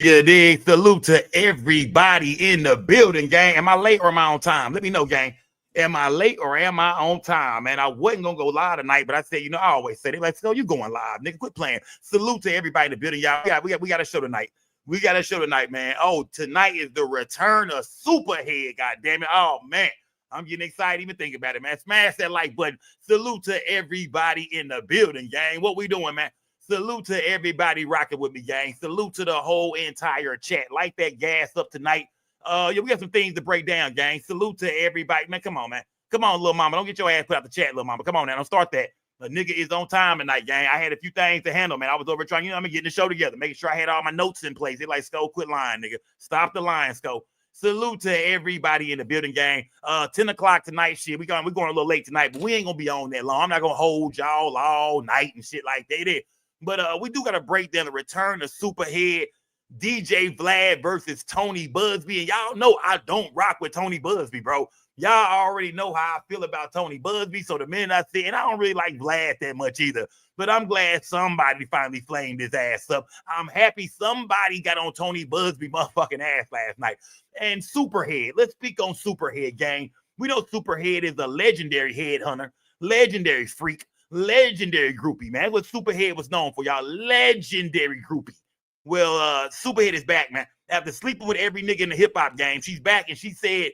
Yeah, dig. Salute to everybody in the building, gang. Am I late or am I on time? Let me know, gang. Am I late or am I on time? Man, I wasn't gonna go live tonight, but I said, I always say, they like, so you going live, nigga? Quit playing. Salute to everybody in the building, y'all. We got a show tonight. We got a show tonight, man. Oh, tonight is the return of Superhead. God damn it! Oh man, I'm getting excited even thinking about it, man. Smash that like button. Salute to everybody in the building, gang. What we doing, man? Salute to everybody rocking with me, gang. Salute to the whole entire chat. Light that gas up tonight. Yeah, we got some things to break down, gang. Salute to everybody. Man, come on, man. Come on, little mama. Don't get your ass put out the chat, little mama. Come on now. Don't start that. A nigga is on time tonight, gang. I had a few things to handle, man. I was over trying, I'm getting the show together, making sure I had all my notes in place. They like, Sko, quit lying, nigga. Stop the lying, Sko. Salute to everybody in the building, gang. 10 o'clock tonight, shit. We're going a little late tonight, but we ain't going to be on that long. I'm not going to hold y'all all night and shit like that. But we do got to break down the return of Superhead, DJ Vlad versus Tony Buzzbee. And y'all know I don't rock with Tony Buzzbee, bro. Y'all already know how I feel about Tony Buzzbee. So the minute I see, and I don't really like Vlad that much either, but I'm glad somebody finally flamed his ass up. I'm happy somebody got on Tony Buzzbee motherfucking ass last night. And Superhead, let's speak on Superhead, gang. We know Superhead is a legendary headhunter, legendary freak, legendary groupie, man. What Superhead was known for, y'all. Legendary groupie. Well, Superhead is back, man. After sleeping with every nigga in the hip-hop game, she's back, and she said,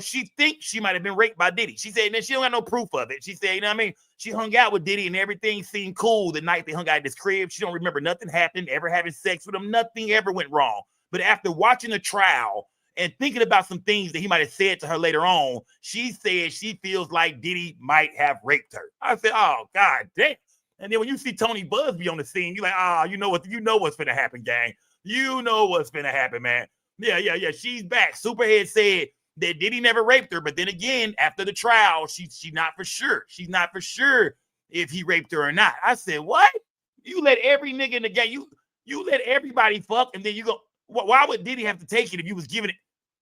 she thinks she might have been raped by Diddy. She said, and she don't got no proof of it. She said, you know what I mean? She hung out with Diddy, and everything seemed cool the night they hung out at his crib. She don't remember nothing happened, ever having sex with him. Nothing ever went wrong. But after watching the trial and thinking about some things that he might have said to her later on, she said she feels like Diddy might have raped her. I said, oh, God damn. And then when you see Tony Buzzbee on the scene, you're like, you know what's finna happen, gang. You know what's finna happen, man. Yeah. She's back. Superhead said that Diddy never raped her, but then again, after the trial, she's not for sure. She's not for sure if he raped her or not. I said, what? You let every nigga in the game, you let everybody fuck, and then you go, why would Diddy have to take it if you was giving it?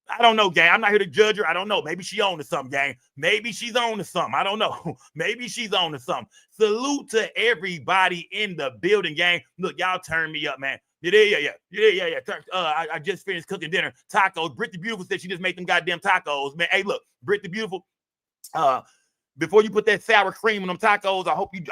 I don't know, gang. I'm not here to judge her. I don't know. Maybe she on to something, gang. Maybe she's on to something. I don't know. Maybe she's on to something. Salute to everybody in the building, gang. Look, y'all turn me up, man. Yeah. I just finished cooking dinner. Tacos. Britt the Beautiful said she just made them goddamn tacos, man. Hey, look, Britt the Beautiful. Before you put that sour cream on them tacos, I hope you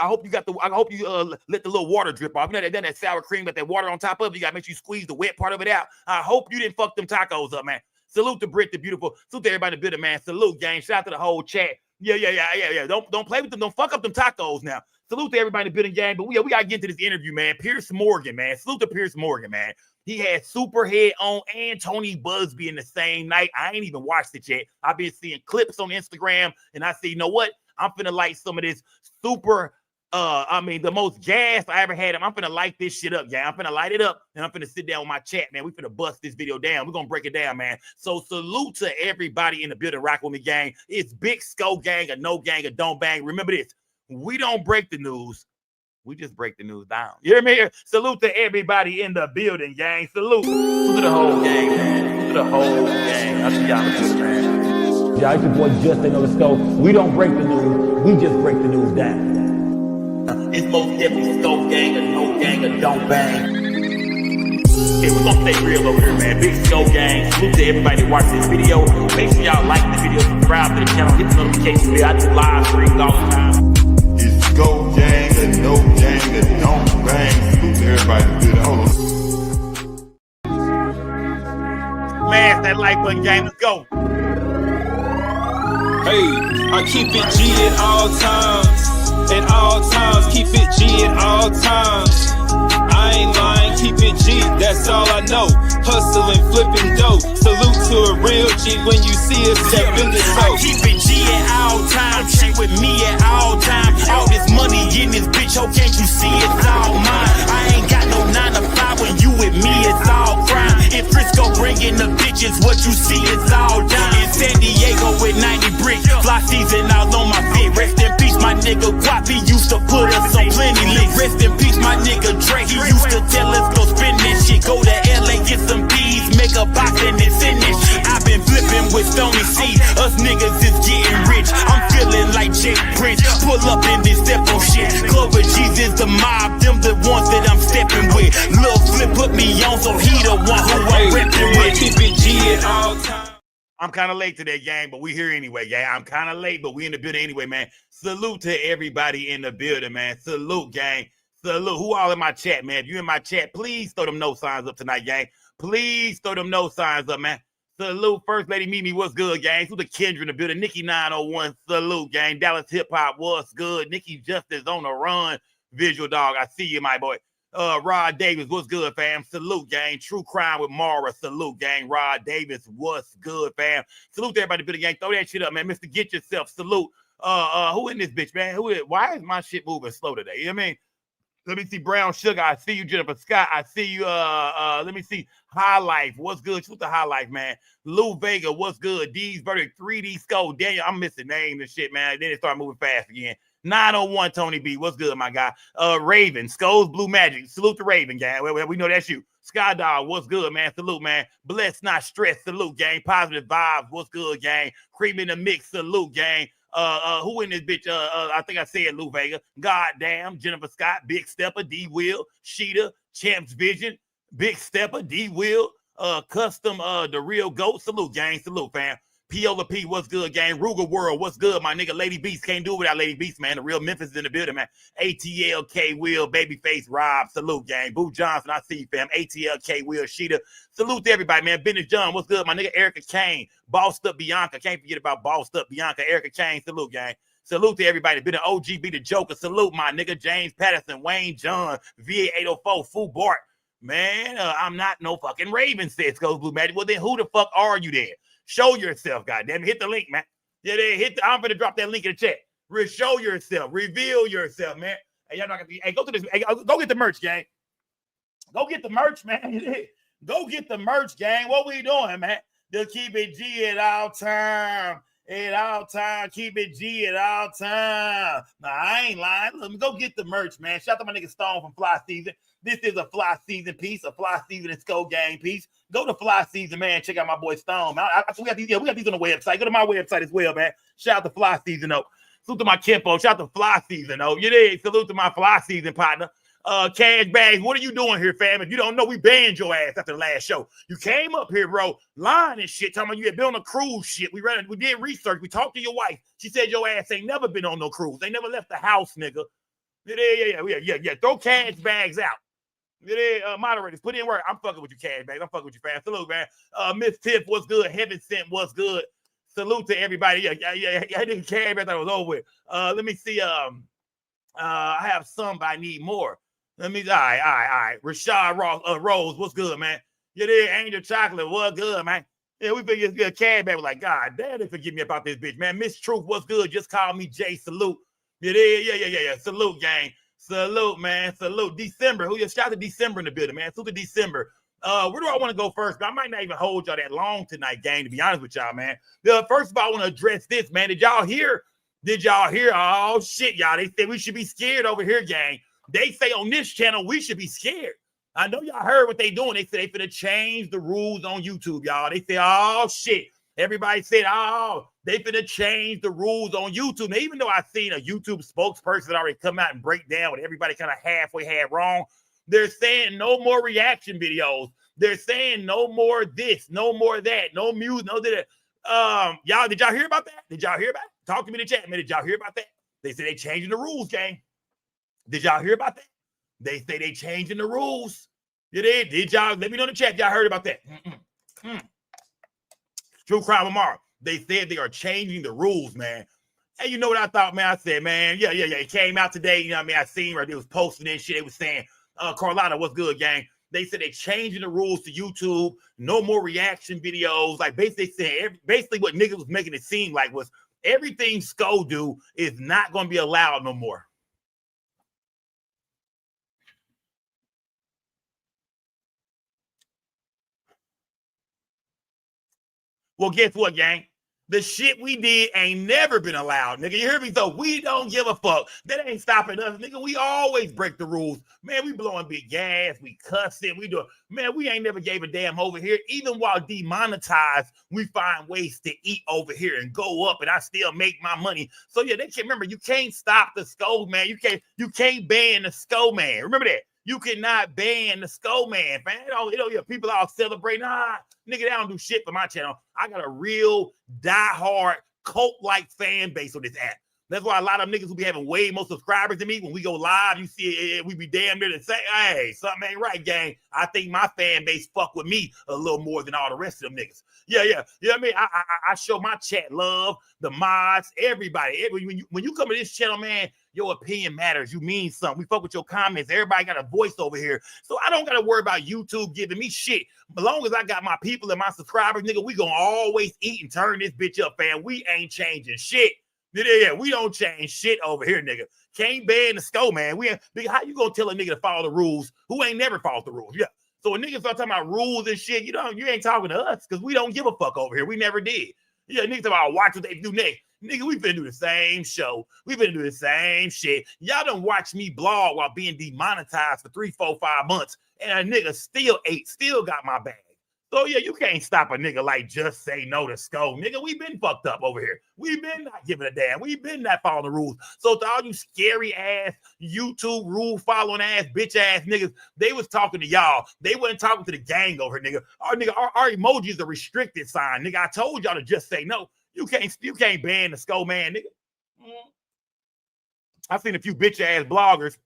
let the little water drip off. You know that sour cream, got that water on top of it. You gotta make sure you squeeze the wet part of it out. I hope you didn't fuck them tacos up, man. Salute to Britt the Beautiful. Salute to everybody in the building, man. Salute, gang. Shout out to the whole chat. Yeah. Don't play with them. Don't fuck up them tacos now. Salute to everybody in the building, gang. But we gotta get into this interview, man. Piers Morgan, man. Salute to Piers Morgan, man. He had Superhead on and Tony Buzzbee in the same night. I ain't even watched it yet. I've been seeing clips on Instagram, and I see, you know what? I'm finna light some of this the most gas I ever had. I'm finna light this shit up, gang. I'm finna light it up, and I'm finna sit down with my chat, man. We finna bust this video down. We're gonna break it down, man. So salute to everybody in the building. Rock with me, gang. It's Big Sko gang, a no gang, a don't bang. Remember this. We don't break the news. We just break the news down. You hear me? Salute to everybody in the building, gang. Salute to the whole gang, man. To the whole gang. I see y'all in the building, man. Yeah, it's your boy Justin on the Sko. We don't break the news. We just break the news down. It's most definitely Sko gang, a no gang, a don't bang. Okay, we're gonna stay real over here, man. Big Sko gang. Salute to everybody that watched this video. Make sure y'all like the video, subscribe to the channel, hit the notification bell. I do live streams all the time. It's Sko gang, a no gang, a don't bang. Salute to everybody that did it. Hold on. Smash that like button, gang. Let's go. Hey, I keep it G at all times. At all times, keep it G at all times. I ain't lying, keep it G, that's all I know. Hustling, flipping dope. Salute to a real G when you see us step in the I keep it G at all times. She with me at all times. All this money in this bitch, oh, can't you see it's all mine? I ain't got no 9 to 5 when you with me, it's all crime. In Frisco bringing the bitches, what you see is all dime. In San Diego with 90 bricks, fly season all on my feet. Rest in peace, my nigga Guapi used to put us on plenty licks. Rest in peace, my nigga Dre, he used to tell us go spend that shit. Go to LA, get some bees, make a box and it's in this shit. I've been flipping with Stony C, us niggas is getting rich. I'm feeling like Jake Prince, pull up in this step on shit. Clover G's is the mob, them the ones that I'm stepping with. Lil Flip put me on, so he the one who I'm repping I with. keep it G at all times. I'm kind of late today, gang, but we here anyway, gang. I'm kind of late, but we in the building anyway, man. Salute to everybody in the building, man. Salute, gang. Salute. Who all in my chat, man? If you in my chat, please throw them no signs up tonight, gang. Please throw them no signs up, man. Salute. First Lady Mimi, what's good, gang? Salute to Kendra in the building. Nikki 901, salute, gang. Dallas Hip Hop, what's good? Nikki Justice on the run. Visual Dog, I see you, my boy. Rod Davis, what's good, fam? Salute, gang. True Crime with Mara, salute, gang. Rod Davis, what's good, fam? Salute to everybody, building, gang. Throw that shit up, man. Mr. Get Yourself, salute. Who in this bitch, man? Who is? Why is my shit moving slow today? You know what I mean? Let me see. Brown Sugar, I see you. Jennifer Scott, I see you. Let me see. High Life, what's good? Salute to High Life, man. Lou Vega, what's good? D's Verdict, 3D Skull. Daniel, I'm missing names and shit, man. Then it started moving fast again. 901 Tony B, what's good, my guy? Raven, Skulls Blue Magic, salute to Raven, gang. We know that's you. Skydog, what's good, man? Salute, man. Blessed, not stressed, salute, gang. Positive Vibes, what's good, gang? Cream in the Mix, salute, gang. Who in this bitch? I think I said Lou Vega. Goddamn, Jennifer Scott, Big Stepper, D Will, Sheeta, Champs Vision, Big Stepper, D Will, Custom, The Real Goat, salute, gang, salute, fam. Piola P, what's good, gang? Ruger World, what's good, my nigga? Lady Beast, can't do it without Lady Beast, man. The real Memphis is in the building, man. ATL, K Will, Babyface, Rob, salute, gang. Boo Johnson, I see you, fam. ATL, K Will, Sheeta, salute to everybody, man. Benny John, what's good, my nigga? Erica Kane, Bossed Up Bianca, can't forget about Bossed Up Bianca. Erica Kane, salute, gang. Salute to everybody. Been an OG, be the Joker, salute, my nigga. James Patterson, Wayne John, VA804, Fu Bart. Man, I'm not no fucking Raven, says Skulls Blue Magic. Well, then who the fuck are you then? Show yourself, goddamn. Hit the link, man. Yeah, I'm gonna drop that link in the chat. Show yourself, reveal yourself, man. Hey, y'all not gonna be. Hey, go to this. Hey, go get the merch, gang. Go get the merch, man. Go get the merch, gang. What we doing, man? Just keep it G at all time. At all time, keep it G at all time. Nah, I ain't lying. Let me go get the merch, man. Shout out to my nigga Stone from Fly Season. This is a Fly Season piece, a Fly Season and Skull Gang piece. Go to Fly Season, man. Check out my boy Stone. We got these on the website. Go to my website as well, man. Shout out to Fly Season, though. Salute to my Kimpo. Shout out to Fly Season, though. You did. Salute to my Fly Season partner. Cash Bags, what are you doing here, fam? If you don't know, we banned your ass after the last show. You came up here, bro, lying and shit, talking about you had been on a cruise shit. We did research. We talked to your wife. She said your ass ain't never been on no cruise. They never left the house, nigga. Yeah. Throw Cash Bags out. Moderators, put in work. I'm fucking with you, Cash Bags. I'm fucking with you, fam. Salute, man. Miss Tiff, what's good? Heaven Sent, what's good? Salute to everybody. Yeah. I didn't Cash Bags. I thought it was over with. Let me see. I have some, but I need more. Let me. All right. Rashad Rose, what's good, man? You there, Angel Chocolate, what's good, man? Yeah, we figured it's good. Cash Bags was like, God damn, they forgive me about this bitch, man. Miss Truth, what's good? Just call me Jay. Salute. You there? Yeah. Salute, gang. Salute, man. Salute. December. Shout out to December in the building, man. Salute to December. Where do I want to go first? But I might not even hold y'all that long tonight, gang, to be honest with y'all, man. First of all, I want to address this, man. Did y'all hear? Oh, shit, y'all. They said we should be scared over here, gang. They say on this channel we should be scared. I know y'all heard what they doing. They said they finna change the rules on YouTube, y'all. They said, oh, shit. Everybody said, oh, they finna change the rules on YouTube. Now, even though I've seen a YouTube spokesperson already come out and break down what everybody kind of halfway had wrong, they're saying no more reaction videos. They're saying no more this, no more that, no music, no that. Y'all, did y'all hear about that? Did y'all hear about it? Talk to me in the chat, man. Did y'all hear about that? They say they changing the rules, gang. Did y'all hear about that? They say they changing the rules. You did? Did y'all? Let me know in the chat if y'all heard about that. True Crime tomorrow. They said they are changing the rules, man. Hey, you know what I thought, man? I said, man, yeah. It came out today. You know what I mean? I seen where they was posting and shit. They was saying, Carlotta, what's good, gang? They said they changing the rules to YouTube. No more reaction videos. Like basically saying, basically what niggas was making it seem like was everything Sko do is not going to be allowed no more. Well, guess what, gang? The shit we did ain't never been allowed, nigga. You hear me? So we don't give a fuck. That ain't stopping us, nigga. We always break the rules. Man, we blowing big gas. We cussing. We do. Man, we ain't never gave a damn over here. Even while demonetized, we find ways to eat over here and go up, and I still make my money. So yeah, they can't remember. You can't stop the Sko man. You can't ban the Sko man. Remember that. You cannot ban the Skull Man, man. People all celebrating. Nigga, they don't do shit for my channel. I got a real diehard cult-like fan base on this app. That's why a lot of niggas who be having way more subscribers than me, when we go live, you see it, we be damn near to say, hey, something ain't right, gang. I think my fan base fuck with me a little more than all the rest of them niggas. Yeah. You know what I mean? I show my chat love, the mods, everybody. When you come to this channel, man, your opinion matters. You mean something. We fuck with your comments. Everybody got a voice over here. So I don't got to worry about YouTube giving me shit. As long as I got my people and my subscribers, nigga, we gonna always eat and turn this bitch up, fam. We ain't changing shit. Yeah, we don't change shit over here, nigga. Can't ban the Skull Man. How you gonna tell a nigga to follow the rules who ain't never followed the rules? Yeah. So when niggas start talking about rules and shit, you ain't talking to us because we don't give a fuck over here. We never did. Yeah, niggas talking about watch what they do next. Nigga, we finna do the same show. We finna do the same shit. Y'all done watch me blog while being demonetized for 3, 4, 5 months, and a nigga still got my bag. So yeah, you can't stop a nigga like Just Say No to Skull. Nigga, we been fucked up over here. We been not giving a damn. We been not following the rules. So to all you scary ass, YouTube rule following ass, bitch ass niggas, they was talking to y'all. They wasn't talking to the gang over here, nigga. Our emoji is a restricted sign, nigga. I told y'all to just say no. You can't ban the Skull Man, nigga. I've seen a few bitch ass bloggers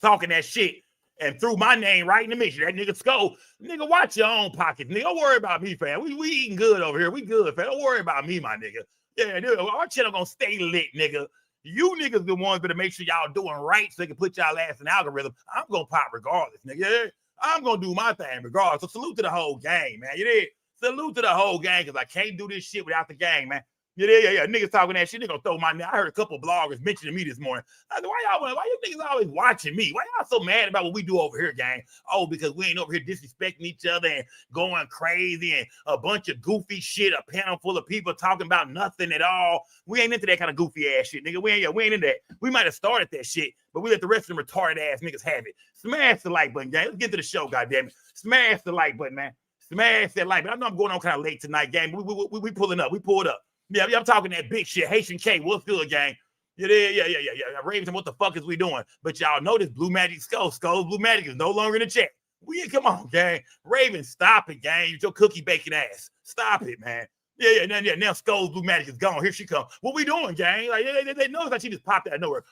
talking that shit and threw my name right in the mix. That nigga Skull. Nigga, watch your own pockets, nigga. Don't worry about me, fam. We eating good over here. We good, fam. Don't worry about me, my nigga. Yeah, dude, our channel gonna stay lit, nigga. You niggas the ones better make sure y'all doing right so they can put y'all ass in the algorithm. I'm gonna pop regardless, nigga. I'm gonna do my thing regardless. So salute to the whole gang, man. You did? Salute to the whole gang, because I can't do this shit without the gang, man. Yeah. Niggas talking that shit. They gonna throw my name. I heard a couple of bloggers mentioning me this morning. I said, why you niggas always watching me? Why y'all so mad about what we do over here, gang? Oh, because we ain't over here disrespecting each other and going crazy and a bunch of goofy shit, a panel full of people talking about nothing at all. We ain't into that kind of goofy ass shit, nigga. We ain't into that. We might have started that shit, but we let the rest of them retarded ass niggas have it. Smash the like button, gang. Let's get to the show, goddammit. Smash the like button, man. Smash that like button. I know I'm going on kind of late tonight, gang. We pulling up. We pulled up. Yeah, I'm talking that big shit. Haitian K, what's good, gang? Yeah. Ravens, what the fuck is we doing? But y'all know this Blue Magic Skull's Blue Magic is no longer in the chat. Come on, gang. Raven, stop it, gang. Your cookie baking ass. Stop it, man. Yeah. Now Skull's Blue Magic is gone. Here she comes. What we doing, gang? Like they know it's like she just popped out of nowhere.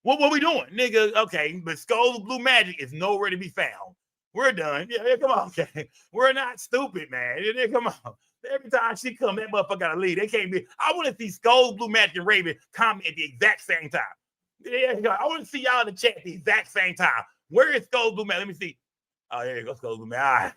What we doing, nigga? Okay, but Skull's Blue Magic is nowhere to be found. We're done. Yeah, come on, gang. We're not stupid, man. Yeah, come on. Every time she come, that motherfucker gotta leave. They can't be. I want to see Skull, Blue Magic, and Raven comment at the exact same time. Yeah, I want to see y'all in the chat at the exact same time. Where is Skull, Blue Magic? Let me see. Oh, there you go, Skull, Blue Magic.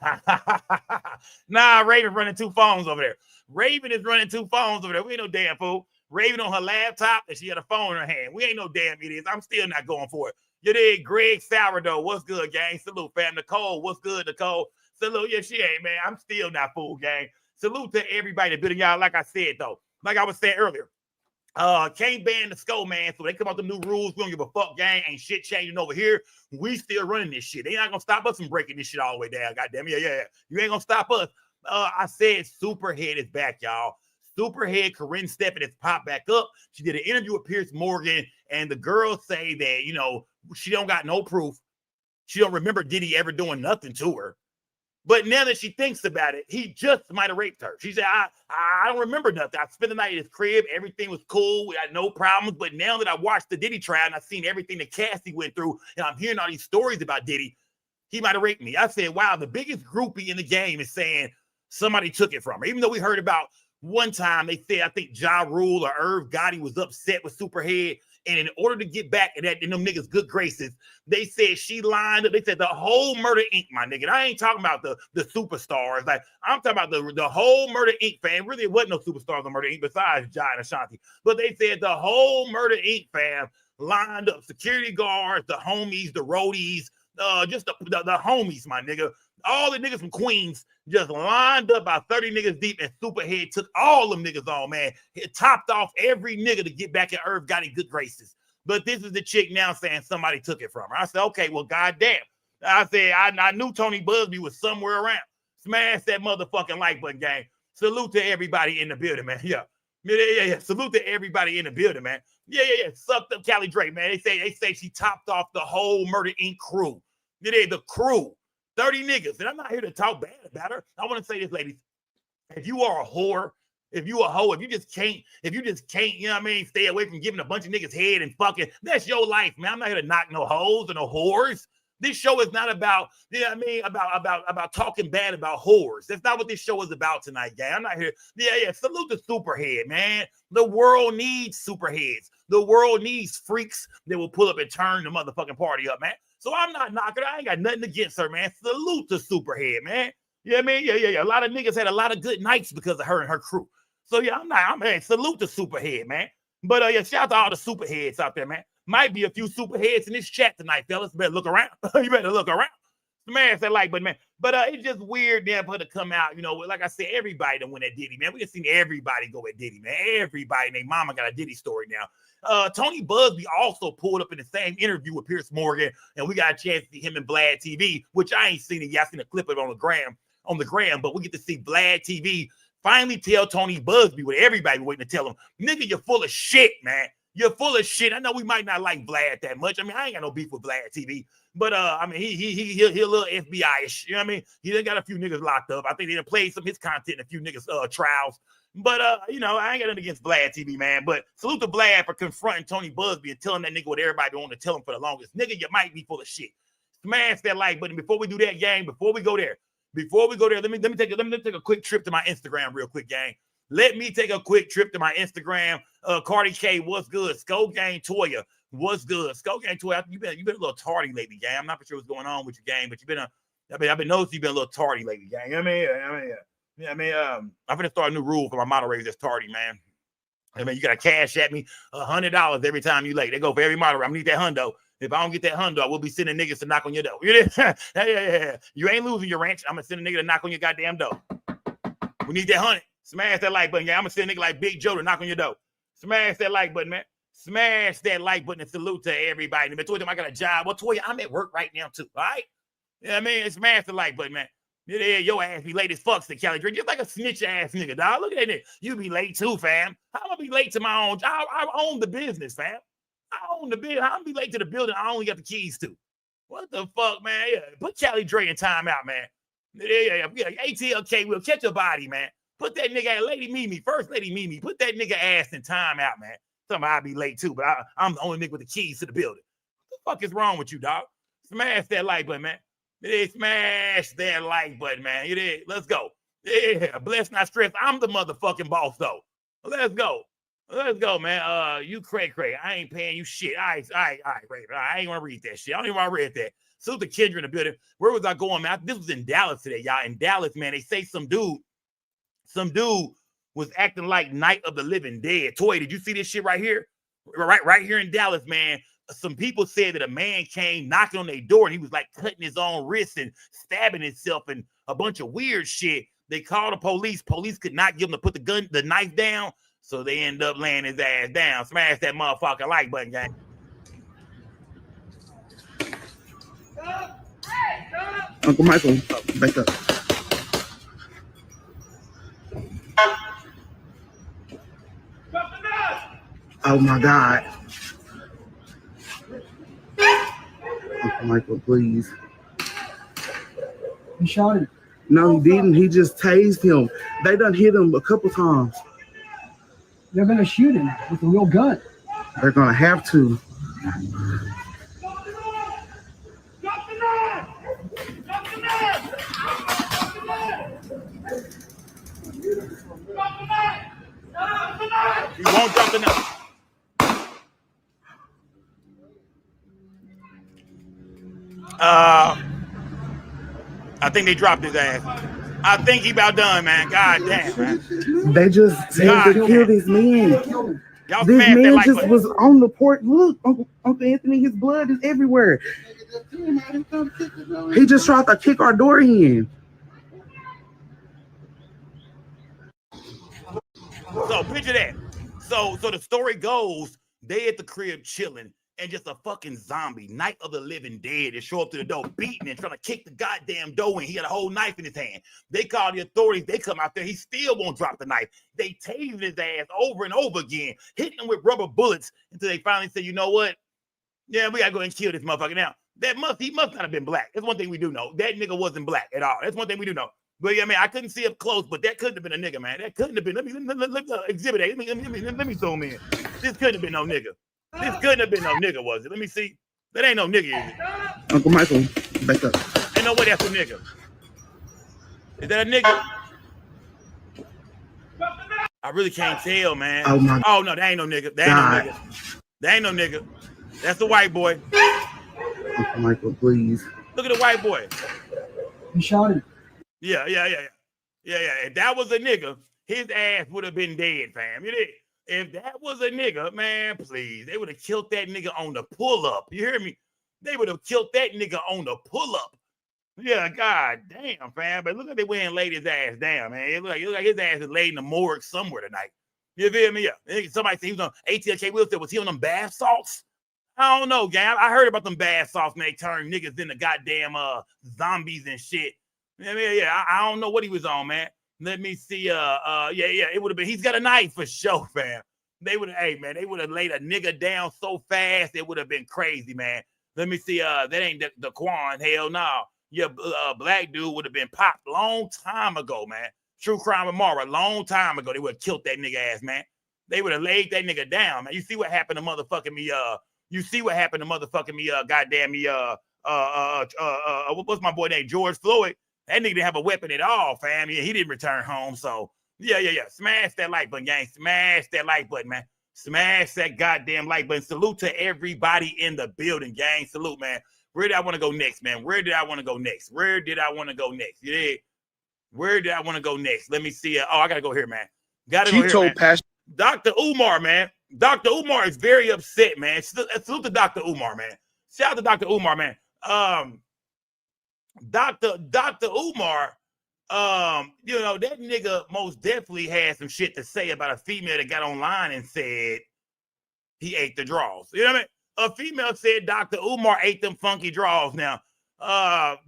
Nah, Raven running 2 phones over there. Raven is running 2 phones over there. We ain't no damn fool. Raven on her laptop and she had a phone in her hand. We ain't no damn idiots. I'm still not going for it. You did, Greg Sourdough. What's good, gang? Salute, fam. Nicole, what's good, Nicole? Salute. Yeah, she ain't, man. I'm still not fool, gang. Salute to everybody that building y'all. Like I said, though, like I was saying earlier, can't ban the Skull Man. So they come out with new rules. We don't give a fuck, gang. Ain't shit changing over here. We still running this shit. They not gonna stop us from breaking this shit all the way down. Goddamn, yeah. You ain't gonna stop us. I said Superhead is back, y'all. Superhead Corinne Steffen has popped back up. She did an interview with Pierce Morgan, and the girls say that she don't got no proof. She don't remember Diddy ever doing nothing to her. But now that she thinks about it, he just might have raped her. She said, I don't remember nothing. I spent the night at his crib. Everything was cool. We had no problems. But now that I watched the Diddy trial and I've seen everything that Cassie went through, and I'm hearing all these stories about Diddy, he might have raped me. I said, wow, the biggest groupie in the game is saying somebody took it from her. Even though we heard about one time, they said, I think Ja Rule or Irv Gotti was upset with Superhead. And in order to get back in them niggas' good graces, they said she lined up. They said the whole Murder Inc., my nigga. And I ain't talking about the superstars. Like, I'm talking about the whole Murder Inc. fam. Really, it wasn't no superstars on Murder Inc. besides Ja and Ashanti. But they said the whole Murder Inc. fam lined up. Security guards, the homies, the roadies, just the homies, my nigga. All the niggas from Queens just lined up about 30 niggas deep, and Superhead took all them niggas on, man. It topped off every nigga to get back at Irv Gotti good graces. But this is the chick now saying somebody took it from her. I said, okay, well, goddamn. I said, I knew Tony Buzzbee was somewhere around. Smash that motherfucking like button, gang. Salute to everybody in the building, man. Yeah. Yeah. Salute to everybody in the building, man. Yeah. Sucked up Cali Drake, man. They say she topped off the whole Murder Inc. crew. The crew, 30 niggas. And I'm not here to talk bad about her. I want to say this, ladies. If you are a whore, if you a hoe, if you just can't, you know what I mean, stay away from giving a bunch of niggas head and fucking, that's your life, man. I'm not here to knock no hoes or no whores. This show is not about, you know what I mean, about talking bad about whores. That's not what this show is about tonight, gang. I'm not here. Yeah. Salute the superhead, man. The world needs superheads. The world needs freaks that will pull up and turn the motherfucking party up, man. So I'm not knocking her. I ain't got nothing against her, man. Salute the superhead, man. You know what I mean? Yeah. A lot of niggas had a lot of good nights because of her and her crew. So yeah, I'm salute the superhead, man. But yeah, shout out to all the superheads out there, man. Might be a few superheads in this chat tonight, fellas. Better look around. You better look around. Smash that like button, man. But it's just weird then for her to come out, you know, like I said, everybody done went at Diddy, man. We just seen everybody go at Diddy, man. Everybody and their mama got a Diddy story now. Tony Buzzbee also pulled up in the same interview with Pierce Morgan, and we got a chance to see him in VladTv, which I ain't seen it yet. I seen a clip of it on the gram, but we get to see VladTv finally tell Tony Buzzbee what everybody waiting to tell him. Nigga, you're full of shit, man. You're full of shit. I know we might not like Vlad that much. I mean, I ain't got no beef with VladTv, but I mean, he a little FBI-ish. You know what I mean? He done got a few niggas locked up. I think they done played some of his content in a few niggas trials. But you know, I ain't got nothing against VladTv, man. But salute to Vlad for confronting Tony Buzzbee and telling that nigga what everybody want to tell him for the longest. Nigga, you might be full of shit. Smash that like button before we do that, gang. Before we go there, let me take a quick trip to my Instagram real quick, gang. Let me take a quick trip to my Instagram. Cardi K, what's good? Skull Gang Toya, what's good? Skull Gang Toya, you've been a little tardy lately, gang. I'm not for sure what's going on with your gang, but I've been noticing you've been a little tardy lately, gang. I'm gonna start a new rule for my moderators that's tardy, man. I mean, you gotta cash at me $100 every time you late. They go for every moderator. I need that hundo. If I don't get that hundo, I will be sending niggas to knock on your door. Yeah. You ain't losing your ranch. I'm gonna send a nigga to knock on your goddamn door. We need that 100. Smash that like button, yeah. I'm gonna send a nigga like Big Joe to knock on your door. Smash that like button, man. Smash that like button and salute to everybody. But Toya, I got a job. Well, Toya, I'm at work right now too. All right. Yeah, I mean, smash the like button, man. Yeah, your ass be late as fuck to Cali Drake. Just like a snitch ass nigga, dog. Look at that. You be late too, fam. How am I be late to my own job? I own the business, fam. I own the business. How am I be late to the building I only got the keys to? What the fuck, man? Yeah, put Cali Drake in time out, man. Yeah. ATLK will catch your body, man. Put that nigga, First Lady Mimi, put that nigga ass in time out, man. Somebody I'll be late too, but I'm the only nigga with the keys to the building. What the fuck is wrong with you, dog? Smash that like button, man. Smash that like button, man. You did. Let's go. Yeah, bless not stress. I'm the motherfucking boss, though. Let's go, man. You cray. I ain't paying you shit. All right, I ain't want to read that shit. I don't even want to read that. Salute to Kendra in the building. Where was I going, man? This was in Dallas today, y'all. In Dallas, man, they say some dude was acting like Night of the Living Dead. Toy, did you see this shit right here? Right here in Dallas, man. Some people said that a man came knocking on their door and he was like cutting his own wrists and stabbing himself and a bunch of weird shit. They called the police. Police could not get him to put the knife down, so they end up laying his ass down. Smash that motherfucking like button, gang. Uncle Michael, back up. Oh my God. Uncle Michael, please. He shot him. No, he didn't. He just tased him. They done hit him a couple times. They're going to shoot him with a real gun. They're going to have to. He won't drop the knife. I think they dropped his ass. I think he about done, man. God damn, man. They just said to kill this man. This man like just was on the porch. Look, Uncle Anthony, his blood is everywhere. He just tried to kick our door in. So picture that. So the story goes, they at the crib chilling, and just a fucking zombie, Night of the Living Dead, to show up to the door, beating and trying to kick the goddamn door in. He had a whole knife in his hand. They call the authorities. They come out there. He still won't drop the knife. They tased his ass over and over again, hitting him with rubber bullets until they finally said, you know what? Yeah, we gotta go and kill this motherfucker. Now, he must not have been black. That's one thing we do know. That nigga wasn't black at all. That's one thing we do know. But yeah, man, I couldn't see up close, but that couldn't have been a nigga, man. That couldn't have been. Let me exhibit A. Let me zoom in. This couldn't have been no nigga. This couldn't have been no nigga, was it? Let me see. That ain't no nigga, is it? Uncle Michael, back up. Ain't no way that's a nigga. Is that a nigga? I really can't tell, man. Oh no, that ain't no nigga. That ain't no nigga. That ain't no nigga. That's the white boy. Uncle Michael, please. Look at the white boy. He shot him. Yeah. If that was a nigga, his ass would have been dead, fam. You did. If that was a nigga, man, please, they would have killed that nigga on the pull-up. You hear me? They would have killed that nigga on the pull-up. Yeah, god damn, fam. But look like they went and laid his ass down, man. It look like his ass is laid in the morgue somewhere tonight. You feel me? Yeah. Somebody said he was on ATLK Will said, was he on them bath salts? I don't know, gang. I heard about them bath salts when they turned niggas into goddamn zombies and shit. Yeah. I don't know what he was on, man. Let me see. It would have been. He's got a knife for sure, fam. They would have, they would have laid a nigga down so fast it would have been crazy, man. Let me see. That ain't the Quan. Hell no. Yeah, black dude would have been popped long time ago, man. True Crime and Mara, long time ago. They would have killed that nigga ass, man. They would have laid that nigga down, man. You see what happened to motherfucking me? Goddamn me. What's my boy name? George Floyd. That nigga didn't have a weapon at all, fam. Yeah, he didn't return home. So, yeah. Smash that like button, gang. Smash that like button, man. Smash that goddamn like button. Salute to everybody in the building, gang. Salute, man. Where did I want to go next, man? Where did I want to go next? You did? Where did I want to go next? Let me see. I got to go here, man. Got to go here, man. Dr. Umar, man. Dr. Umar is very upset, man. Salute to Dr. Umar, man. Shout out to Dr. Umar, man. Dr. Umar, that nigga most definitely had some shit to say about a female that got online and said he ate the draws. You know what I mean? A female said Dr. Umar ate them funky draws. Now,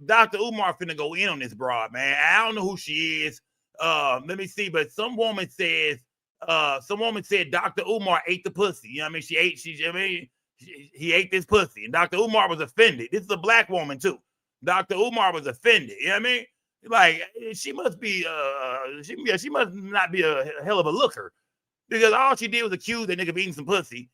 Dr. Umar finna go in on this broad, man. I don't know who she is. Let me see, but some woman said Dr. Umar ate the pussy. You know what I mean? He ate this pussy, and Dr. Umar was offended. This is a black woman too. Dr. Umar was offended. You know what I mean? Like, she must be she must not be a hell of a looker, because all she did was accuse that nigga of eating some pussy.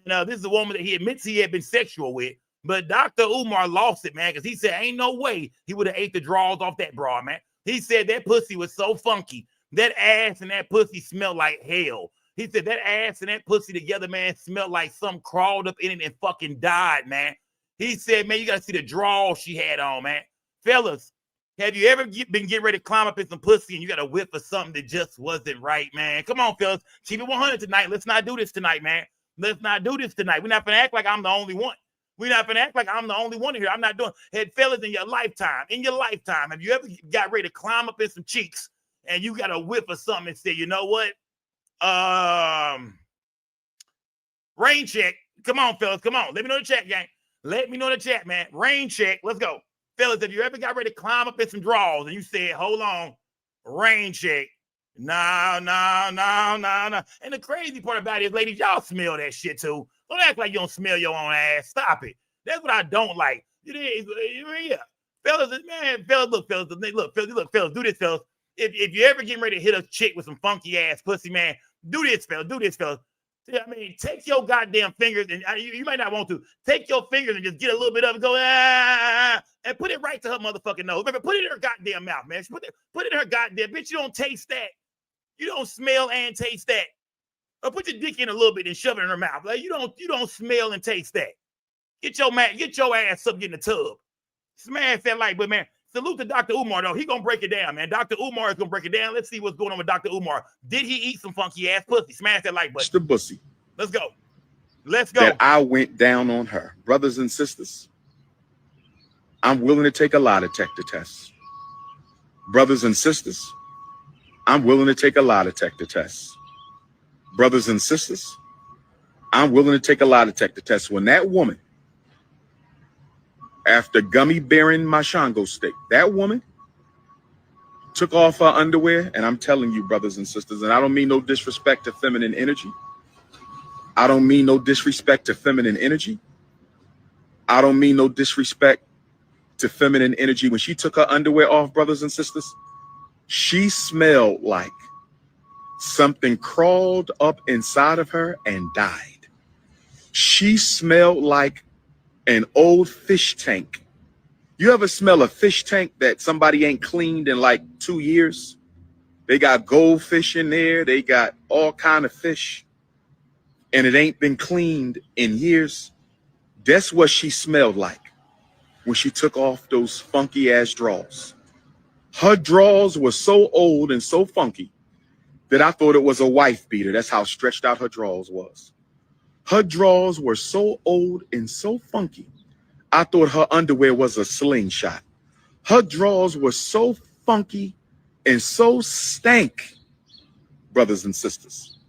And this is a woman that he admits he had been sexual with. But Dr. Umar lost it, man, because he said ain't no way he would have ate the draws off that broad, man. He said that pussy was so funky. That ass and that pussy smelled like hell. He said that ass and that pussy together, man, smelled like something crawled up in it and fucking died, man. He said, man, you got to see the draws she had on, man. Fellas, have you ever been getting ready to climb up in some pussy and you got a whiff of something that just wasn't right, man? Come on, fellas. Keep it 100 tonight. Let's not do this tonight, man. Let's not do this tonight. We're not going to act like I'm the only one. We're not going to act like I'm the only one here. I'm not doing it. Fellas, in your lifetime, have you ever got ready to climb up in some cheeks and you got a whiff of something and say, you know what? Rain check. Come on, fellas. Come on. Let me know the chat, gang. Let me know the chat, man. Rain check. Let's go. Fellas, if you ever got ready to climb up in some drawers and you said, hold on, rain check. No. And the crazy part about it is, ladies, y'all smell that shit too. Don't act like you don't smell your own ass. Stop it. That's what I don't like. Yeah. Fellas, look, fellas, do this, fellas. If you ever getting ready to hit a chick with some funky ass pussy, man, do this, fellas. I mean, take your goddamn fingers, and you might not want to. Take your fingers and just get a little bit of it, go, and put it right to her motherfucking nose. Remember, put it in her goddamn mouth, man. Put it in her goddamn, bitch, you don't taste that. You don't smell and taste that. Or put your dick in a little bit and shove it in her mouth. Like, you don't smell and taste that. Get your ass up, get in the tub. Smash that like, but man, salute to Dr. Umar, though. He gonna break it down, man. Dr. Umar is gonna break it down. Let's see what's going on with Dr. Umar. Did he eat some funky ass pussy? Smash that like button. The pussy. Let's go. That I went down on her. Brothers and sisters, I'm willing to take a lie detector test. Brothers and sisters, I'm willing to take a lie detector test. Brothers and sisters, I'm willing to take a lie detector test. When that woman, after gummy bearing my Shango stick, that woman took off her underwear, and I'm telling you, brothers and sisters, and I don't mean no disrespect to feminine energy. I don't mean no disrespect to feminine energy. I don't mean no disrespect to feminine energy. When she took her underwear off, brothers and sisters, she smelled like something crawled up inside of her and died. She smelled like an old fish tank. You ever smell a fish tank that somebody ain't cleaned in like 2 years? They got goldfish in there. They got all kind of fish, and it ain't been cleaned in years. That's what she smelled like when she took off those funky ass drawers. Her drawers were so old and so funky that I thought it was a wife beater. That's how stretched out her drawers was. Her drawers were so old and so funky, I thought her underwear was a slingshot. Her drawers were so funky and so stank, brothers and sisters,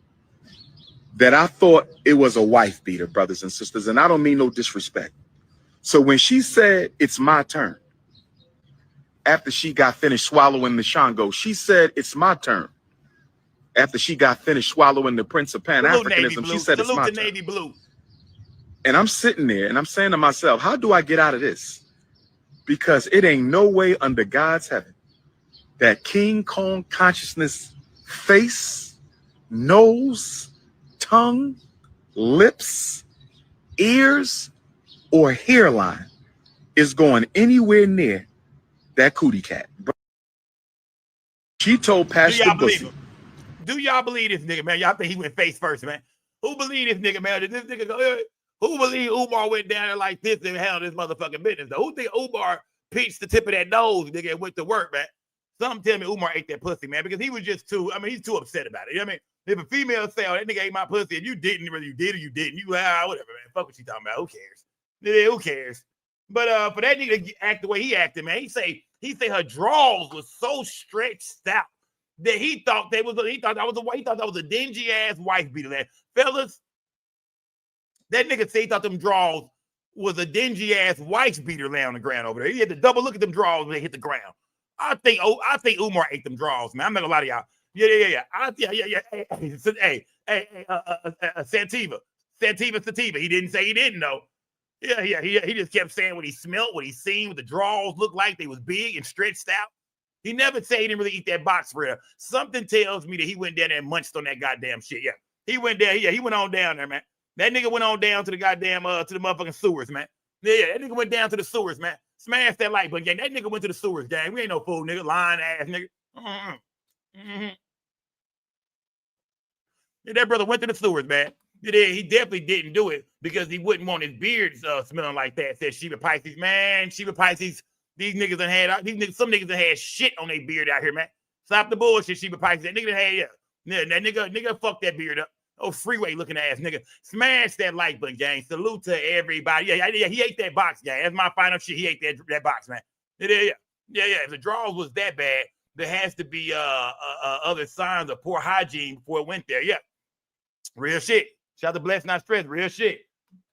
that I thought it was a wife beater, brothers and sisters. And I don't mean no disrespect. So when she said, it's my turn, after she got finished swallowing the Shango, she said, it's my turn. After she got finished swallowing the Prince of Pan-Africanism, she said, it's my turn. Navy Blue. And I'm sitting there and I'm saying to myself, how do I get out of this? Because it ain't no way under God's heaven that King Kong consciousness face, nose, tongue, lips, ears, or hairline is going anywhere near that cootie cat. She told Pastor Buzzbee. Do y'all believe this nigga, man? Y'all think he went face first, man? Who believe this nigga, man? Did this nigga go? Who believe Umar went down there like this and handled his motherfucking business? Who think Umar pinched the tip of that nose, nigga, and went to work, man? Some tell me Umar ate that pussy, man, because he was just too, I mean, he's too upset about it. You know what I mean? If a female say, oh, that nigga ate my pussy, and you didn't, whether you did or you didn't, you, whatever, man. Fuck what you talking about. Who cares? Yeah, who cares? But for that nigga to act the way he acted, man, he say her drawers was so stretched out that he thought that was a dingy ass wife beater. That fellas, that nigga said he thought them drawers was a dingy ass wife beater laying on the ground over there. He had to double look at them drawers when they hit the ground. I think Umar ate them drawers, man. I'm not gonna lie to y'all. Yeah. Hey, Sativa. He didn't say he didn't know. Yeah. He just kept saying what he smelled, what he seen, what the drawers looked like. They was big and stretched out. He never said he didn't really eat that box for real. Something tells me that he went down there and munched on that goddamn shit. Yeah, he went there. Yeah, he went on down there, man. That nigga went on down to the goddamn to the motherfucking sewers, man. Yeah, that nigga went down to the sewers, man. Smash that light button, gang. That nigga went to the sewers, gang. We ain't no fool, nigga. Lying ass nigga. Yeah, that brother went to the sewers, man. Yeah, he definitely didn't do it because he wouldn't want his beard smelling like that. Said Sheba Pisces, man. Sheba Pisces. These niggas done had some niggas done had shit on their beard out here, man. Stop the bullshit, Sheba Pisces. That nigga done had that nigga fucked that beard up. Oh, freeway looking ass nigga. Smash that like button, gang. Salute to everybody. Yeah, he ate that box, gang. That's my final shit. He ate that box, man. Yeah. If the drawers was that bad, there has to be other signs of poor hygiene before it went there. Yeah. Real shit. Shout out to Bless Not Stress. Real shit.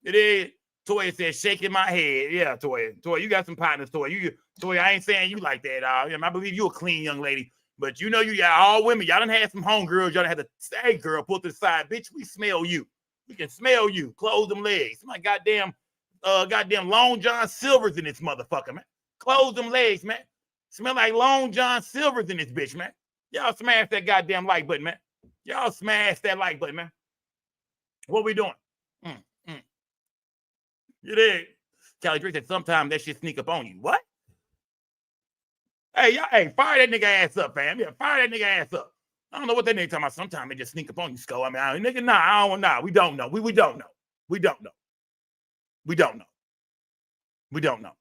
It is. Toya said, shaking my head. Yeah, Toya, you got some partners, Toya. Toya, I ain't saying you like that. I believe you a clean young lady. But you know you got all women. Y'all done had some homegirls. Y'all done had to say, girl, pull to the side. Bitch, we smell you. We can smell you. Close them legs. My goddamn Long John Silver's in this motherfucker, man. Close them legs, man. Smell like Long John Silver's in this bitch, man. Y'all smash that goddamn like button, man. Y'all smash that like button, man. What we doing? You did. Callie Drake said sometimes that shit sneak up on you. What? Hey, y'all, fire that nigga ass up, fam. Yeah, fire that nigga ass up. I don't know what that nigga talking about. Sometimes it just sneak up on you, Skull. I mean, nigga, nah. We don't know. We don't know. We don't know.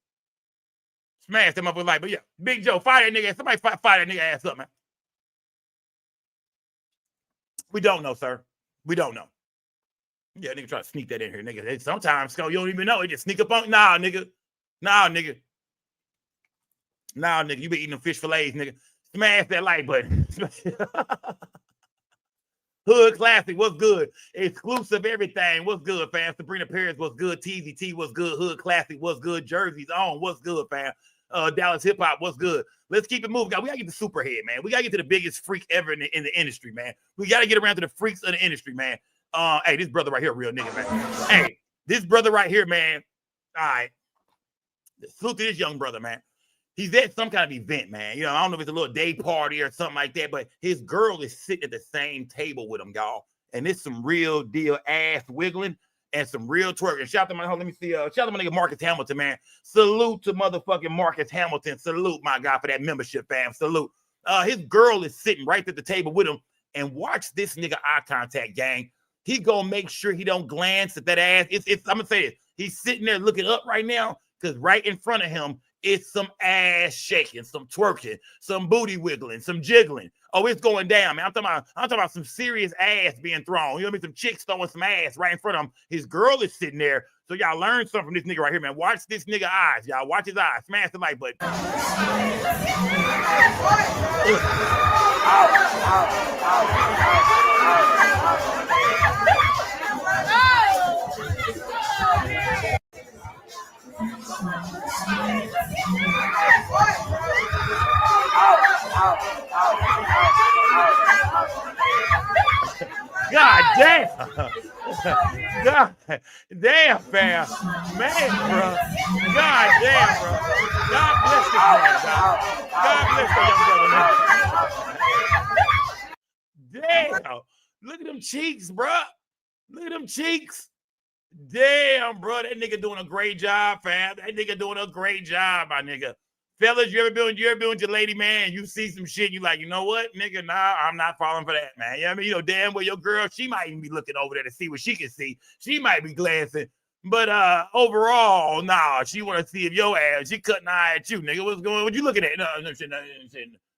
Smash them up with light, but yeah, Big Joe, fire that nigga. Somebody fire that nigga ass up, man. We don't know, sir. We don't know. Yeah, nigga try to sneak that in here, nigga. Sometimes, Skull, you don't even know. It just sneak up on. Nah, nigga. You been eating them fish fillets, nigga. Smash that like button. Hood Classic, what's good? Exclusive everything, what's good, fam? Sabrina Paris, what's good? TZT, what's good? Hood Classic, what's good? Jerseys on, what's good, fam? Dallas Hip Hop, what's good? Let's keep it moving, guys. We gotta get the superhead, man. We gotta get to the biggest freak ever in the industry, man. We gotta get around to the freaks of the industry, man. Hey, this brother right here, real nigga, man. Hey, this brother right here, man. All right. Salute to this young brother, man. He's at some kind of event, man. You know, I don't know if it's a little day party or something like that, but his girl is sitting at the same table with him, y'all. And it's some real deal ass wiggling and some real twerking. Shout out to my, let me see, shout out to my nigga Marcus Hamilton, man. Salute to motherfucking Marcus Hamilton. Salute, my guy, for that membership, fam. Salute. His girl is sitting right at the table with him, and watch this nigga eye contact, gang. He gonna make sure he don't glance at that ass. I'm gonna say this. He's sitting there looking up right now, because right in front of him, it's some ass shaking, some twerking, some booty wiggling, some jiggling. Oh, it's going down, man. I'm talking about some serious ass being thrown. You know what I mean? Some chicks throwing some ass right in front of him. His girl is sitting there. So y'all learn something from this nigga right here, man. Watch this nigga eyes, y'all. Watch his eyes. Smash the like button. God damn. God damn, fam. Man, bro. God damn, bro. God bless this man, dog. God bless the young brother, man. Damn. Look at them cheeks, bro. Look at them cheeks. Damn, bro. That nigga doing a great job, fam. That nigga doing a great job, my nigga. Fellas, you ever been with your lady, man, you see some shit, you like, you know what, nigga, nah, I'm not falling for that, man. You know what I mean? You know, damn well your girl, she might even be looking over there to see what she can see. She might be glancing. But overall, nah, she want to see if your ass, she cutting an eye at you, nigga. What's going on? What you looking at? No, shit, nothing.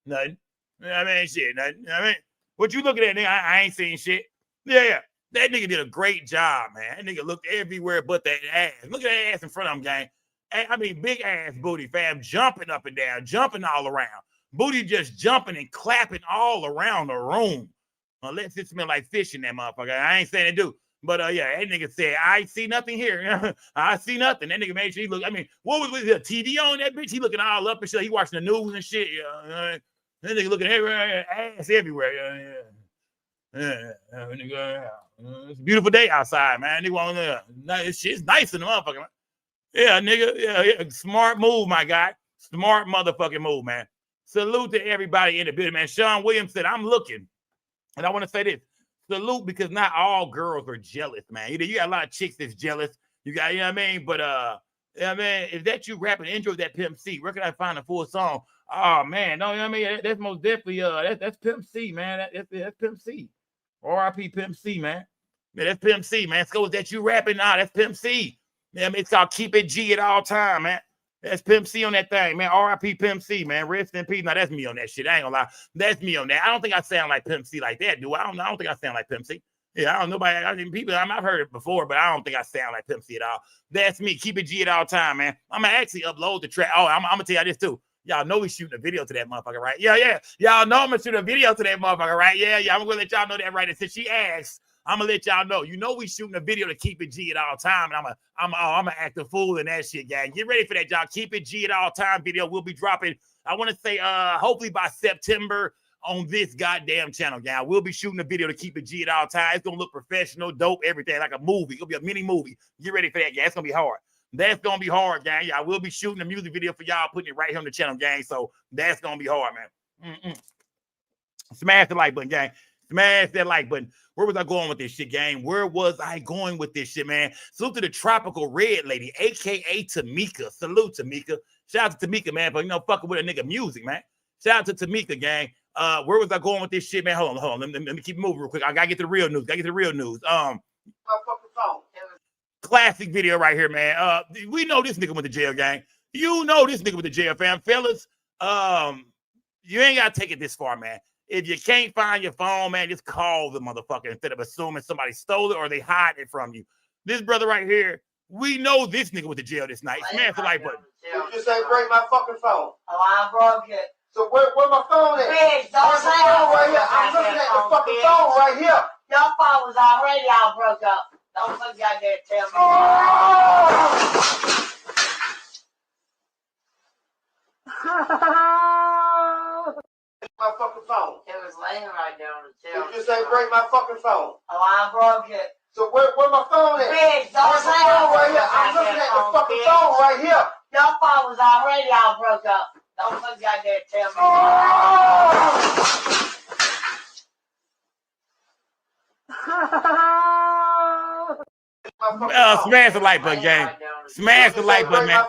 Nothing. You know what I mean? Shit, nothing. You know what I mean? What you looking at, nigga? I ain't seen shit. Yeah. That nigga did a great job, man. That nigga looked everywhere but that ass. Look at that ass in front of him, gang. I mean, big ass booty, fam, jumping up and down, jumping all around. Booty just jumping and clapping all around the room. Unless it smell like fish in that motherfucker. I ain't saying it do. But yeah, that nigga said, I see nothing here. I see nothing. That nigga made sure he look. I mean, what was the TV on that bitch? He looking all up and shit. He watching the news and shit. That nigga looking everywhere, ass everywhere. It's a beautiful day outside, man. Nigga want it's nice in the motherfucker, man. Yeah, nigga. Yeah. Smart move, my guy. Smart motherfucking move, man. Salute to everybody in the building, man. Sean Williams said, I'm looking. And I want to say this. Salute, because not all girls are jealous, man. You got a lot of chicks that's jealous. You got, you know what I mean? But, yeah, man, if that you rapping intro that Pimp C, where can I find a full song? Oh, man. No, you know what I mean? That's most definitely, that's Pimp C, man. That's Pimp C. R.I.P. Pimp C, man. Yeah, that's Pimp C, man. So is that you rapping? Nah, that's Pimp C. Yeah, I mean, it's called Keep It G at all time, man. That's Pimp C on that thing, man. R.I.P. Pimp C, man. Rest in peace. Now, that's me on that shit. I ain't gonna lie. That's me on that. I don't think I sound like Pimp C like that, do I? I don't think I sound like Pimp C. Yeah, I don't know. I've heard it before, but I don't think I sound like Pimp C at all. That's me. Keep It G at all time, man. I'm gonna actually upload the track. Oh, I'm gonna tell y'all this too. Y'all know we shooting a video to that motherfucker, right? Yeah. Y'all know I'm gonna shoot a video to that motherfucker, right? Yeah. I'm gonna let y'all know that right. And since she asked, I'm gonna let y'all know. You know we shooting a video to Keep It G at all time, and I'm gonna act a fool in that shit, gang. Get ready for that, y'all. Keep It G at all time video. We'll be dropping. I want to say, hopefully by September on this goddamn channel, gang. We'll be shooting a video to Keep It G at all time. It's gonna look professional, dope, everything, like a movie. It's gonna be a mini movie. Get ready for that, gang. It's gonna be hard. That's gonna be hard, gang. Y'all will be shooting a music video for y'all, putting it right here on the channel, gang. So that's gonna be hard, man. Smash the like button, gang. Smash that like button. Where was I going with this shit, gang? Where was I going with this shit, man? Salute to the tropical red lady, aka Tamika. Salute, Tamika. Shout out to Tamika, man, for fucking with a nigga music, man. Shout out to Tamika, gang. Where was I going with this shit, man? Hold on. Let me keep moving real quick. I gotta get to the real news. Classic video right here, man. We know this nigga went to jail, gang. You know this nigga went to jail, fam. Fellas, you ain't gotta take it this far, man. If you can't find your phone, man, just call the motherfucker instead of assuming somebody stole it or they hide it from you. This brother right here, we know this nigga went to jail this night. Smash the like button. You just ain't break my fucking phone. Oh, I broke it. So where my phone at? Where's my phone right here? I'm looking at the fucking phone right here. Y'all fathers already all broke up. Don't fucking goddamn tell me. My fucking phone. It was laying right there on the chair. You just ain't break my fucking phone. Oh, I broke it. So where my phone at? Bitch, don't say it right here. I'm looking at the fucking phone right here. Your phone was already all broke up. Don't fucking goddamn tell me. Smash the like button, gang. Smash the like button, man.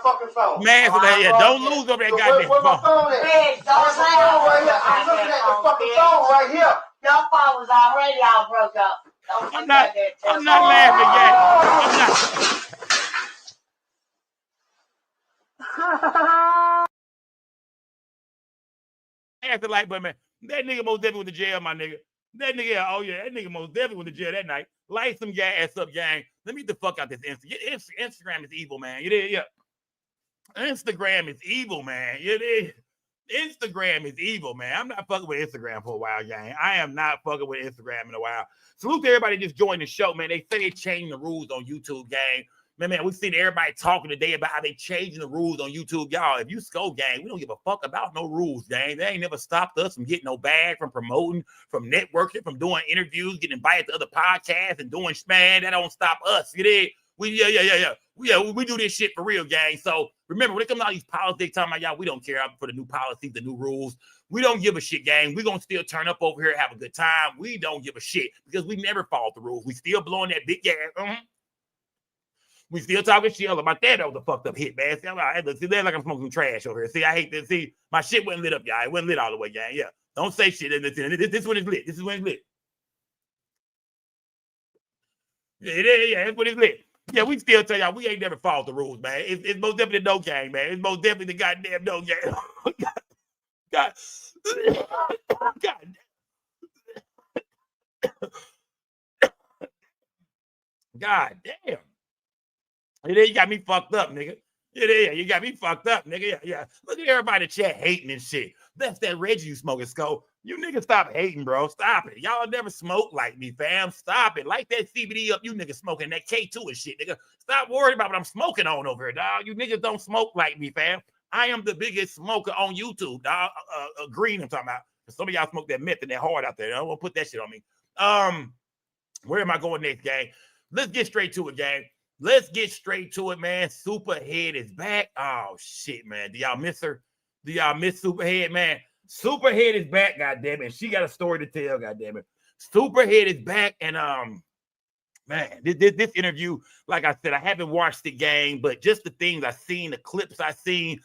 Smash the like, yeah. Don't lose over that goddamn phone. Bitch, don't say it right here. I'm looking at the fucking phone right here. Your phone was already all broke up. I'm not laughing, gang. Smash the like button, man. That nigga most definitely went to jail, my nigga. That nigga, oh yeah, that nigga most definitely went to jail that night. Light some gas up, gang. Let me get the fuck out this Instagram is evil, man. You did, yeah. Instagram is evil, man. You did. Instagram is evil, man. I'm not fucking with Instagram for a while, gang. I am not fucking with Instagram in a while. Salute to everybody just joined the show, man. They say they changed the rules on YouTube, gang. Man, we've seen everybody talking today about how they changing the rules on YouTube. Y'all, if you Skull Gang, we don't give a fuck about no rules, gang. They ain't never stopped us from getting no bag, from promoting, from networking, from doing interviews, getting invited to other podcasts and doing man. That don't stop us. You did? We do this shit for real, gang. So remember, when it comes to all these politics talking about y'all, we don't care for the new policies, the new rules. We don't give a shit, gang. We're gonna still turn up over here, have a good time. We don't give a shit because we never follow the rules. We still blowing that big gas. We still talking shit about that. That was a fucked up hit, man. See, they're like I'm smoking trash over here. See, I hate this. See, my shit wasn't lit up, y'all. It wasn't lit all the way, gang. Yeah. Don't say shit. This is when it's lit. This is when it's lit. Yeah, that's when it's lit. Yeah, we still tell y'all we ain't never followed the rules, man. It's most definitely no gang, man. It's most definitely the goddamn no gang. God. God damn. You got me fucked up, nigga. Yeah, you got me fucked up, nigga. Yeah. Look at everybody in the chat hating and shit. That's that Reggie you smoking, Skull. You niggas stop hating, bro. Stop it. Y'all never smoke like me, fam. Stop it. Light that CBD up, you niggas smoking that K2 and shit, nigga. Stop worrying about what I'm smoking on over here, dog. You niggas don't smoke like me, fam. I am the biggest smoker on YouTube, dog. Green, I'm talking about. Some of y'all smoke that meth and that hard out there. I won't put that shit on me. Where am I going next, gang? Let's get straight to it, gang. Let's get straight to it, man. Superhead is back. Oh, shit, man. Do y'all miss her? Do y'all miss Superhead, man? Superhead is back, goddamn it. She got a story to tell, goddamn it. Superhead is back, and man, this interview, like I said, I haven't watched the game, but just the things I seen, the clips I seen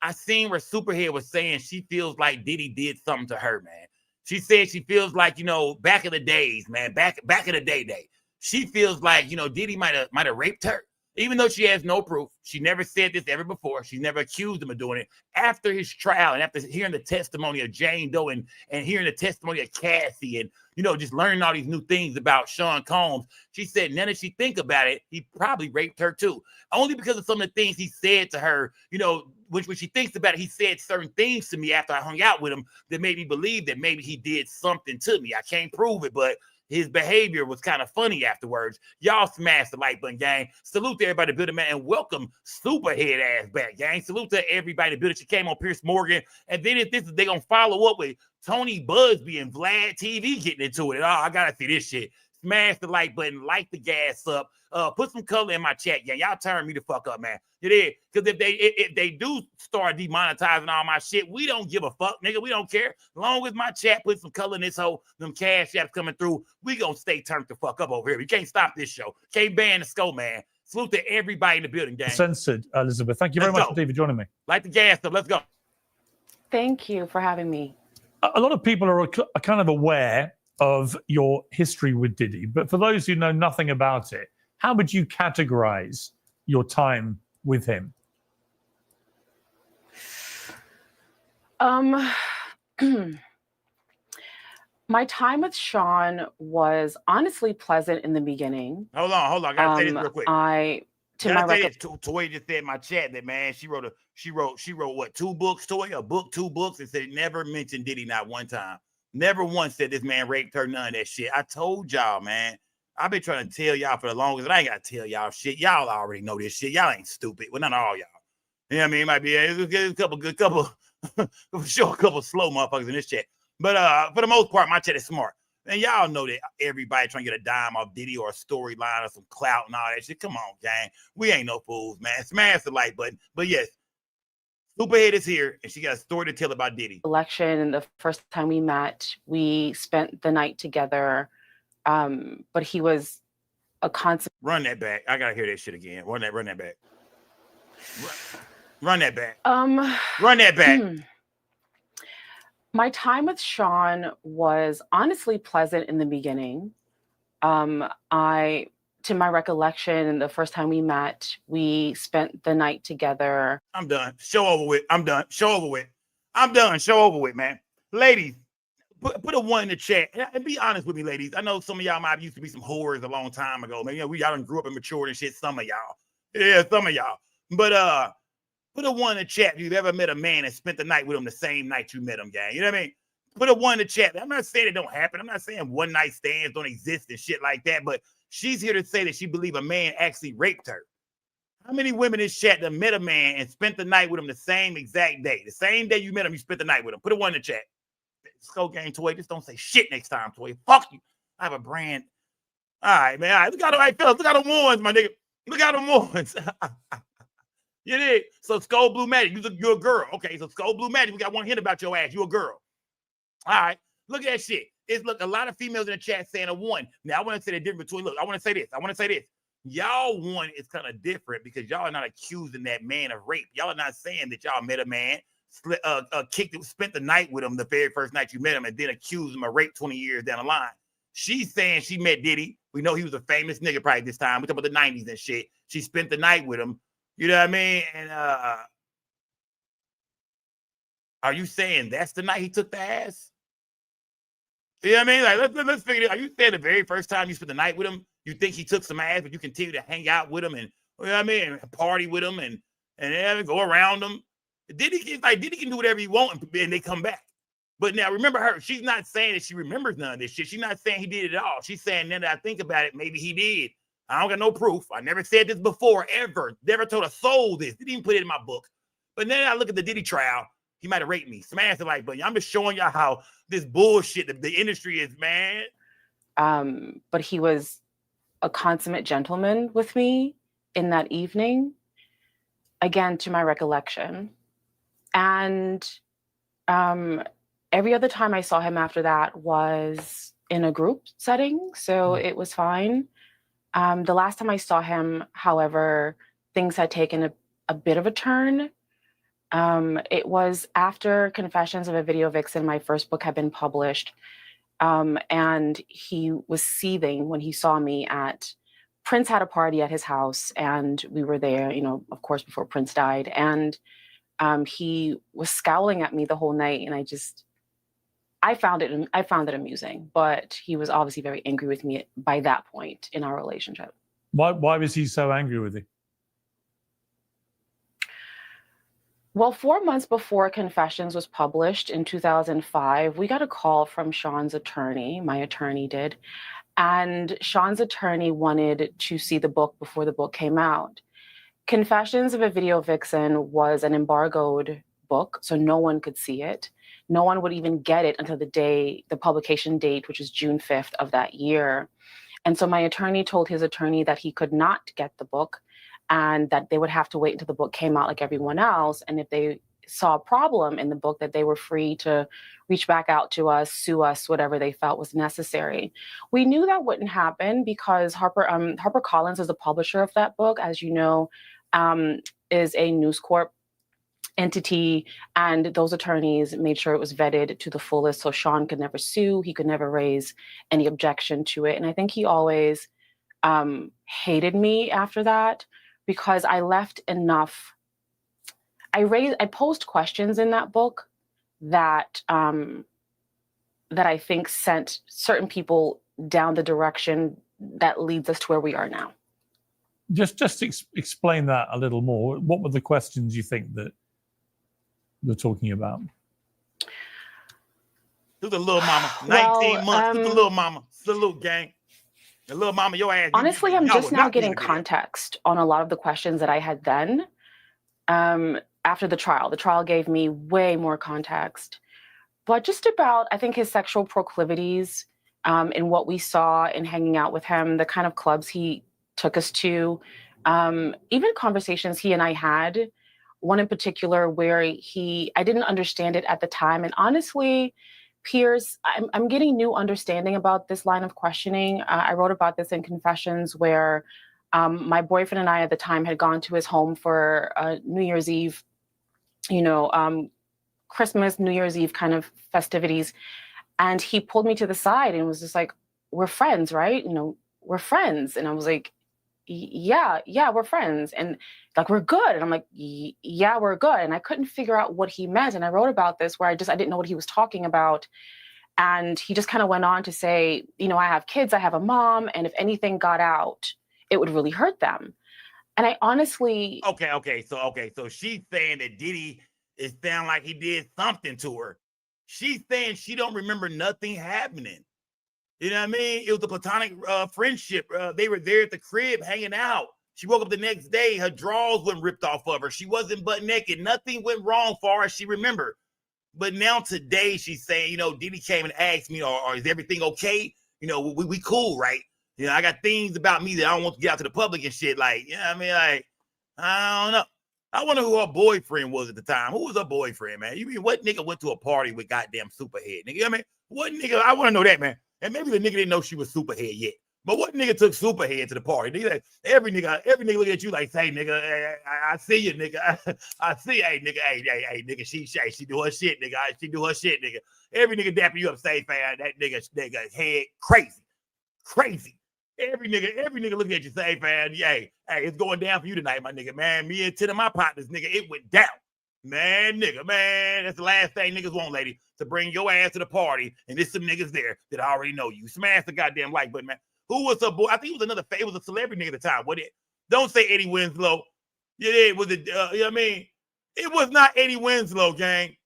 where Superhead was saying she feels like Diddy did something to her, man. She said she feels like, you know, back in the days, man, back in the day. She feels like, you know, Diddy might have raped her, even though she has no proof. She never said this ever before. She never accused him of doing it. After his trial and after hearing the testimony of Jane Doe and hearing the testimony of Cassie and, you know, just learning all these new things about Sean Combs, she said, now that she think about it, he probably raped her too. Only because of some of the things he said to her, you know, when she thinks about it, he said certain things to me after I hung out with him that made me believe that maybe he did something to me. I can't prove it, but his behavior was kind of funny afterwards. Y'all smash the like button, gang. Salute to everybody building, man, and welcome Superhead ass back, gang. Salute to everybody building. She came on Pierce Morgan, and then if they're gonna follow up with Tony Buzzbee and VladTv getting into it. Oh, I gotta see this shit. Smash the like button, light the gas up. Put some color in my chat, gang. Y'all turn me the fuck up, man. You did? Because if they do start demonetizing all my shit, we don't give a fuck, nigga. We don't care. As long as my chat put some color in this hole, them cash apps coming through, we gonna stay turned the fuck up over here. We can't stop this show. Can't ban the Skull, man. Salute to everybody in the building, gang. Censored, Elizabeth. Thank you very much indeed for joining me. Light the gas up. Let's go. Thank you for having me. A lot of people are kind of aware of your history with Diddy, but for those who know nothing about it, how would you categorize your time with him? My time with Sean was honestly pleasant in the beginning. Hold on. I gotta say this real quick. Toy just said in my chat that, man, she wrote what, 2 books, Toy, a book, 2 books, and said it never mentioned Diddy not one time. Never once said this man raped her, none of that shit. I told y'all, man. I've been trying to tell y'all for the longest, and I ain't got to tell y'all shit. Y'all already know this shit. Y'all ain't stupid. Well, not all y'all. You know what I mean? It might be a couple, for sure, a couple slow motherfuckers in this chat. But for the most part, my chat is smart. And y'all know that everybody trying to get a dime off Diddy or a storyline or some clout and all that shit. Come on, gang. We ain't no fools, man. Smash the like button. But yes, Superhead is here, and she got a story to tell about Diddy. Election, the first time we met, we spent the night together. But he was a constant. Run that back. I gotta hear that shit again. Run that back. Run that back. Run that back. My time with Sean was honestly pleasant in the beginning. To my recollection, the first time we met, we spent the night together. I'm done. Show over with. I'm done. Show over with. I'm done. Show over with, man. Ladies, put a one in the chat. And be honest with me, ladies. I know some of y'all might used to be some whores a long time ago. Maybe y'all done grew up and matured and shit. Some of y'all. Yeah, some of y'all. But put a one in the chat if you've ever met a man and spent the night with him the same night you met him, gang. You know what I mean? Put a one in the chat. I'm not saying it don't happen. I'm not saying one night stands don't exist and shit like that, but she's here to say that she believes a man actually raped her. How many women in this chat that met a man and spent the night with him the same exact day? The same day you met him, you spent the night with him. Put a one in the chat. Skull Gang Toy, just don't say shit next time, Toy. Fuck you. I have a brand. All right, man. All right, look out, all right, fellas. Look out them ones, my nigga. Look out them ones. You did. So Skull Blue Magic, you're a girl. Okay, so Skull Blue Magic, we got one hint about your ass. You a girl. All right. Look at that shit. It's look a lot of females in the chat saying a one. Now I want to say the difference between. Look, I want to say this. Y'all one is kind of different because y'all are not accusing that man of rape. Y'all are not saying that y'all met a man, spent the night with him the very first night you met him, and then accused him of rape 20 years down the line. She's saying she met Diddy. We know he was a famous nigga probably this time. We talk about the 90s and shit. She spent the night with him. You know what I mean? And are you saying that's the night he took the ass? You know what I mean? Like, let's figure it out. Are you saying the very first time you spent the night with him, you think he took some ass, but you continue to hang out with him and, you know what I mean, and party with him and go around him? Diddy can do whatever he wants and they come back. But now remember her, she's not saying that she remembers none of this shit. She's not saying he did it at all. She's saying now that I think about it, maybe he did. I don't got no proof. I never said this before, ever. Never told a soul this. Didn't even put it in my book. But then I look at the Diddy trial. He might have raped me. Smash the like button. I'm just showing y'all how this bullshit the industry is, man. But he was a consummate gentleman with me in that evening. Again, to my recollection. And every other time I saw him after that was in a group setting. So it was fine. The last time I saw him, however, things had taken a bit of a turn. It was after Confessions of a Video Vixen, my first book had been published. And he was seething when he saw me at Prince had a party at his house and we were there, you know, of course, before Prince died. And he was scowling at me the whole night. And I found it amusing, but he was obviously very angry with me by that point in our relationship. Why was he so angry with you? Well, 4 months before Confessions was published in 2005, we got a call from Sean's attorney. My attorney did. And Sean's attorney wanted to see the book before the book came out. Confessions of a Video Vixen was an embargoed book, so no one could see it. No one would even get it until the publication date, which is June 5th of that year. And so my attorney told his attorney that he could not get the book and that they would have to wait until the book came out like everyone else. And if they saw a problem in the book, that they were free to reach back out to us, sue us, whatever they felt was necessary. We knew that wouldn't happen because HarperCollins is the publisher of that book, as you know, is a News Corp entity, and those attorneys made sure it was vetted to the fullest so Sean could never sue, he could never raise any objection to it. And I think he always hated me after that because I left enough. I posed questions in that book that that I think sent certain people down the direction that leads us to where we are now. Just explain that a little more. What were the questions you think that you're talking about? To the little mama. 19 months. To the little mama. Salute, gang. The little mama, your ass. Honestly, I'm just now getting context on a lot of the questions that I had then. After the trial gave me way more context. But just about, I think, his sexual proclivities and what we saw in hanging out with him, the kind of clubs he took us to, even conversations he and I had. One in particular where I didn't understand it at the time. And honestly, Piers, I'm getting new understanding about this line of questioning. I wrote about this in Confessions where my boyfriend and I at the time had gone to his home for New Year's Eve, Christmas, New Year's Eve kind of festivities. And he pulled me to the side and was just like, we're friends, right? We're friends. And I was like, yeah, we're friends. And like, we're good. And I'm like, yeah, we're good. And I couldn't figure out what he meant. And I wrote about this where I didn't know what he was talking about. And he just kind of went on to say, I have kids, I have a mom. And if anything got out, it would really hurt them. And I honestly. Okay. So she's saying that Diddy is sound like he did something to her. She's saying she don't remember nothing happening. You know what I mean? It was a platonic friendship. They were there at the crib hanging out. She woke up the next day. Her drawers weren't ripped off of her. She wasn't butt naked. Nothing went wrong for her. She remembered. But now today she's saying, Diddy came and asked me, or is everything okay? We cool, right? I got things about me that I don't want to get out to the public and shit. Like, I don't know. I wonder who her boyfriend was at the time. Who was her boyfriend, man? You mean what nigga went to a party with goddamn Superhead? Nigga, what nigga? I want to know that, man. And maybe the nigga didn't know she was Superhead yet. But what nigga took Superhead to the party? Nigga, every nigga looking at you like, hey, nigga, I see you, nigga. I see, hey, nigga, hey, nigga, she do her shit, nigga. She do her shit, nigga. Every nigga dapping you up, say, fan, that nigga head crazy. Every nigga looking at you, say, fan, hey, it's going down for you tonight, my nigga, man. Me and 10 of my partners, nigga, it went down. Man, that's the last thing niggas want, lady, to bring your ass to the party, and there's some niggas there that already know you. Smash the goddamn like button, man. Who was her boy? I think it was a celebrity nigga at the time. What it? Don't say Eddie Winslow. Yeah, it was you know what I mean? It was not Eddie Winslow, gang.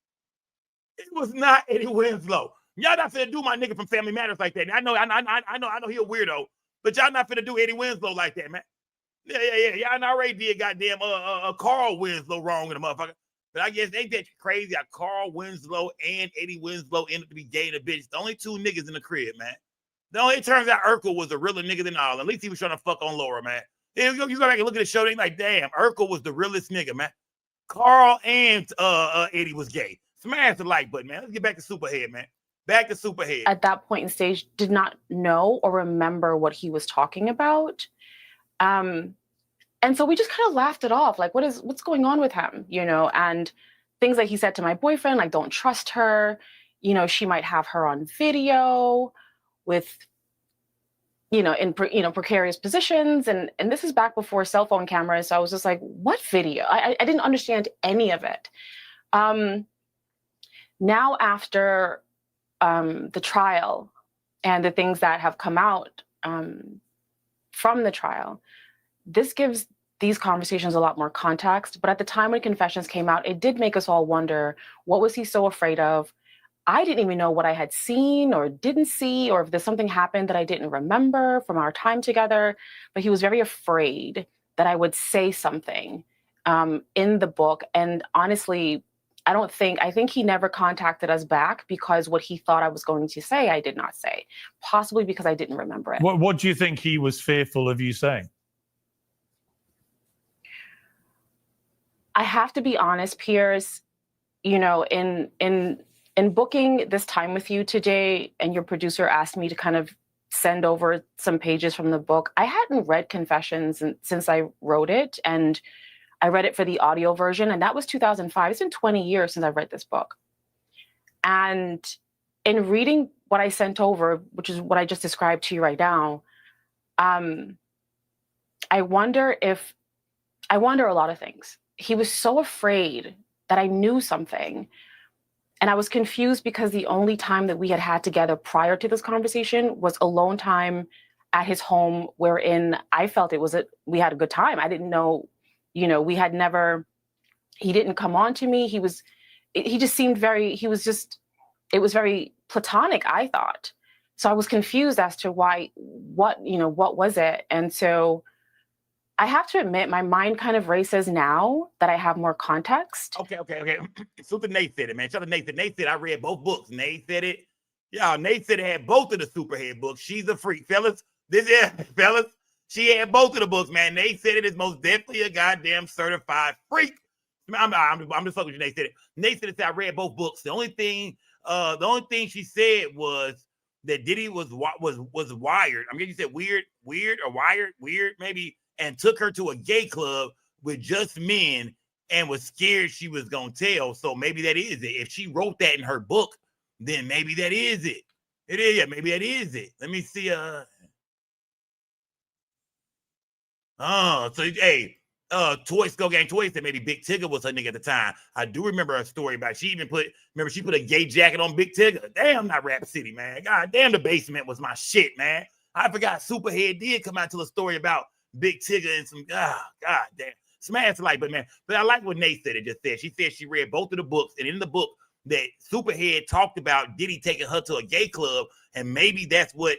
It was not Eddie Winslow. Y'all not finna do my nigga from Family Matters like that. I know he a weirdo, but y'all not finna do Eddie Winslow like that, man. Yeah. Y'all already did goddamn Carl Winslow wrong in the motherfucker. But I guess ain't that crazy how Carl Winslow and Eddie Winslow ended up to be gay and a bitch. The only two niggas in the crib, man. No, it turns out Urkel was a realer nigga than all. At least he was trying to fuck on Laura, man. You go back and look at the show, they like, damn, Urkel was the realest nigga, man. Carl and Eddie was gay. Smash the like button, man. Let's get back to Superhead, man. Back to Superhead. At that point in stage, did not know or remember what he was talking about. And so we just kind of laughed it off. Like, what's going on with him? And things that he said to my boyfriend, like, don't trust her. She might have her on video with, in precarious positions. And this is back before cell phone cameras. So I was just like, what video? I didn't understand any of it. Now after the trial and the things that have come out from the trial, this gives these conversations a lot more context. But at the time when Confessions came out, it did make us all wonder, what was he so afraid of? I didn't even know what I had seen or didn't see, or if there's something happened that I didn't remember from our time together. But he was very afraid that I would say something in the book. And honestly, I think he never contacted us back because what he thought I was going to say, I did not say, possibly because I didn't remember it. What do you think he was fearful of you saying? I have to be honest, Piers, in booking this time with you today, and your producer asked me to kind of send over some pages from the book. I hadn't read Confessions since I wrote it, and I read it for the audio version, and that was 2005. It's been 20 years since I've read this book. And in reading what I sent over, which is what I just described to you right now, I wonder a lot of things. He was so afraid that I knew something. And I was confused because the only time that we had together prior to this conversation was alone time at his home, wherein I felt we had a good time. I didn't know, he didn't come on to me. He was just it was very platonic, I thought. So I was confused as to what was it? And so I have to admit, my mind kind of races now that I have more context. Okay. Super Nate said it, man. Shout out to Nate. Nate said I read both books. Nate said it. Yeah, Nate said it had both of the Superhead books. She's a freak, fellas. Fellas. She had both of the books, man. Nate said it is most definitely a goddamn certified freak. I'm just fucking with you. Nate said it. Nate said it. I read both books. The only thing she said was that Diddy was wired. I mean, you said weird or wired, maybe, and took her to a gay club with just men and was scared she was gonna tell. So maybe that is it. If she wrote that in her book, then maybe that is it. It is, yeah, maybe that is it. Let me see. So hey, Toy Skull Gang Toy said maybe Big Tigger was her nigga at the time. I do remember a story about she put a gay jacket on Big Tigger. Damn, not Rap City, man. God damn, the basement was my shit, man. I forgot Superhead did come out to a story about Big Tigger and some God damn. Smash like, but I like what Nate said. It just said she said she read both of the books, and in the book that Superhead talked about Diddy taking her to a gay club, and maybe that's what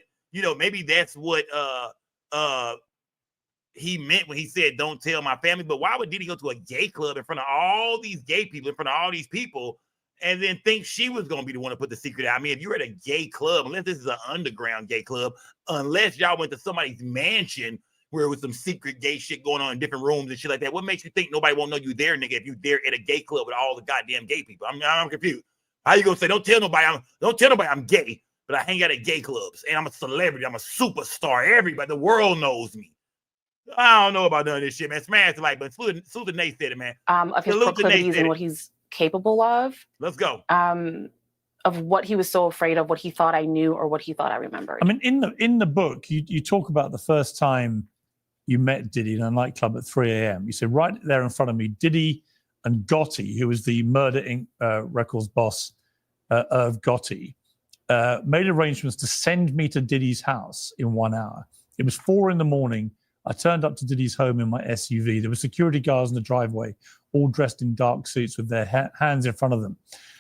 he meant when he said don't tell my family. But why would Diddy go to a gay club in front of all these gay people, in front of all these people, and then think she was gonna be the one to put the secret out? I mean, if you're at a gay club, unless this is an underground gay club, unless y'all went to somebody's mansion where it was some secret gay shit going on in different rooms and shit like that, what makes you think nobody won't know you there, nigga, if you there at a gay club with all the goddamn gay people? I'm confused. How you gonna say don't tell nobody I'm gay, but I hang out at gay clubs and I'm a celebrity, I'm a superstar, everybody, the world knows me. I don't know about none of this shit, man. Smash like, but Susan Nate said it, man. Of his proclivities and what he's capable of. Let's go. Of what he was so afraid of, what he thought I knew, or what he thought I remembered. I mean, in the book, you talk about the first time you met Diddy in a nightclub at 3 a.m. You said right there in front of me, Diddy and Gotti, who was the Murder Inc. Records boss, Irv Gotti, made arrangements to send me to Diddy's house in 1 hour. It was 4 a.m. I turned up to Diddy's home in my SUV. There were security guards in the driveway, all dressed in dark suits with their hands in front of them.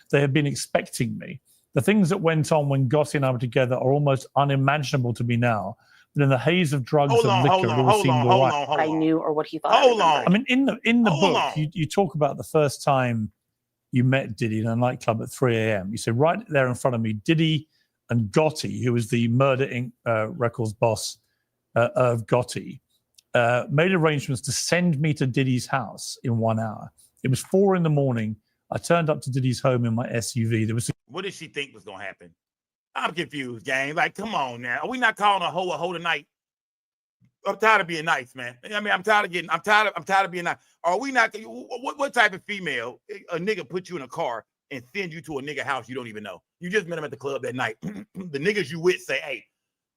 They had been expecting me. The things that went on when Gotti and I were together are almost unimaginable to me now. But in the haze of drugs and liquor, it all seemed all right. I knew, or what he thought I remembered. I mean, in the book, you talk about the first time you met Diddy in a nightclub at 3 a.m. You said right there in front of me, Diddy and Gotti, who was the Murder Inc. Records boss, Irv Gotti, made arrangements to send me to Diddy's house in 1 hour. It was 4 a.m. I turned up to Diddy's home in my SUV. There was. What did she think was gonna happen? I'm confused, gang. Like, come on now. Are we not calling a hoe tonight? I'm tired of being nice, man. I mean, I'm tired of being nice. Are we not? What type of female a nigga put you in a car and send you to a nigga house you don't even know? You just met him at the club that night. The niggas you with say, hey,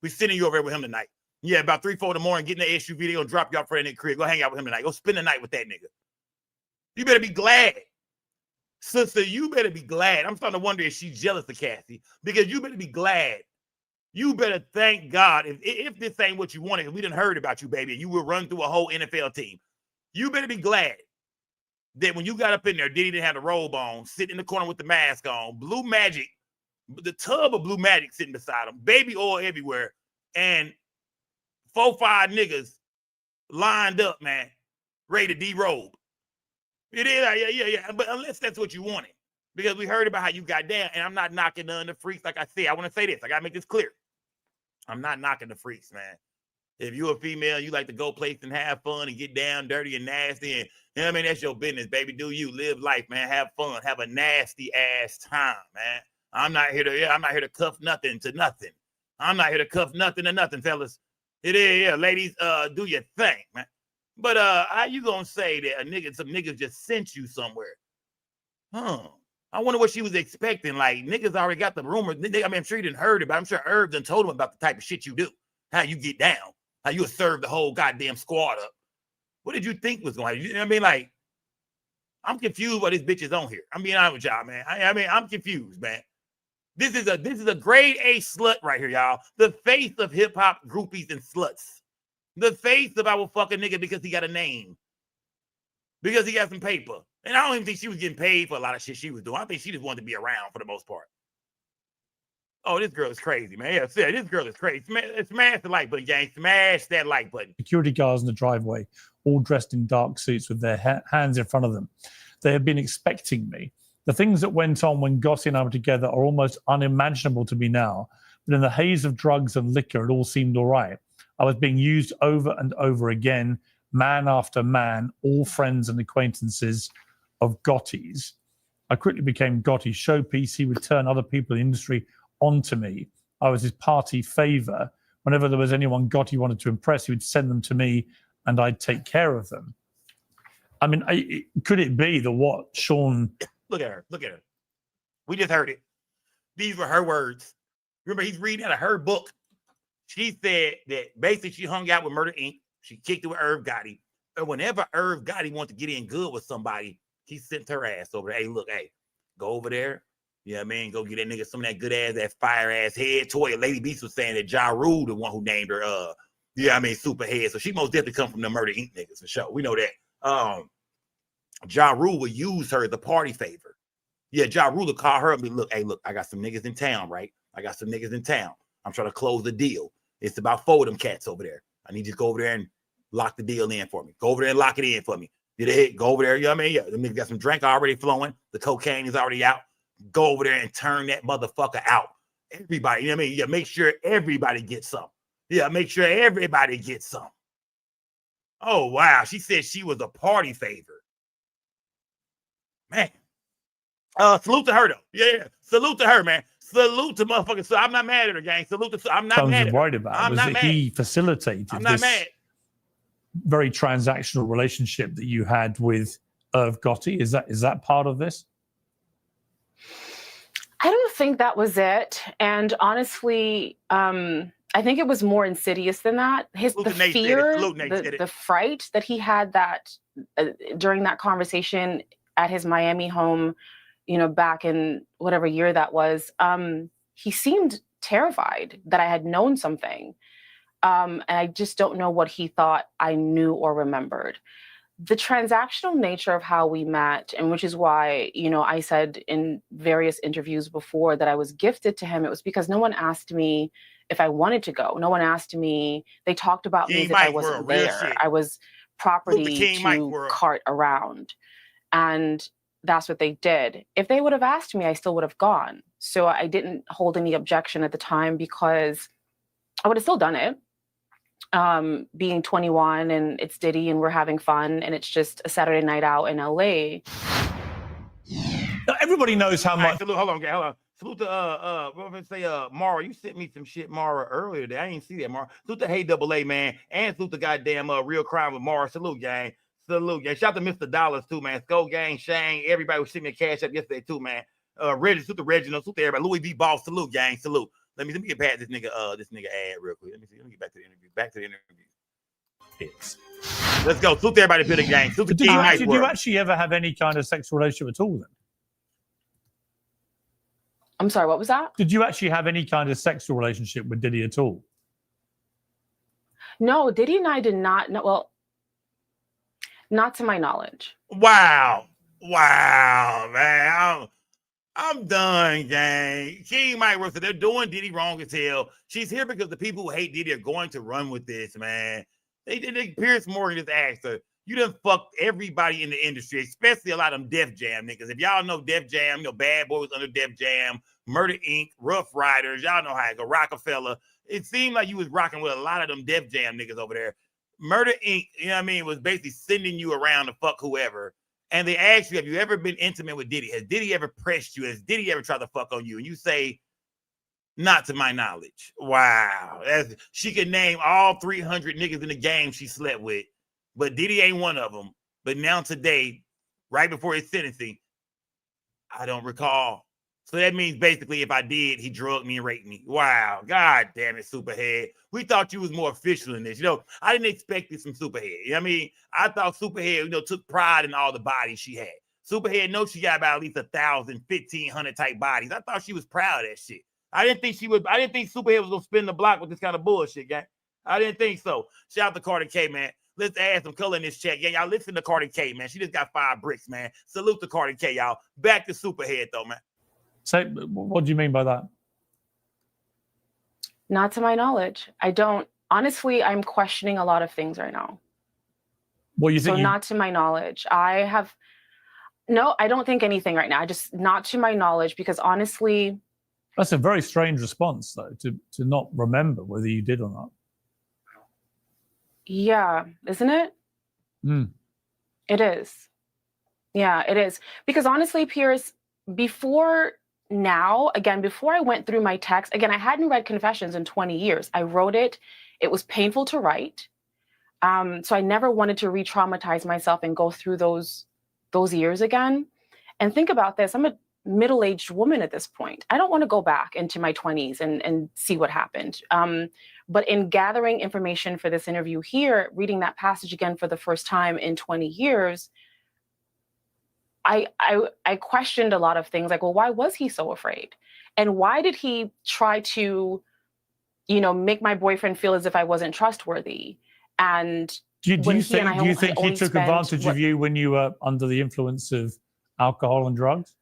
we're sending you over there with him tonight. Yeah, about 3, 4 in the morning, getting the SUV, they gonna drop you off for that nigga crib. Go hang out with him tonight. Go spend the night with that nigga. You better be glad. Sister, you better be glad. I'm starting to wonder if she's jealous of Cassie, because you better be glad. You better thank God if this ain't what you wanted. We done heard about you, baby. You will run through a whole NFL team. You better be glad that when you got up in there, Diddy didn't have the robe on, sitting in the corner with the mask on, Blue Magic, the tub of Blue Magic sitting beside him, baby oil everywhere, and 4, 5 niggas lined up, man, ready to derobe. It is, yeah. But unless that's what you wanted, because we heard about how you got down, and I'm not knocking none of the freaks. Like I said, I want to say this. I got to make this clear. I'm not knocking the freaks, man. If you're a female, you like to go places and have fun and get down dirty and nasty, and you know what I mean, that's your business, baby. Do you live life, man? Have fun, have a nasty ass time, man. I'm not here to cuff nothing to nothing. I'm not here to cuff nothing to nothing, fellas. It is, yeah, ladies. Do your thing, man. But how you gonna say that some niggas just sent you somewhere? I wonder what she was expecting. Like, niggas already got the rumor. I mean, I'm sure you didn't heard it, but I'm sure Herb done told him about the type of shit you do. How you get down. How you serve the whole goddamn squad up. What did you think was going to happen? You know what I mean? Like, I'm confused what this bitch is on here. I'm being honest with y'all, man. I mean, I'm confused, man. This is a grade A slut right here, y'all. The face of hip-hop groupies and sluts. The face of I will fuck a nigga because he got a name. Because he got some paper. And I don't even think she was getting paid for a lot of shit she was doing. I think she just wanted to be around for the most part. Oh, this girl is crazy, man. Yeah, this girl is crazy. Smash the like button, gang. Smash that like button. Security guards in the driveway, all dressed in dark suits with their hands in front of them. They had been expecting me. The things that went on when Gotti and I were together are almost unimaginable to me now. But in the haze of drugs and liquor, it all seemed all right. I was being used over and over again, man after man, all friends and acquaintances of Gotti's. I quickly became Gotti's showpiece. He would turn other people in the industry onto me. I was his party favor. Whenever there was anyone Gotti wanted to impress, he would send them to me and I'd take care of them. I mean, could it be that what Sean... Look at her. Look at her. We just heard it. These were her words. Remember, he's reading out of her book. She said that basically she hung out with Murder Inc. She kicked it with Irv Gotti. And whenever Irv Gotti wanted to get in good with somebody, he sent her ass over there. Hey, look, hey, go over there. You know what I mean? Go get that nigga some of that good ass, that fire ass head toy. Lady Beast was saying that Ja Rule, the one who named her, super head. So she most definitely come from the Murder Inc. niggas for sure. We know that. Ja Rule would use her as a party favor. Yeah, Ja Rule would call her and be, look, hey, look, I got some niggas in town, right? I got some niggas in town. I'm trying to close the deal. It's about 4 of them cats over there. I need you to go over there and lock the deal in for me. Go over there and lock it in for me. Did it hit? Go over there. You know what I mean? Yeah, the niggas got some drink already flowing. The cocaine is already out. Go over there and turn that motherfucker out. Everybody, you know what I mean? Yeah, make sure everybody gets some. Yeah, make sure everybody gets some. Oh, wow. She said she was a party favor. Man. Salute to her, though. Yeah. Salute to her, man. Salute to motherfuckers. So I'm not mad at her, gang. Salute to I'm not mad at her. Worried about was that he facilitated this very transactional relationship that you had with Irv Gotti. Is that part of this? I don't think that was it. And honestly, I think it was more insidious than that. The fear, the fright that he had during that conversation at his Miami home, back in whatever year that was, he seemed terrified that I had known something. And I just don't know what he thought I knew or remembered. The transactional nature of how we met, and which is why, I said in various interviews before that I was gifted to him, it was because no one asked me if I wanted to go. No one asked me. They talked about me as if I wasn't there. I was property to cart around. And that's what they did. If they would have asked me, I still would have gone. So I didn't hold any objection at the time because I would have still done it. Being 21 and it's Diddy and we're having fun and it's just a Saturday night out in LA. Everybody knows how much. Salute, hold on. Salute to what was I gonna say? Mara, you sent me some shit, Mara, earlier today. I didn't see that, Mara. Salute to Hey Double A, man, and salute to goddamn Real Crime with Mara. Salute, gang. Salute, gang. Shout out to Mr. Dollars too, man. Skull Gang, Shane, everybody was sending me a cash up yesterday too, man. Salute to Reginald, salute to everybody. Louis V. Boss, salute, gang, salute. Let me get past this nigga ad real quick. Let me get back to the interview. Let's go. Salute to everybody for the gang. Salute to Did you actually ever have any kind of sexual relationship at all then? I'm sorry, what was that? Did you actually have any kind of sexual relationship with Diddy at all? No, Diddy and I did not. No, well, not to my knowledge. Wow, man. I'm done, gang. King Mike Russell, they're doing Diddy wrong as hell. She's here because the people who hate Diddy are going to run with this, man. They Pierce Morgan just asked her, you done fucked everybody in the industry, especially a lot of them Def Jam niggas. If y'all know Def Jam, Bad Boy was under Def Jam, Murder Inc., Rough Riders, y'all know how it go, Rockefeller. It seemed like you was rocking with a lot of them Def Jam niggas over there. Murder Inc., you know what I mean, was basically sending you around to fuck whoever. And they ask you, have you ever been intimate with Diddy? Has Diddy ever pressed you? Has Diddy ever tried to fuck on you? And you say, not to my knowledge. Wow. She could name all 300 niggas in the game she slept with, but Diddy ain't one of them. But now today, right before his sentencing, I don't recall. So that means basically if I did, he drugged me and raped me. Wow. God damn it, Superhead. We thought you was more official than this. I didn't expect this from Superhead. You know what I mean? I thought Superhead, took pride in all the bodies she had. Superhead knows she got about at least 1,000, 1,500 type bodies. I thought she was proud of that shit. I didn't think Superhead was going to spin the block with this kind of bullshit, gang. I didn't think so. Shout out to Carter K, man. Let's add some color in this chat. Yeah, y'all listen to Carter K, man. She just got 5 bricks, man. Salute to Carter K, y'all. Back to Superhead, though, man. So what do you mean by that? Not to my knowledge. I don't. Honestly, I'm questioning a lot of things right now. What you think? So not to my knowledge. No, I don't think anything right now. I just, not to my knowledge, because honestly. That's a very strange response, though, to not remember whether you did or not. Yeah, isn't it? It is. Yeah, it is. Because honestly, Pierce, before now, again, before I went through my text, again, I hadn't read Confessions in 20 years. I wrote it. It was painful to write. So I never wanted to re-traumatize myself and go through those years again. And think about this. I'm a middle-aged woman at this point. I don't want to go back into my 20s and see what happened. But in gathering information for this interview here, reading that passage again for the first time in 20 years, I questioned a lot of things, like, well, why was he so afraid? And why did he try to, make my boyfriend feel as if I wasn't trustworthy? And do you think he took advantage of you when you were under the influence of alcohol and drugs?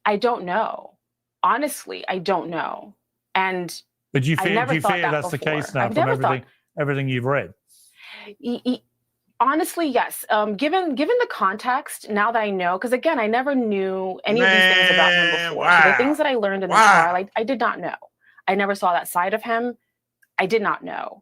I don't know. Honestly, I don't know. But do you fear that's the case now from everything you've read? Honestly, yes. Given the context, now that I know, because again, I never knew any of these things about him before. So the things that I learned in the trial, I did not know. I never saw that side of him. I did not know.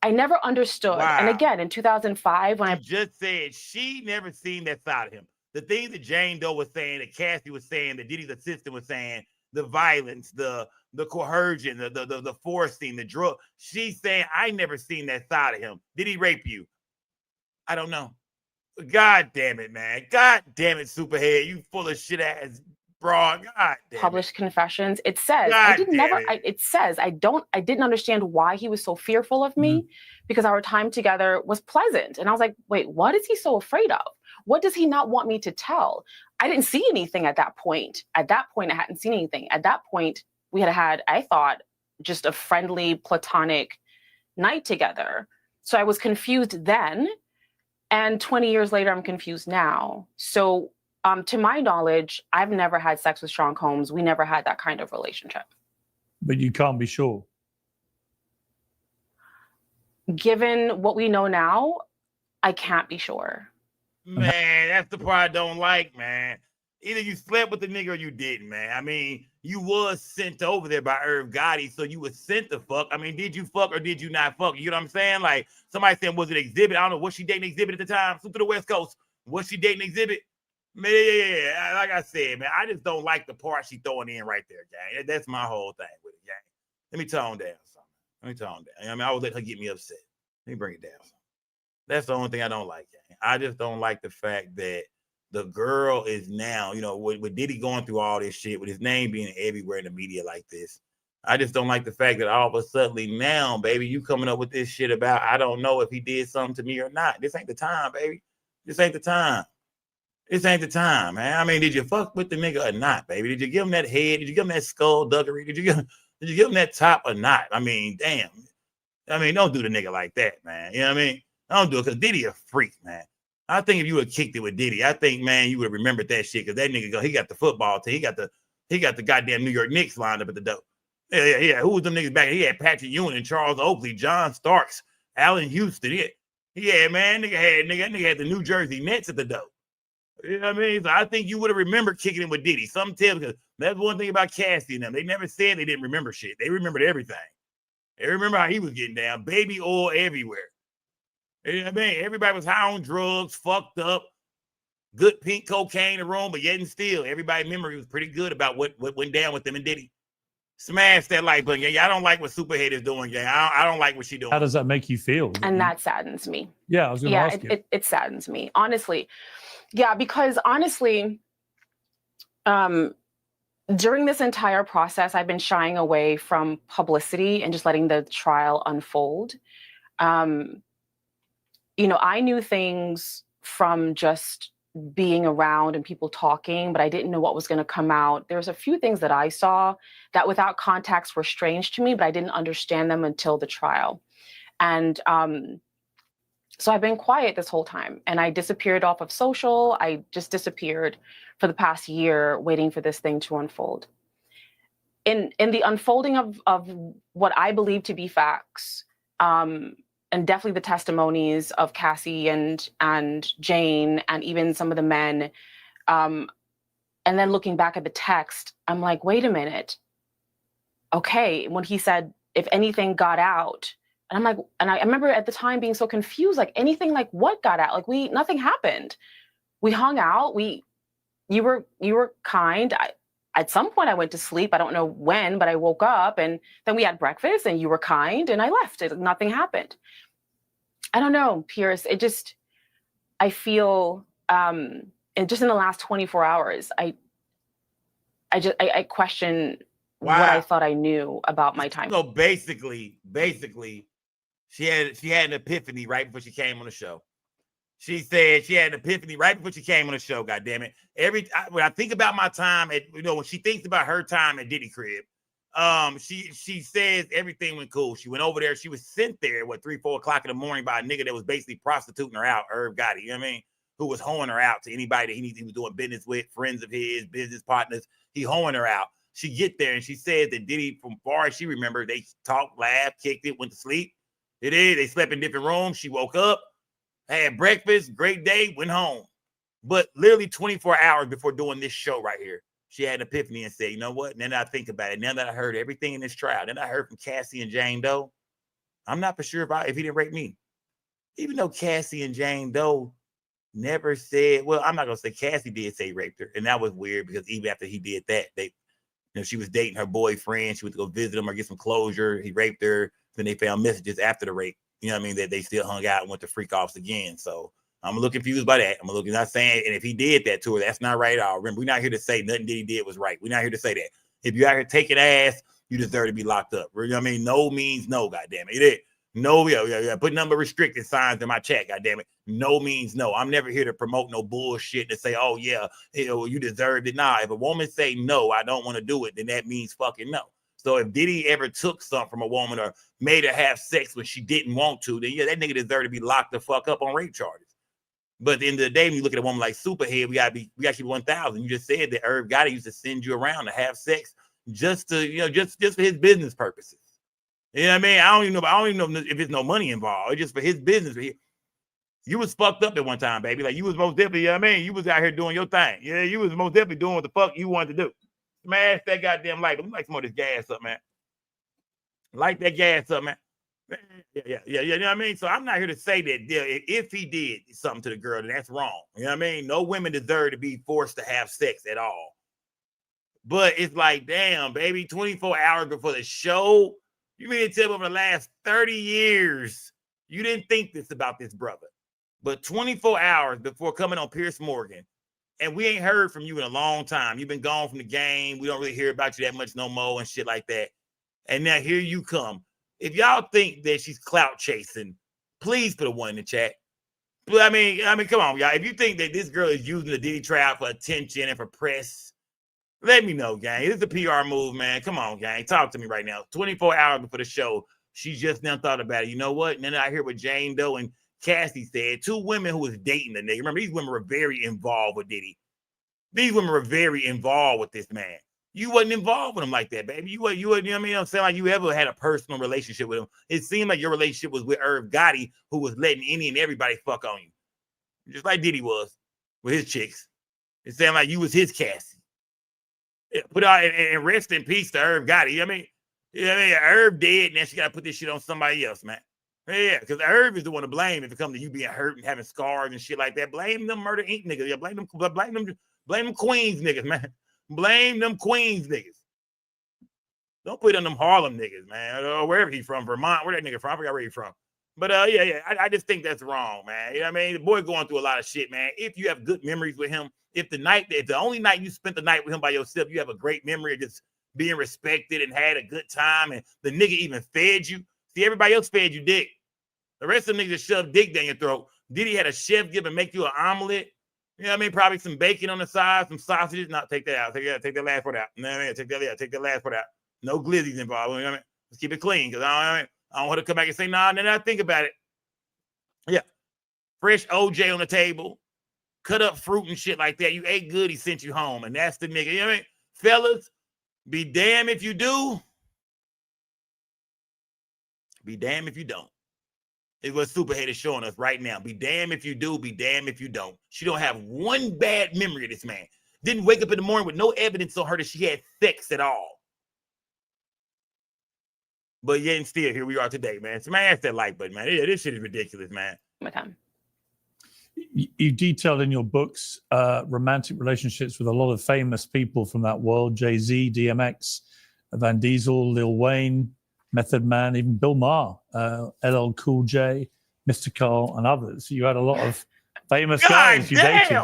I never understood. And again, in 2005, when I just said she never seen that side of him. The things that Jane Doe was saying, that Cassie was saying, that Diddy's assistant was saying, the violence, the coercion, the forcing, the drug. She's saying, I never seen that side of him. Did he rape you? I don't know. God damn it, man. God damn it, Superhead. You full of shit ass broad. God damn published confessions. It says I didn't understand why he was so fearful of me, because our time together was pleasant. And I was like, wait, what is he so afraid of? What does he not want me to tell? I didn't see anything at that point. At that point, I hadn't seen anything. At that point, we had, I thought, just a friendly, platonic night together. So I was confused then. And 20 years later, I'm confused now. So to my knowledge, I've never had sex with Sean Combs. We never had that kind of relationship. But you can't be sure. Given what we know now, I can't be sure. Man, that's the part I don't like, man. Either you slept with the nigga or you didn't, man. I mean, you was sent over there by Irv Gotti, so you was sent to fuck. I mean, did you fuck or did you not fuck? You know what I'm saying? Like, somebody saying, was it Exhibit? I don't know. Was she dating Exhibit at the time? Flew to the West Coast. Was she dating Exhibit? Man, yeah. Like I said, man, I just don't like the part she throwing in right there, gang. That's my whole thing with it, gang. Let me tone down something. Let me tone down. I mean, I would let her get me upset. Let me bring it down. That's the only thing I don't like, gang. I just don't like the fact that the girl is now, with Diddy going through all this shit, with his name being everywhere in the media like this. I just don't like the fact that all of a sudden now, baby, you coming up with this shit about, I don't know if he did something to me or not. This ain't the time, baby. This ain't the time. This ain't the time, man. I mean, did you fuck with the nigga or not, baby? Did you give him that head? Did you give him that skullduggery? Did you give him that top or not? I mean, damn. I mean, don't do the nigga like that, man. You know what I mean? Don't do it, because Diddy a freak, man. I think if you would have kicked it with Diddy, I think, man, you would have remembered that shit, because that nigga, he got the football team. He got the goddamn New York Knicks lined up at the door. Yeah. Who was them niggas back? He had Patrick Ewing and Charles Oakley, John Starks, Allen Houston. Yeah, man, nigga had the New Jersey Nets at the door. You know what I mean? So I think you would have remembered kicking it with Diddy. Some tell, because that's one thing about Cassie and them. They never said they didn't remember shit. They remembered everything. They remember how he was getting down. Baby oil everywhere. You know what I mean? Everybody was high on drugs, fucked up, good pink cocaine in the room, but yet and still, everybody's memory was pretty good about what went down with them and Diddy. Smash that like button, yeah. I don't like what Superhead is doing, yeah. I don't like what she doing. How does that make you feel? And that saddens me. Yeah, I was going to ask you. It saddens me, honestly. Yeah, because honestly, during this entire process, I've been shying away from publicity and just letting the trial unfold. I knew things from just being around and people talking, but I didn't know what was going to come out. There's a few things that I saw that without context were strange to me, but I didn't understand them until the trial. And so I've been quiet this whole time, and I disappeared off of social. I just disappeared for the past year waiting for this thing to unfold. in the unfolding of what I believe to be facts, and definitely the testimonies of Cassie and Jane and even some of the men, and then looking back at the text, I'm like, wait a minute. Okay, when he said, if anything got out, and I'm like, and I remember at the time being so confused, like anything like what got out? Like nothing happened. We hung out. You were kind. At some point I went to sleep. I don't know when, but I woke up and then we had breakfast and you were kind and I left. Nothing happened. I don't know, Pierce. I feel, just in the last 24 hours, I question what I thought I knew about my time. So basically, she had an epiphany right before she came on the show. She said she had an epiphany right before she came on the show. God damn it! When I think about my time at, when she thinks about her time at Diddy crib, she says everything went cool. She went over there. She was sent there at 3, 4 o'clock in the morning by a nigga that was basically prostituting her out. Irv Gotti, you know what I mean? Who was hoeing her out to anybody that he was doing business with, friends of his, business partners. He hoeing her out. She get there and she said that Diddy, from far as she remembered, they talked, laughed, kicked it, went to sleep. They slept in different rooms. She woke up, had breakfast, great day, went home. But literally 24 hours before doing this show right here, she had an epiphany and said, you know what? And then I think about it. Now that I heard everything in this trial, then I heard from Cassie and Jane Doe, I'm not for sure if he didn't rape me. Even though Cassie and Jane Doe never said, well, I'm not going to say Cassie did say he raped her. And that was weird because even after he did that, she was dating her boyfriend. She went to go visit him or get some closure. He raped her. Then they found messages after the rape. You know what I mean? That they still hung out and went to freak offs again. So I'm a little confused by that. Not saying, and if he did that to her, that's not right at all. Remember, we're not here to say nothing that he did was right. We're not here to say that. If you're out here taking ass, you deserve to be locked up. You know what I mean? No means no, goddamn it. No, yeah. Put number restricted signs in my chat, goddamn it. No means no. I'm never here to promote no bullshit to say, oh yeah, you deserved it. Nah, if a woman say no, I don't want to do it, then that means fucking no. So if Diddy ever took something from a woman or made her have sex when she didn't want to, then yeah, that nigga deserved to be locked the fuck up on rape charges. But at the end of the day, when you look at a woman like Superhead, we gotta keep 1,000. You just said that Irv Gotti used to send you around to have sex just to, just for his business purposes. You know what I mean? I don't even know if there's no money involved. It's just for his business. You was fucked up at one time, baby. Like you was most definitely, you know what I mean? You was out here doing your thing. Yeah, you was most definitely doing what the fuck you wanted to do. Smash that goddamn light. Let me light some more of this gas up, man. Light that gas up, man. Yeah. You know what I mean? So I'm not here to say that if he did something to the girl, then that's wrong. You know what I mean? No women deserve to be forced to have sex at all. But it's like, damn, baby, 24 hours before the show. You mean to tell me over the last 30 years, you didn't think this about this brother. But 24 hours before coming on Piers Morgan, and we ain't heard from you in a long time. You've been gone from the game. We don't really hear about you that much no more and shit like that. And now here you come. If y'all think that she's clout chasing, please put a 1 in the chat. But I mean, come on, y'all. If you think that this girl is using the Diddy trial for attention and for press, let me know, gang. This is a PR move, man. Come on, gang. Talk to me right now. 24 hours before the show, she just now thought about it. You know what? And then I hear what Jane Doe and Cassie said. 2 women who was dating the nigga. Remember, these women were very involved with Diddy. These women were very involved with this man. You wasn't involved with him like that, baby. You know what I mean? I'm saying, like you ever had a personal relationship with him. It seemed like your relationship was with Irv Gotti, who was letting any and everybody fuck on you. Just like Diddy was with his chicks. It sounded like you was his Cassie. Yeah, put out and rest in peace to Irv Gotti. You know what I mean? Irv dead, and now she got to put this shit on somebody else, man. Yeah, because Irv is the one to blame if it comes to you being hurt and having scars and shit like that. Blame them Murder Inc. niggas. Yeah, blame them Queens niggas, man. Blame them Queens niggas. Don't put on them Harlem niggas, man. Or wherever he's from, Vermont. Where that nigga from? I forgot where he's from. But yeah. I just think that's wrong, man. You know what I mean? The boy going through a lot of shit, man. If you have good memories with him, if the only night you spent the night with him by yourself, you have a great memory of just being respected and had a good time, and the nigga even fed you. See, everybody else fed you dick. The rest of the niggas shoved dick down your throat. Diddy had a chef give and make you an omelet. You know what I mean? Probably some bacon on the side, some sausages. No, take that out. Take that last part out. You know what I mean? Take that last part out. No glizzies involved. You know what I mean? Let's keep it clean, because I don't want to come back and say, nah, then I think about it. Yeah. Fresh OJ on the table. Cut up fruit and shit like that. You ate good, he sent you home. And that's the nigga. You know what I mean? Fellas, Be damned if you do. Be damned if you don't. Is what Superhead is showing us right now. Be damned if you do, be damned if you don't. She don't have one bad memory of this man. Didn't wake up in the morning with no evidence on her that she had sex at all. But yet and still, here we are today, man. Smash that like button, man. Yeah, this shit is ridiculous, man. You detailed in your books romantic relationships with a lot of famous people from that world. Jay-Z, DMX, Van Diesel, Lil Wayne, Method Man, even Bill Maher, LL Cool J, Mr. Carl, and others. You had a lot of famous guys you dated.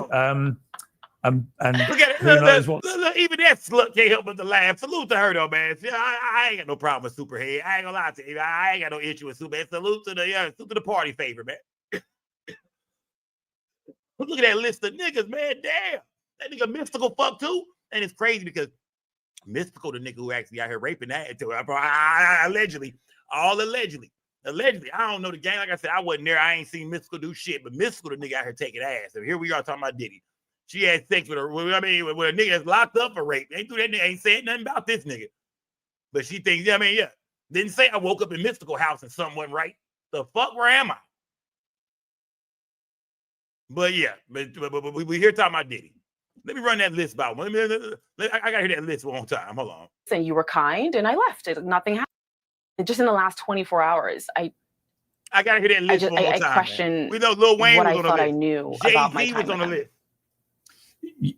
And look at it. Who knows what? Even that slut can't help but to laugh. Salute to her though, man. See, I ain't got no problem with Superhead. I ain't gonna lie to you. I ain't got no issue with Superhead. Salute to the party favor, man. Look at that list of niggas, man. Damn, that nigga Mystical fuck too. And it's crazy because Mystical, the nigga who actually out here raping that, allegedly, all allegedly. I don't know the gang. Like I said, I wasn't there. I ain't seen Mystical do shit, but Mystical, the nigga out here taking ass. So here we are talking about Diddy. She had sex with her. I mean, with a nigga that's locked up for rape. Ain't saying nothing about this nigga. But she thinks, didn't say I woke up in Mystical house and something wasn't right. The fuck, where am I? But yeah, but we here talking about Diddy. Let me run that list by one. I gotta hear that list one more time. Hold on. And you were kind, and I left. Nothing happened. Just in the last 24 hours, I gotta hear that list one more time. I question we know Lil Wayne what was I on the thought list. I knew Jay-Z about my time was on the list.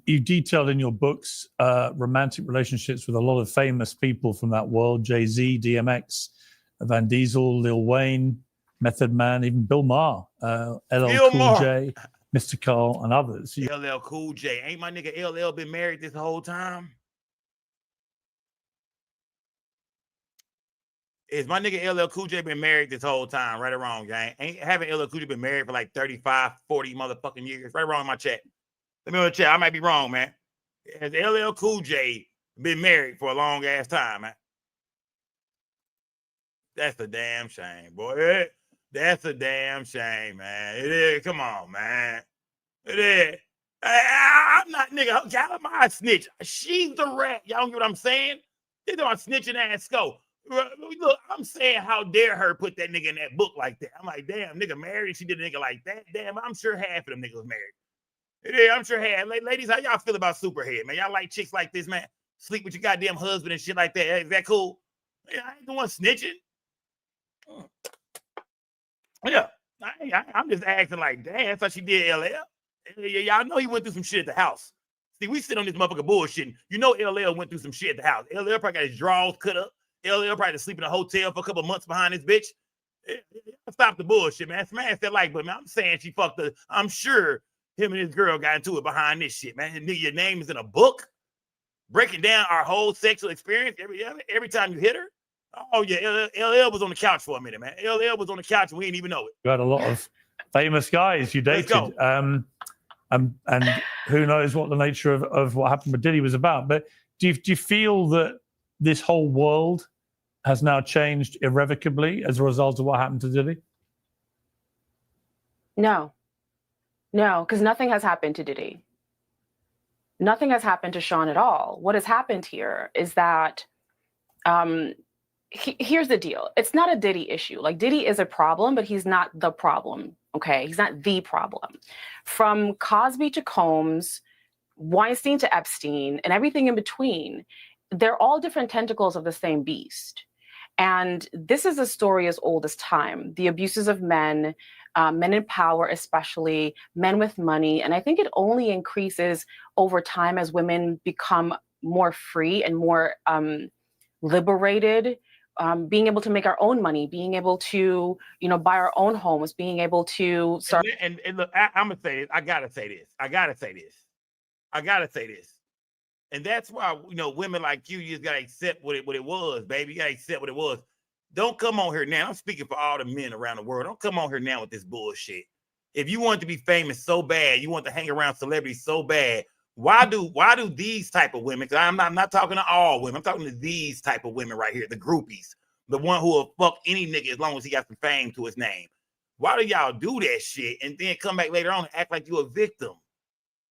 You detailed in your books romantic relationships with a lot of famous people from that world. Jay-Z, DMX, Van Diesel, Lil Wayne, Method Man, even Bill Maher, LL Cool J, Mr. Carl, and others. LL Cool J. Ain't my nigga LL been married this whole time? Is my nigga LL Cool J been married this whole time? Right or wrong, gang? Haven't LL Cool J been married for like 35, 40 motherfucking years? Right or wrong in my chat? Let me know the chat. I might be wrong, man. Has LL Cool J been married for a long ass time, man? That's a damn shame, boy. That's a damn shame, man. It is. Come on, man. It is. I'm not, nigga. Y'all my snitch. She's the rat. Y'all get what I'm saying? This is my snitching ass skull. Look, I'm saying, how dare her put that nigga in that book like that? I'm like, damn, nigga married. She did a nigga like that. Damn, I'm sure half of them niggas was married. Yeah, I'm sure half. Ladies, how y'all feel about Superhead, man? Y'all like chicks like this, man? Sleep with your goddamn husband and shit like that. Is that cool? Yeah, I ain't the one snitching. Yeah, I'm just acting like, damn, that's how she did LL. Y'all know he went through some shit at the house. See, we sit on this motherfucker bullshitting. You know LL went through some shit at the house. LL probably got his drawers cut up. LL probably sleep in a hotel for a couple of months behind this bitch. Stop the bullshit, man. Smash that like button, man. I'm saying she fucked her. I'm sure him and his girl got into it behind this shit, man. And your name is in a book, breaking down our whole sexual experience every time you hit her. Oh yeah, LL was on the couch for a minute, man. LL was on the couch and we didn't even know it. You had a lot of famous guys you dated, and who knows what the nature of what happened with Diddy was about. But do you feel that this whole world has now changed irrevocably as a result of what happened to Diddy? No, because nothing has happened to Diddy. Nothing has happened to Sean at all. What has happened here is that here's the deal. It's not a Diddy issue. Like, Diddy is a problem, but he's not the problem. Okay, he's not the problem. From Cosby to Combs, Weinstein to Epstein, and everything in between, they're all different tentacles of the same beast. And this is a story as old as time. The abuses of men, men in power especially, men with money. And I think it only increases over time as women become more free and more liberated, being able to make our own money, being able to, buy our own homes, being able to start. And look, I'm going to say this. I got to say this. And that's why, women like you just got to accept what it was, baby. You got to accept what it was. Don't come on here now. I'm speaking for all the men around the world. Don't come on here now with this bullshit. If you want to be famous so bad, you want to hang around celebrities so bad, why do these type of women, because I'm not talking to all women, I'm talking to these type of women right here, the groupies, the one who will fuck any nigga as long as he got some fame to his name. Why do y'all do that shit and then come back later on and act like you a victim?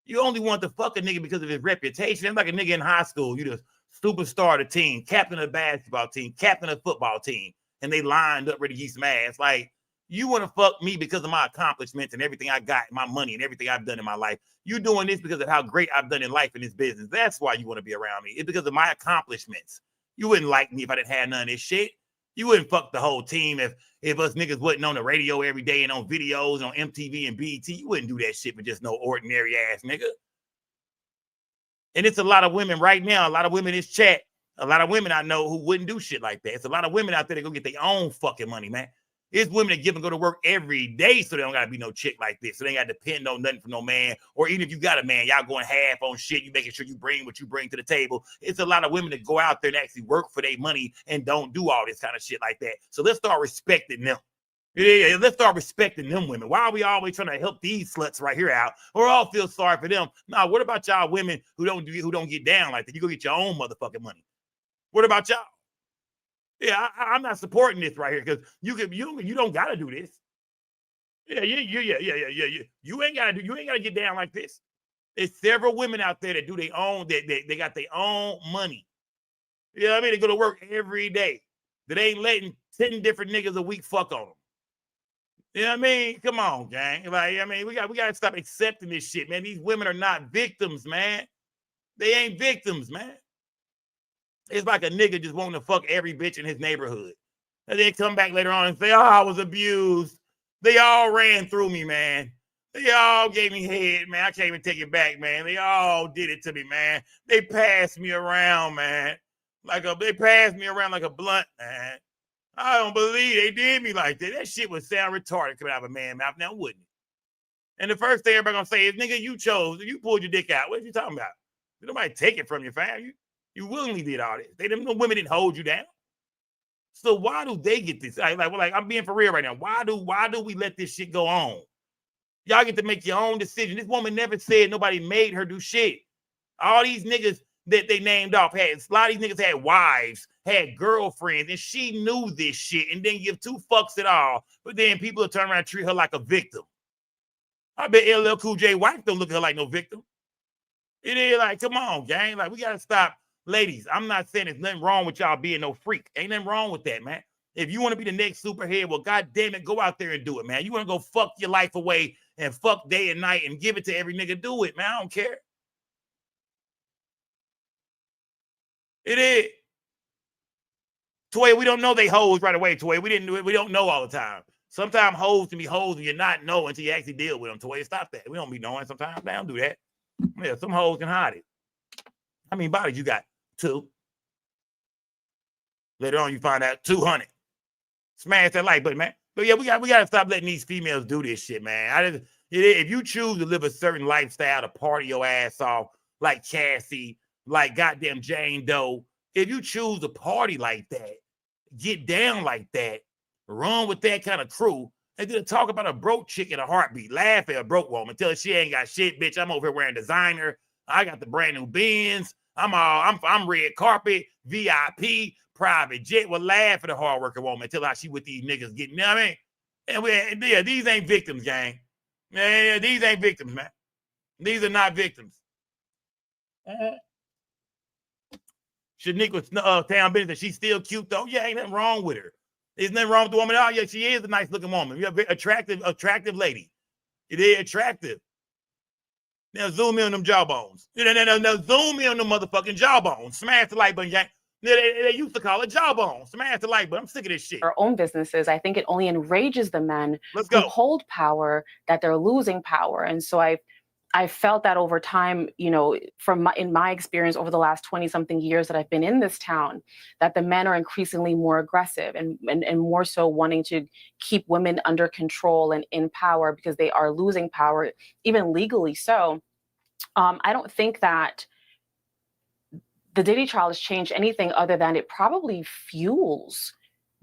You only want to fuck a nigga because of his reputation. It's like a nigga in high school. You just superstar of the team, captain of the basketball team, captain of the football team, and they lined up ready to get some ass. Like, you want to fuck me because of my accomplishments and everything I got, my money and everything I've done in my life. You doing this because of how great I've done in life in this business. That's why you want to be around me. It's because of my accomplishments. You wouldn't like me if I didn't have none of this shit. You wouldn't fuck the whole team if us niggas wasn't on the radio every day and on videos on MTV and BET. You wouldn't do that shit with just no ordinary ass nigga. And it's a lot of women right now, a lot of women in this chat, a lot of women I know who wouldn't do shit like that. It's a lot of women out there that go get their own fucking money, man. It's women that give and go to work every day so they don't got to be no chick like this. So they ain't got to depend on nothing from no man. Or even if you got a man, y'all going half on shit. You making sure you bring what you bring to the table. It's a lot of women that go out there and actually work for their money and don't do all this kind of shit like that. So let's start respecting them. Yeah, let's start respecting them women. Why are we always trying to help these sluts right here out? Or all feel sorry for them? Nah, what about y'all women who don't get down like that? You go get your own motherfucking money. What about y'all? Yeah, I'm not supporting this right here because you don't gotta do this. Yeah. You ain't gotta get down like this. There's several women out there that do their own, they got their own money. You know what I mean? They go to work every day. That ain't letting 10 different niggas a week fuck on them. You know what I mean? Come on, gang. Like, I mean, we got to stop accepting this shit, man. These women are not victims, man. They ain't victims, man. It's like a nigga just wanting to fuck every bitch in his neighborhood. And then come back later on and say, oh, I was abused. They all ran through me, man. They all gave me head, man. I can't even take it back, man. They all did it to me, man. They passed me around, man. They passed me around like a blunt, man. I don't believe they did me like that. That shit would sound retarded coming out of a man's mouth now, wouldn't it? And the first thing everybody gonna say is, nigga, you chose, you pulled your dick out. What are you talking about? Nobody take it from you, fam. You willingly did all this. No women didn't hold you down. So why do they get this? Like I'm being for real right now. Why do we let this shit go on? Y'all get to make your own decision. This woman never said nobody made her do shit. All these niggas that they named off a lot of these niggas had wives, had girlfriends, and she knew this shit and didn't give two fucks at all. But then people will turn around and treat her like a victim. I bet LL Cool J wife don't look at her like no victim. It is like, come on, gang. Like, we gotta stop. Ladies, I'm not saying there's nothing wrong with y'all being no freak. Ain't nothing wrong with that, man. If you want to be the next superhead, well, God damn it, go out there and do it, man. You want to go fuck your life away and fuck day and night and give it to every nigga, do it, man. I don't care. It is. Toy, we don't know they hoes right away, Toy. We didn't do it. We don't know all the time. Sometimes hoes can be hoes and you not know until you actually deal with them, Toy. Stop that. We don't be knowing sometimes. They don't do that. Yeah, some hoes can hide it. How many bodies you got? 2. Later on, you find out 200. Smash that like button, man. But yeah, we got to stop letting these females do this shit, man. If you choose to live a certain lifestyle to party your ass off, like Cassie, like goddamn Jane Doe, if you choose to party like that, get down like that, run with that kind of crew, and then talk about a broke chick in a heartbeat, laugh at a broke woman, tell her she ain't got shit, bitch. I'm over here wearing designer. I got the brand new Benz. I'm red carpet, VIP, private jet. Will laugh at a hardworking woman until how she with these niggas getting, you know what I mean? And these ain't victims, gang. Yeah, these ain't victims, man. These are not victims. Shanique was town business. She's still cute though. Yeah, ain't nothing wrong with her. There's nothing wrong with the woman. Oh yeah, she is a nice looking woman. You're a very attractive lady. It is attractive. Now zoom in on them jawbones. Now zoom in on them motherfucking jawbones. Smash the like button, gang. They used to call it jawbones. Smash the like button. I'm sick of this shit. Our own businesses. I think it only enrages the men who hold power that they're losing power. And so I felt that over time, you know, in my experience over the last 20-something years that I've been in this town, that the men are increasingly more aggressive and more so wanting to keep women under control and in power because they are losing power, even legally so. I don't think that the Diddy trial has changed anything other than it probably fuels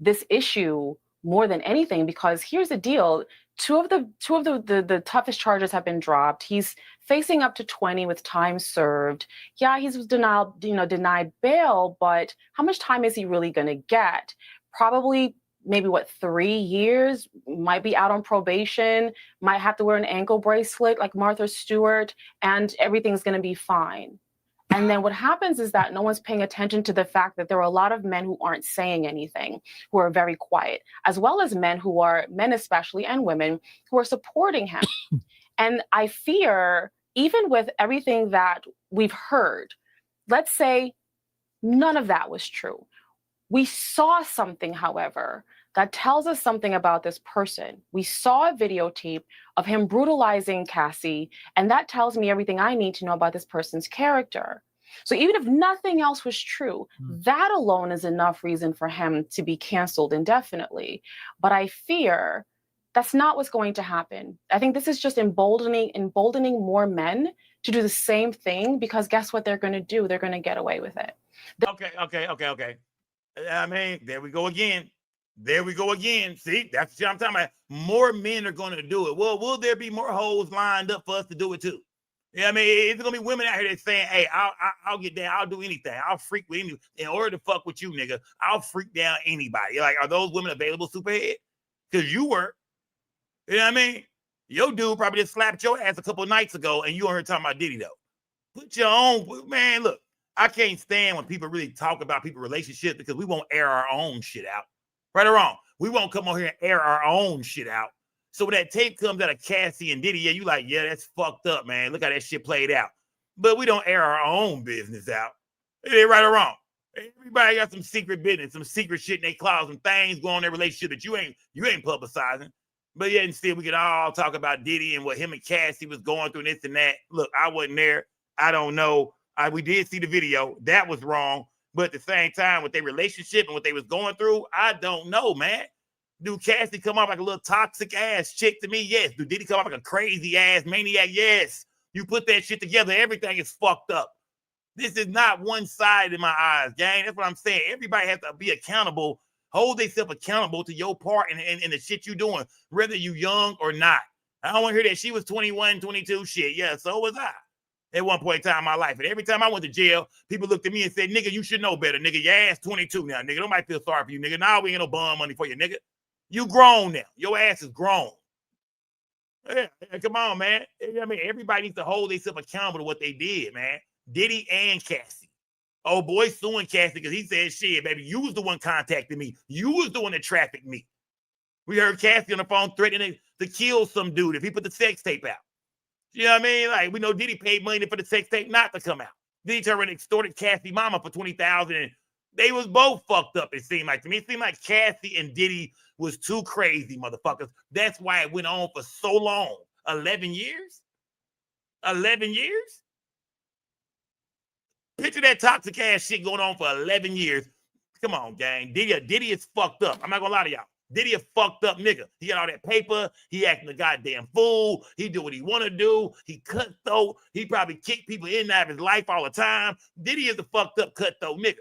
this issue more than anything, because here's the deal. Two of the toughest charges have been dropped. He's facing up to 20 with time served. Yeah, he's denied bail, but how much time is he really going to get? Probably maybe 3 years, might be out on probation, might have to wear an ankle bracelet like Martha Stewart, and everything's going to be fine. And then what happens is that no one's paying attention to the fact that there are a lot of men who aren't saying anything, who are very quiet, as well as men who are, men especially, and women who are supporting him. And I fear, even with everything that we've heard, let's say none of that was true. We saw something, however, that tells us something about this person. We saw a videotape of him brutalizing Cassie, and that tells me everything I need to know about this person's character. So even if nothing else was true, that alone is enough reason for him to be canceled indefinitely. But I fear that's not what's going to happen. I think this is just emboldening more men to do the same thing, because guess what they're going to do? They're going to get away with it. Okay. I mean, there we go again. There we go again. See, that's what I'm talking about. More men are going to do it. Well, will there be more hoes lined up for us to do it too? Yeah, I mean, it's going to be women out here that's saying, hey, I'll get down. I'll do anything. I'll freak with any, in order to fuck with you, nigga. I'll freak down anybody. Like, are those women available, Superhead? Because you were. You know what I mean? Your dude probably just slapped your ass a couple nights ago, and you on here talking about Diddy, though. Put your own, man, look, I can't stand when people really talk about people's relationships, because we won't air our own shit out. Right or wrong? We won't come on here and air our own shit out. So when that tape comes out of Cassie and Diddy, yeah, you like, yeah, that's fucked up, man. Look how that shit played out. But we don't air our own business out. Is it right or wrong? Everybody got some secret business, some secret shit in their closet, some things going on in their relationship that you ain't publicizing. But yet and still, we could all talk about Diddy and what him and Cassie was going through and this and that. Look, I wasn't there. I don't know. We did see the video. That was wrong. But at the same time, with their relationship and what they was going through, I don't know, man. Do Cassie come off like a little toxic ass chick to me? Yes. Do Diddy come off like a crazy ass maniac? Yes. You put that shit together, everything is fucked up. This is not one side in my eyes, gang. That's what I'm saying. Everybody has to be accountable, hold themselves accountable to your part in the shit you doing, whether you young or not. I don't want to hear that she was 21, 22 shit. Yeah, so was I. At one point in time in my life. And every time I went to jail, people looked at me and said, nigga, you should know better. Nigga, your ass 22 now, nigga. Nobody feel sorry for you, nigga. Now we ain't no bum money for you, nigga. You grown now. Your ass is grown. Yeah, come on, man. I mean, everybody needs to hold themselves accountable to what they did, man. Diddy and Cassie. Oh, boy, suing Cassie because he said, shit, baby, you was the one contacting me. You was the one that trafficked me. We heard Cassie on the phone threatening to kill some dude if he put the sex tape out. You know what I mean? Like, we know Diddy paid money for the sex tape not to come out. Diddy turned and extorted Cassie mama for $20,000, and they was both fucked up, it seemed like to me. It seemed like Cassie and Diddy was too crazy, motherfuckers. That's why it went on for so long. 11 years? 11 years? Picture that toxic ass shit going on for 11 years. Come on, gang. Diddy is fucked up. I'm not gonna lie to y'all. Diddy a fucked up nigga. He got all that paper. He acting a goddamn fool. He do what he want to do. He cutthroat. He probably kick people in and out of his life all the time. Diddy is a fucked up cutthroat nigga.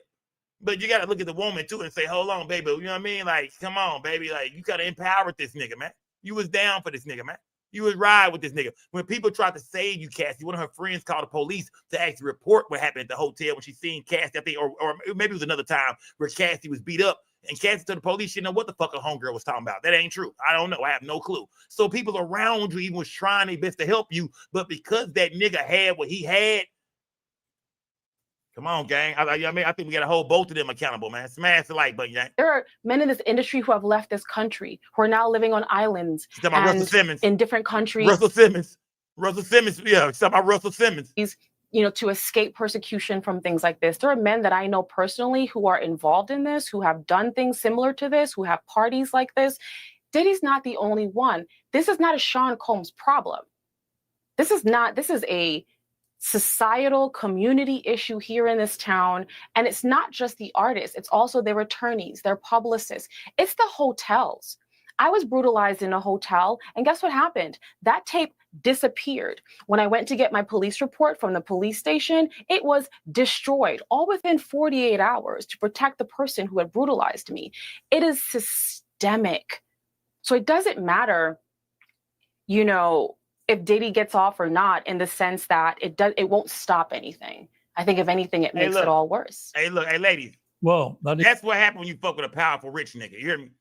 But you got to look at the woman too and say, hold on, baby. You know what I mean? Like, come on, baby. Like, you got to empower this nigga, man. You was down for this nigga, man. You was ride with this nigga. When people tried to save you, Cassie, one of her friends called the police to actually report what happened at the hotel when she seen Cassie, I think, or maybe it was another time where Cassie was beat up. And Cassie told the police, she didn't know what the fuck a homegirl was talking about. That ain't true. I don't know. I have no clue. So people around you even was trying their best to help you. But because that nigga had what he had, come on, gang. I mean, I think we got to hold both of them accountable, man. Smash the like button, gang. There are men in this industry who have left this country, who are now living on islands in different countries. Russell Simmons. Yeah, it's about Russell Simmons. You know, to escape persecution from things like this. There are men that I know personally who are involved in this, who have done things similar to this, who have parties like this. Diddy's not the only one. This is not a Sean Combs problem. This is a societal community issue here in this town. And it's not just the artists. It's also their attorneys, their publicists. It's the hotels. I was brutalized in a hotel, and guess what happened? That tape disappeared. When I went to get my police report from the police station, it was destroyed, all within 48 hours to protect the person who had brutalized me. It is systemic. So it doesn't matter, you know, if Diddy gets off or not, in the sense that it won't stop anything. I think if anything, it makes it all worse. Hey, look, hey, ladies. Well, that's what happened when you fuck with a powerful rich nigga. You hear me?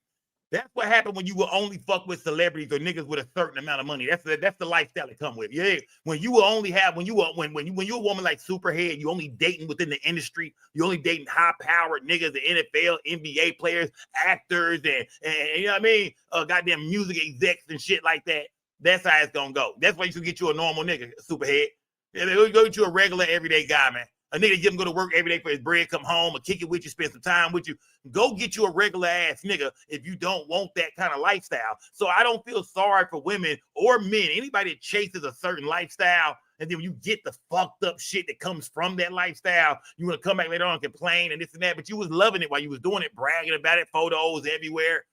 That's what happened when you will only fuck with celebrities or niggas with a certain amount of money. That's the lifestyle it come with. Yeah. When you will only have when you're a woman like Superhead, you only dating within the industry. You only dating high powered niggas, the NFL, NBA players, actors, and you know what I mean? Goddamn music execs and shit like that. That's how it's gonna go. That's why you should get you a normal nigga, Superhead. Yeah, go get you a regular everyday guy, man. A nigga get him go to work every day for his bread, come home, or kick it with you, spend some time with you. Go get you a regular ass nigga if you don't want that kind of lifestyle. So I don't feel sorry for women or men, anybody that chases a certain lifestyle, and then when you get the fucked up shit that comes from that lifestyle, you want to come back later on and complain and this and that, but you was loving it while you was doing it, bragging about it, photos everywhere.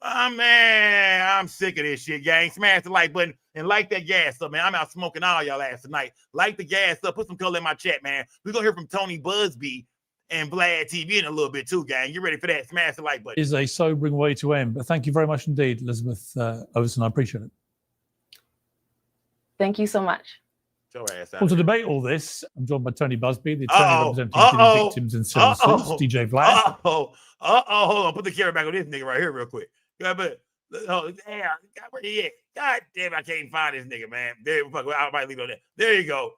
Oh, man, I'm sick of this shit, gang. Smash the like button and like that gas up, man. I'm out smoking all y'all ass tonight. Like the gas up. Put some color in my chat, man. We're going to hear from Tony Buzzbee and VladTv in a little bit, too, gang. You ready for that? Smash the like button. Is a sobering way to end. But thank you very much indeed, Elizabeth Overton. I appreciate it. Thank you so much. Well, to debate all this, I'm joined by Tony Buzzbee, the attorney representing victims in civil suits, DJ Vlad. Hold on. Put the camera back on this nigga right here real quick. Yeah, but damn, where he at? God damn, I can't find this nigga, man. There, fuck, I might leave it on there. There you go.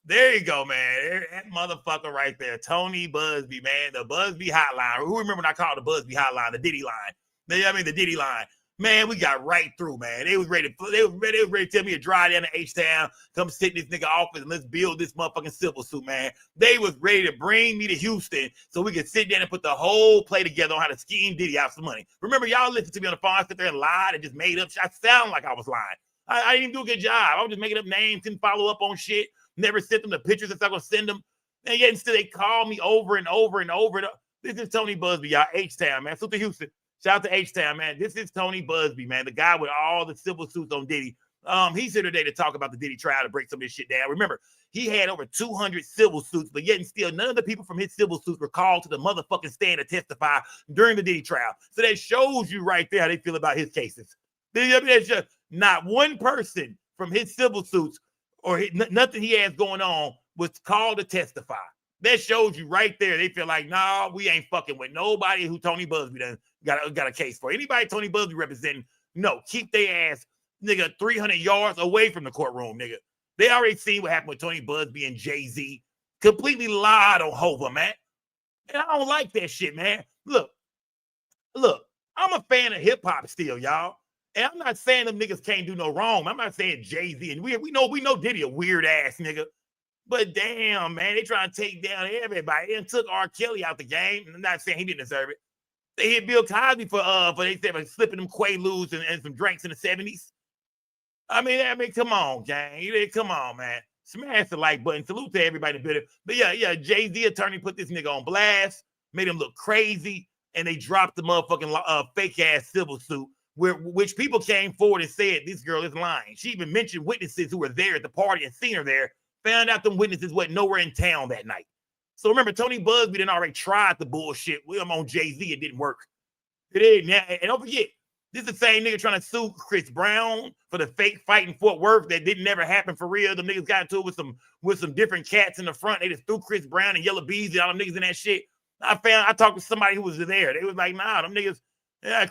There you go, man. That motherfucker right there, Tony Buzzbee, man. The Buzzbee hotline. Who remember when I called the Buzzbee hotline, the Diddy line? I mean, the Diddy line. Man, we got right through, man. They was ready to tell me to drive down to H-Town, come sit in this nigga office and let's build this motherfucking civil suit, man. They was ready to bring me to Houston so we could sit down and put the whole play together on how to scheme Diddy out some money. Remember, y'all listened to me on the phone. I sit there and lied and just made up shit. I sound like I was lying. I didn't even do a good job. I was just making up names, couldn't follow up on shit, never sent them the pictures that I was going to send them. And yet still they call me over and over and over. This is Tony Buzzbee, y'all. H-Town, man. Salute to Houston. Shout out to H-Town, man. This is Tony Buzzbee, man, the guy with all the civil suits on Diddy. He's here today to talk about the Diddy trial, to break some of this shit down. Remember, he had over 200 civil suits, but yet and still, none of the people from his civil suits were called to the motherfucking stand to testify during the Diddy trial. So that shows you right there how they feel about his cases. There's just not one person from his civil suits or nothing he has going on was called to testify. That shows you right there. They feel like, nah, we ain't fucking with nobody who Tony Buzzbee done got a case for. Anybody Tony Buzzbee representing, no, keep their ass, nigga, 300 yards away from the courtroom, nigga. They already seen what happened with Tony Buzzbee and Jay-Z. Completely lied on Hova, man. And I don't like that shit, man. Look, I'm a fan of hip-hop still, y'all. And I'm not saying them niggas can't do no wrong. I'm not saying Jay-Z. And we know Diddy a weird-ass nigga. But damn, man, they trying to take down everybody and took R. Kelly out the game. I'm not saying he didn't deserve it. They hit Bill Cosby for they said for slipping them Quaaludes and some drinks in the 70s. I mean, come on, gang. Come on, man. Smash the like button. Salute to everybody in the building. But yeah, Jay-Z attorney put this nigga on blast, made him look crazy, and they dropped the motherfucking fake ass civil suit, which people came forward and said this girl is lying. She even mentioned witnesses who were there at the party and seen her there. Found out them witnesses wasn't nowhere in town that night. So remember, Tony Buzzbee didn't already tried the bullshit with him on Jay-Z. It didn't work. It didn't. And don't forget, this is the same nigga trying to sue Chris Brown for the fake fight in Fort Worth that didn't never happen for real. Them niggas got into it with some different cats in the front. They just threw Chris Brown and Yellow Bees and all them niggas in that shit. I talked to somebody who was there. They was like, nah, them niggas,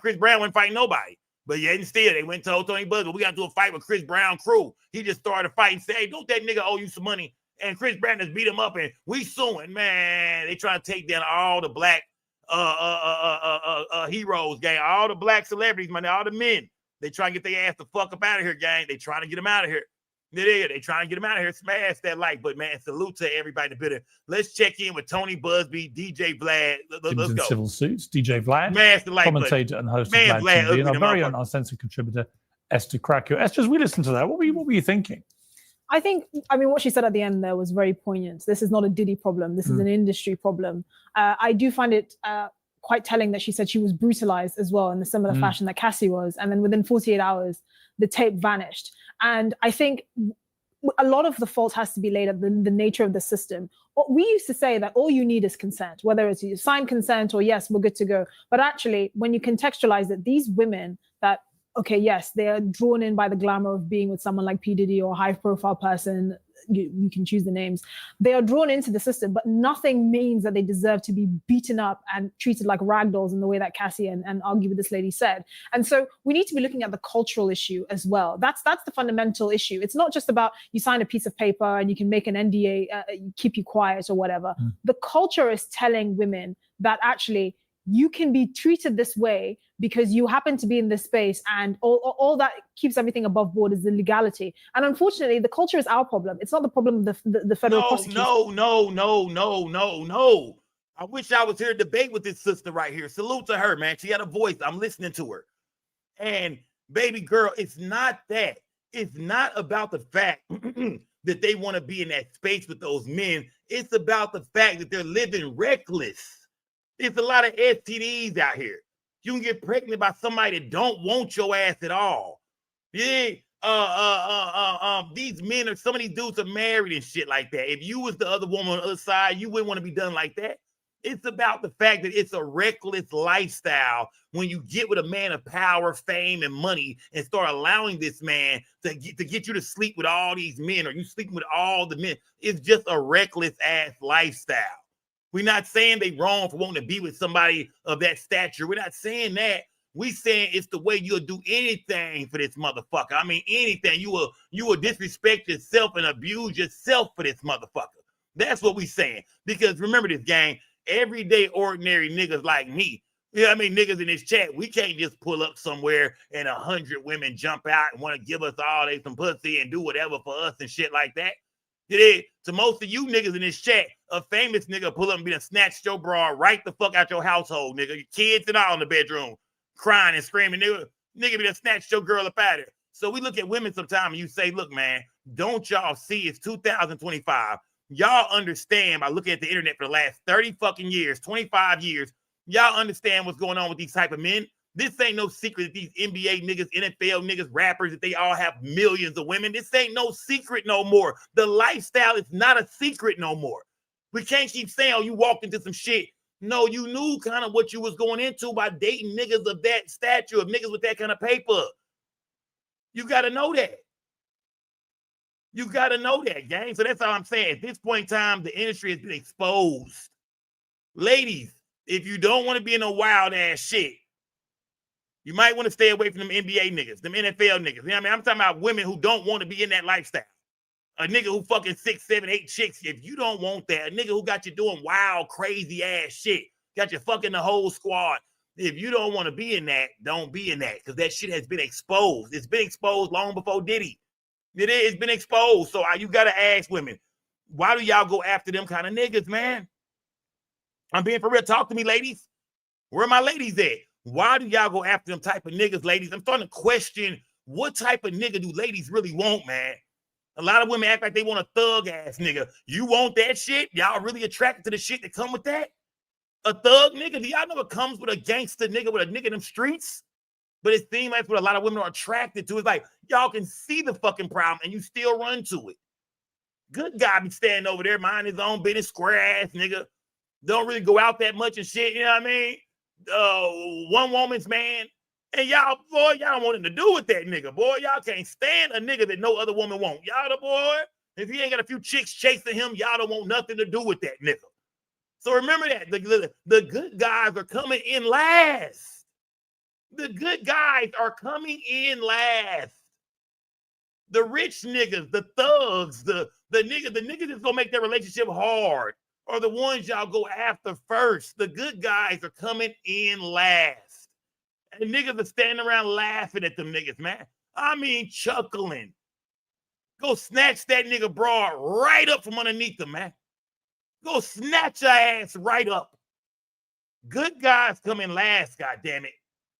Chris Brown wasn't fighting nobody. But yeah, instead, they went and told Tony Buzzbee, we got to do a fight with Chris Brown crew. He just started a fight and said, hey, don't that nigga owe you some money? And Chris Brown just beat him up, and we suing. Man, they trying to take down all the black heroes, gang. All the black celebrities, man, all the men. They trying to get their ass the fuck up out of here, gang. They trying to get them out of here. They trying to get them out of here. Smash that like. But, man, salute to everybody in the building. Let's check in with Tony Buzzbee, DJ Vlad. Let's go. Civil Suits, DJ Vlad, Smash the like commentator and host of VladTv, and our very own uncensored contributor, Esther Krakau. Esther, as we listen to that, what were you thinking? I mean, what she said at the end there was very poignant. This is not a Diddy problem. This is an industry problem. I do find it quite telling that she said she was brutalized as well in a similar fashion that Cassie was. And then within 48 hours, the tape vanished. And I think a lot of the fault has to be laid at the nature of the system. We used to say that all you need is consent, whether it's you sign consent or yes, we're good to go. But actually, when you contextualize it, these women that, okay, yes, they are drawn in by the glamour of being with someone like P. Diddy or a high-profile person, you can choose the names. They are drawn into the system, but nothing means that they deserve to be beaten up and treated like ragdolls in the way that Cassie and arguably this lady said. And so we need to be looking at the cultural issue as well. That's the fundamental issue. It's not just about you sign a piece of paper and you can make an NDA, keep you quiet or whatever. The culture is telling women that actually you can be treated this way because you happen to be in this space, and all that keeps everything above board is the legality. And unfortunately, the culture is our problem. It's not the problem of the federal prosecution. No. I wish I was here to debate with this sister right here. Salute to her, man. She had a voice. I'm listening to her. And baby girl, it's not that. It's not about the fact that they want to be in that space with those men. It's about the fact that they're living reckless. There's a lot of STDs out here. You can get pregnant by somebody that don't want your ass at all. Yeah. These men or some of these dudes are married and shit like that. If you was the other woman on the other side, you wouldn't want to be done like that. It's about the fact that it's a reckless lifestyle when you get with a man of power, fame, and money and start allowing this man to get you to sleep with all these men, or you sleeping with all the men. It's just a reckless ass lifestyle. We're not saying they wrong for wanting to be with somebody of that stature. We're not saying that. We saying it's the way you'll do anything for this motherfucker. I mean, anything. You will disrespect yourself and abuse yourself for this motherfucker. That's what we saying. Because remember this, gang, everyday ordinary niggas like me, you know what I mean, niggas in this chat, we can't just pull up somewhere and 100 women jump out and want to give us all they some pussy and do whatever for us and shit like that. To most of you niggas in this chat, a famous nigga pull up and be done snatched your bra right the fuck out your household, nigga. Your kids and all in the bedroom, crying and screaming, nigga be done snatched your girl up out of it. So we look at women sometimes and you say, look, man, don't y'all see it's 2025. Y'all understand by looking at the internet for the last 30 fucking years, 25 years, y'all understand what's going on with these type of men. This ain't no secret that these NBA niggas, NFL niggas, rappers, that they all have millions of women. This ain't no secret no more. The lifestyle is not a secret no more. We can't keep saying, oh, you walked into some shit. No, you knew kind of what you was going into by dating niggas of that stature, of niggas with that kind of paper. You got to know that. You got to know that, gang. So that's all I'm saying. At this point in time, the industry has been exposed. Ladies, if you don't want to be in a wild ass shit, you might want to stay away from them NBA niggas, them NFL niggas. You know what I mean? I'm talking about women who don't want to be in that lifestyle. A nigga who fucking 6, 7, 8 chicks. If you don't want that, a nigga who got you doing wild, crazy ass shit, got you fucking the whole squad. If you don't want to be in that, don't be in that, because that shit has been exposed. It's been exposed long before Diddy. It's been exposed. So you got to ask women, why do y'all go after them kind of niggas, man? I'm being for real. Talk to me, ladies. Where are my ladies at? Why do y'all go after them type of niggas, ladies? I'm starting to question, what type of nigga do ladies really want, man? A lot of women act like they want a thug ass nigga. You want that shit? Y'all really attracted to the shit that come with that? A thug nigga? Do y'all know what comes with a gangster nigga, with a nigga in them streets? But it seems like what a lot of women are attracted to. It's like, y'all can see the fucking problem and you still run to it. Good guy be standing over there, mind his own business, square ass nigga. Don't really go out that much and shit, you know what I mean? One woman's man. And y'all, boy, y'all want nothing to do with that nigga, boy. Y'all can't stand a nigga that no other woman want. Y'all the boy, if he ain't got a few chicks chasing him, y'all don't want nothing to do with that nigga. So remember that. The good guys are coming in last. The good guys are coming in last. The rich niggas, the thugs, the niggas that's gonna make their relationship hard are the ones y'all go after first. The good guys are coming in last. And niggas are standing around laughing at them niggas, man. I mean, chuckling. Go snatch that nigga bra right up from underneath them, man. Go snatch your ass right up. Good guys come in last, goddammit.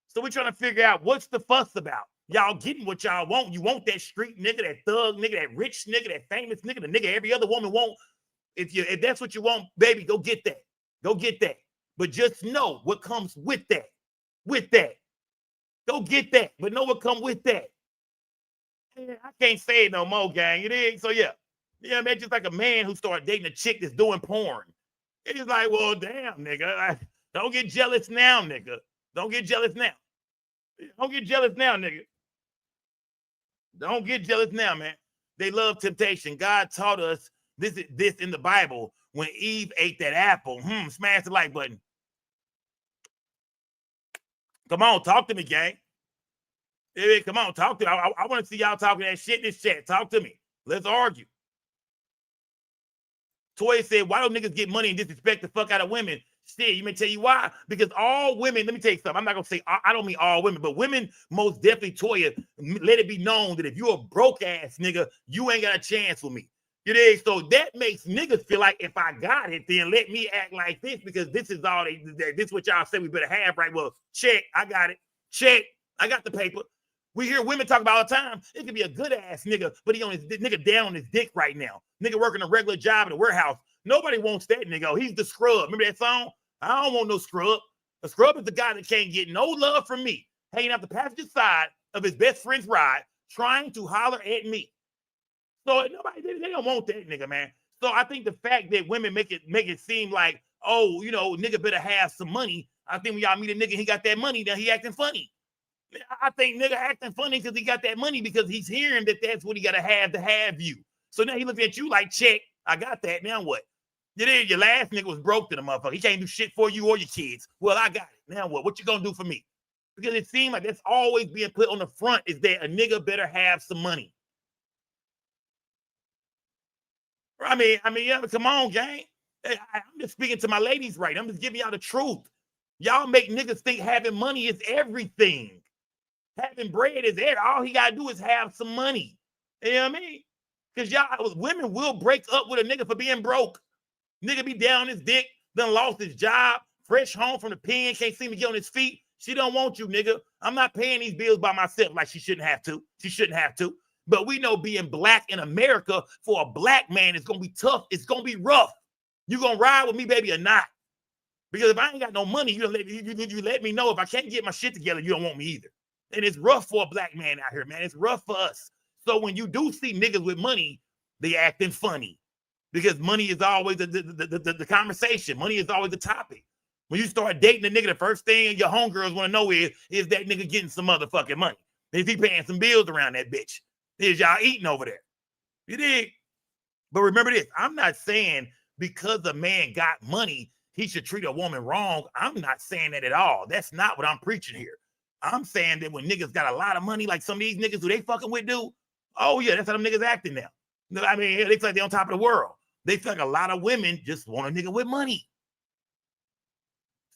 So we're trying to figure out what's the fuss about. Y'all getting what y'all want. You want that street nigga, that thug nigga, that rich nigga, that famous nigga, the nigga every other woman want. If that's what you want, baby, go get that. Go get that. But just know what comes with that. With that. Go get that. But know what comes with that. I can't say it no more, gang. You dig? So yeah. Yeah, man, just like a man who started dating a chick that's doing porn. It's like, well, damn, nigga. Don't get jealous now, nigga. Don't get jealous now. Don't get jealous now, nigga. Don't get jealous now, man. They love temptation. God taught us this in the Bible. When Eve ate that apple, smash the like button. Come on, talk to me, gang. Hey, come on, talk to me. I want to see y'all talking that shit in this chat. Talk to me. Let's argue. Toya said, why don't niggas get money and disrespect the fuck out of women? Shit, you may tell you why. Because all women, let me tell you something. I'm not going to say, I don't mean all women, but women most definitely, Toya, let it be known that if you're a broke ass nigga, you ain't got a chance with me. You know, so that makes niggas feel like if I got it, then let me act like this because this is all this is what y'all say we better have, right? Well, check, I got it. Check, I got the paper. We hear women talk about all the time. It could be a good ass nigga, but he on his nigga down on his dick right now. Nigga working a regular job in a warehouse. Nobody wants that nigga. He's the scrub. Remember that song? I don't want no scrub. A scrub is the guy that can't get no love from me, hanging out the passenger side of his best friend's ride, trying to holler at me. So nobody, they don't want that nigga, man. So I think the fact that women make it seem like, oh, you know, nigga better have some money. I think when y'all meet a nigga, he got that money, then he acting funny. I think nigga acting funny because he got that money because he's hearing that that's what he got to have you. So now he looking at you like, check, I got that. Now what? Your last nigga was broke to the motherfucker. He can't do shit for you or your kids. Well, I got it. Now what? What you gonna do for me? Because it seems like that's always being put on the front is that a nigga better have some money. I mean, yeah, come on, gang. I'm just speaking to my ladies right. I'm just giving y'all the truth. Y'all make niggas think having money is everything. Having bread is everything. All he gotta do is have some money. You know what I mean? Because y'all, women will break up with a nigga for being broke. Nigga be down his dick, done lost his job, fresh home from the pen, can't seem to get on his feet. She don't want you, nigga. I'm not paying these bills by myself like she shouldn't have to. She shouldn't have to. But we know being black in America for a black man is going to be tough. It's going to be rough. You going to ride with me, baby, or not? Because if I ain't got no money, you let me know. If I can't get my shit together, you don't want me either. And it's rough for a black man out here, man. It's rough for us. So when you do see niggas with money, they acting funny. Because money is always the conversation. Money is always the topic. When you start dating a nigga, the first thing your homegirls want to know is that nigga getting some motherfucking money? Is he paying some bills around that bitch? Is y'all eating over there? You dig? But remember this, I'm not saying because a man got money, he should treat a woman wrong. I'm not saying that at all. That's not what I'm preaching here. I'm saying that when niggas got a lot of money, like some of these niggas who they fucking with do, oh yeah, that's how them niggas acting now. I mean, they feel like they're on top of the world. They feel like a lot of women just want a nigga with money.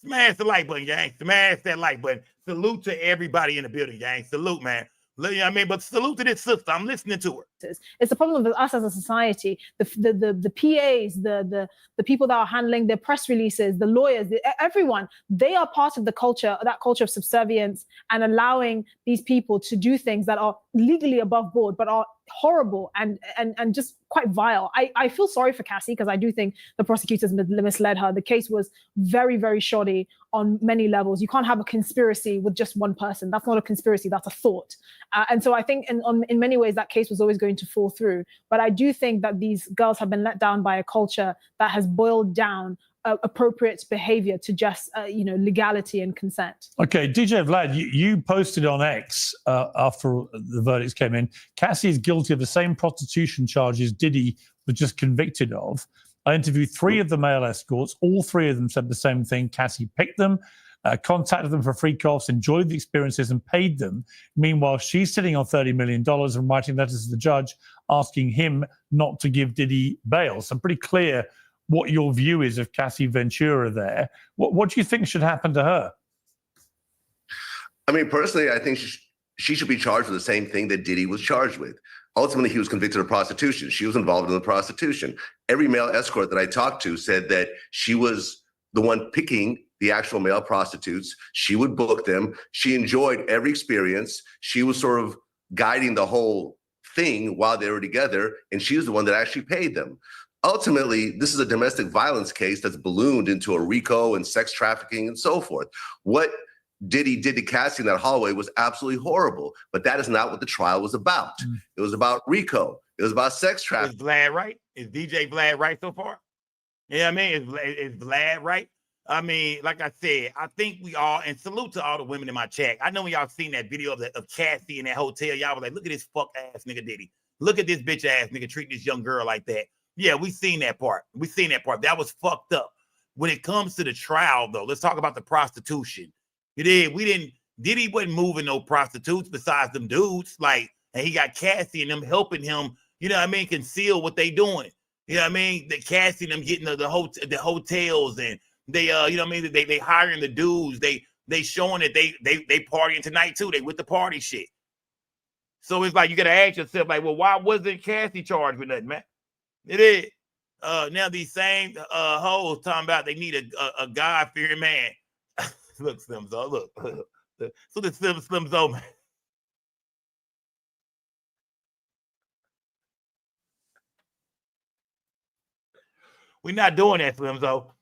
Smash the like button, gang. Smash that like button. Salute to everybody in the building, gang. Salute, man. You know what I mean? But salute to this sister. I'm listening to her. It's the problem with us as a society. The PAs, the people that are handling their press releases, the lawyers, everyone, they are part of the culture, that culture of subservience and allowing these people to do things that are legally above board, but are horrible and just quite vile. I feel sorry for Cassie because I do think the prosecutors misled her. The case was very, very shoddy on many levels. You can't have a conspiracy with just one person. That's not a conspiracy, that's a thought. And so I think in many ways that case was always going to fall through. But I do think that these girls have been let down by a culture that has boiled down appropriate behavior to just legality and consent. Okay, DJ Vlad, you posted on X after the verdicts came in. Cassie is guilty of the same prostitution charges Diddy was just convicted of. I interviewed 3 of the male escorts. All 3 of them said the same thing. Cassie picked them, contacted them for free coughs, enjoyed the experiences and paid them. Meanwhile, she's sitting on $30 million and writing letters to the judge asking him not to give Diddy bail. So pretty clear what your view is of Cassie Ventura there. What do you think should happen to her? I mean, personally, I think she should be charged with the same thing that Diddy was charged with. Ultimately, he was convicted of prostitution. She was involved in the prostitution. Every male escort that I talked to said that she was the one picking the actual male prostitutes. She would book them. She enjoyed every experience. She was sort of guiding the whole thing while they were together, and she was the one that actually paid them. Ultimately, this is a domestic violence case that's ballooned into a RICO and sex trafficking and so forth. What Diddy did to Cassie in that hallway was absolutely horrible, but that is not what the trial was about. It was about RICO. It was about sex trafficking. Is Vlad right? Is DJ Vlad right so far? Yeah, I mean, is Vlad right? I mean, like I said, I think we all, and salute to all the women in my chat. I know when y'all seen that video of Cassie in that hotel, y'all was like, look at this fuck ass nigga Diddy. Look at this bitch ass nigga treat this young girl like that. Yeah, we seen that part. We seen that part. That was fucked up. When it comes to the trial, though, let's talk about the prostitution. Diddy wasn't moving no prostitutes besides them dudes. Like, and he got Cassie and them helping him, you know what I mean, conceal what they doing. You know what I mean? The Cassie and them getting the hotels, and they you know what I mean, they hiring the dudes, they showing that they partying tonight too. They with the party shit. So it's like you gotta ask yourself, like, well, why wasn't Cassie charged with nothing, man? It is. Now these same hoes talking about they need a God-fearing man. Look, Slim Zo, look. So the Slim Zo, man. We're not doing that, Slim Zo.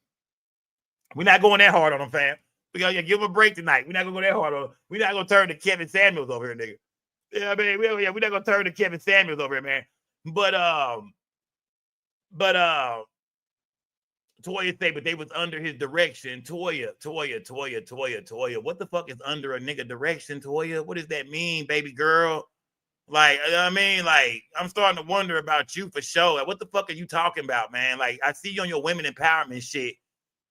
We're not going that hard on them, fam. We gotta give them a break tonight. We're not gonna go that hard on them. We're not gonna turn to Kevin Samuels over here, nigga. Yeah, I mean, we're not gonna turn to Kevin Samuels over here, man. But Toya say, but they was under his direction. Toya. What the fuck is under a nigga direction, Toya? What does that mean, baby girl? Like, I mean, like, I'm starting to wonder about you for sure. Like, what the fuck are you talking about, man? Like, I see you on your women empowerment shit.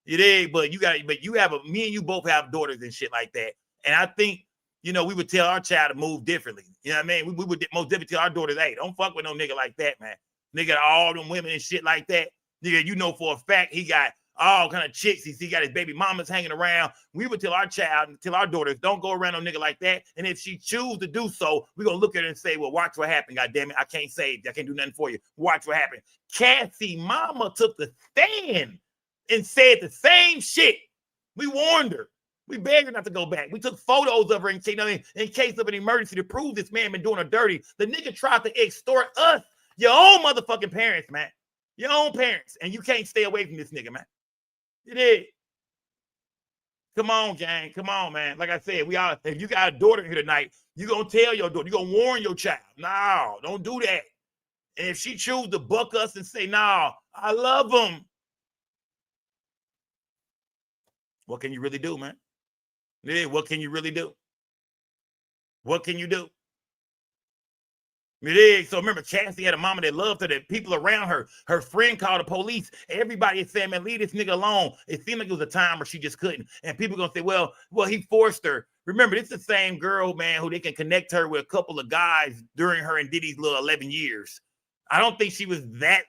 You did, but me and you both have daughters and shit like that. And I think, you know, we would tell our child to move differently. You know what I mean? We would most definitely tell our daughters, hey, don't fuck with no nigga like that, man. Nigga, all them women and shit like that. Nigga, you know for a fact he got all kind of chicks. He got his baby mamas hanging around. We would tell our child, tell our daughters, don't go around no nigga like that. And if she choose to do so, we're going to look at her and say, well, watch what happened. God damn it. I can't save you. I can't do nothing for you. Watch what happened. Cassie mama took the stand and said the same shit. We warned her. We begged her not to go back. We took photos of her in case of an emergency to prove this man been doing her dirty. The nigga tried to extort us, your own motherfucking parents, man. Your own parents. And you can't stay away from this nigga, man. It is. Come on, gang. Come on, man. Like I said, if you got a daughter here tonight, you're going to tell your daughter. You're going to warn your child. No, don't do that. And if she choose to buck us and say, no, I love him. What can you really do, man? Yeah, what can you really do? What can you do? It is. So remember, Cassie had a mama that loved her, that people around her, her friend called the police. Everybody is saying, man, leave this nigga alone. It seemed like it was a time where she just couldn't. And people going to say, well, he forced her. Remember, this is the same girl, man, who they can connect her with a couple of guys during her and Diddy's little 11 years. I don't think she was that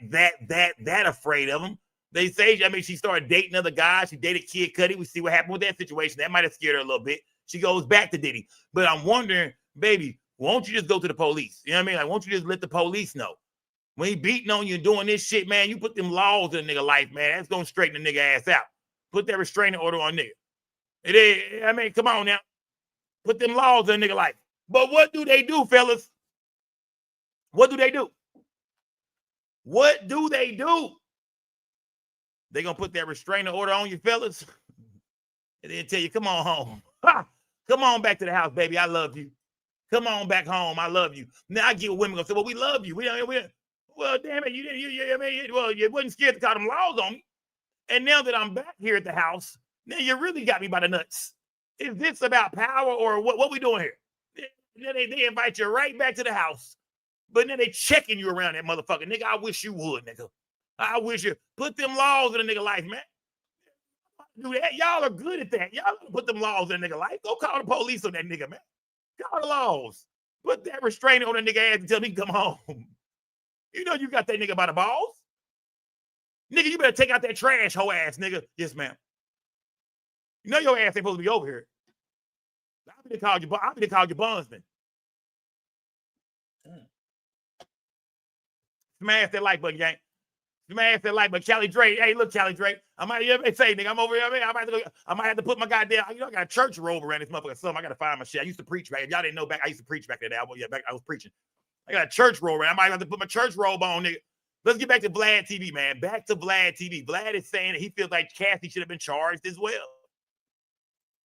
afraid of him. They say, I mean, she started dating other guys. She dated Kid Cudi. We see what happened with that situation. That might have scared her a little bit. She goes back to Diddy. But I'm wondering, baby, won't you just go to the police? You know what I mean? Like, won't you just let the police know? When he beating on you and doing this shit, man, you put them laws in a nigga life, man. That's going to straighten the nigga ass out. Put that restraining order on nigga. It is, I mean, come on now. Put them laws in a nigga life. But what do they do, fellas? What do they do? What do they do? They gonna put that restraining order on you, fellas, and then tell you, come on home. Come on back to the house, baby. I love you. Come on back home. I love you. Now I get what women gonna say, well, we love you. Well, damn it, you wasn't scared to call them laws on me. And now that I'm back here at the house, now you really got me by the nuts. Is this about power or what we doing here? Then they invite you right back to the house, but then they checking you around that motherfucker. Nigga, I wish you would, nigga. I wish you put them laws in a nigga life, man. Do that. Y'all are good at that. Y'all put them laws in a nigga life. Go call the police on that nigga, man. Call the laws. Put that restraining on that nigga ass and tell me come home. You know you got that nigga by the balls. Nigga, you better take out that trash hoe ass, nigga. Yes, ma'am. You know your ass ain't supposed to be over here. I'll be to call you bondsman. Smash that like button, gang. Smash that like button. Callie Drake. Hey, look, Callie Drake. I might say, nigga, I'm over here. I might have to put my goddamn, I got a church robe around this motherfucker. Something. I got to find my shit. I used to preach back. If y'all didn't know back, I used to preach back in the day. I was preaching. I got a church robe around. I might have to put my church robe on, nigga. Let's get back to VladTv, man. Back to VladTv. Vlad is saying that he feels like Cassie should have been charged as well.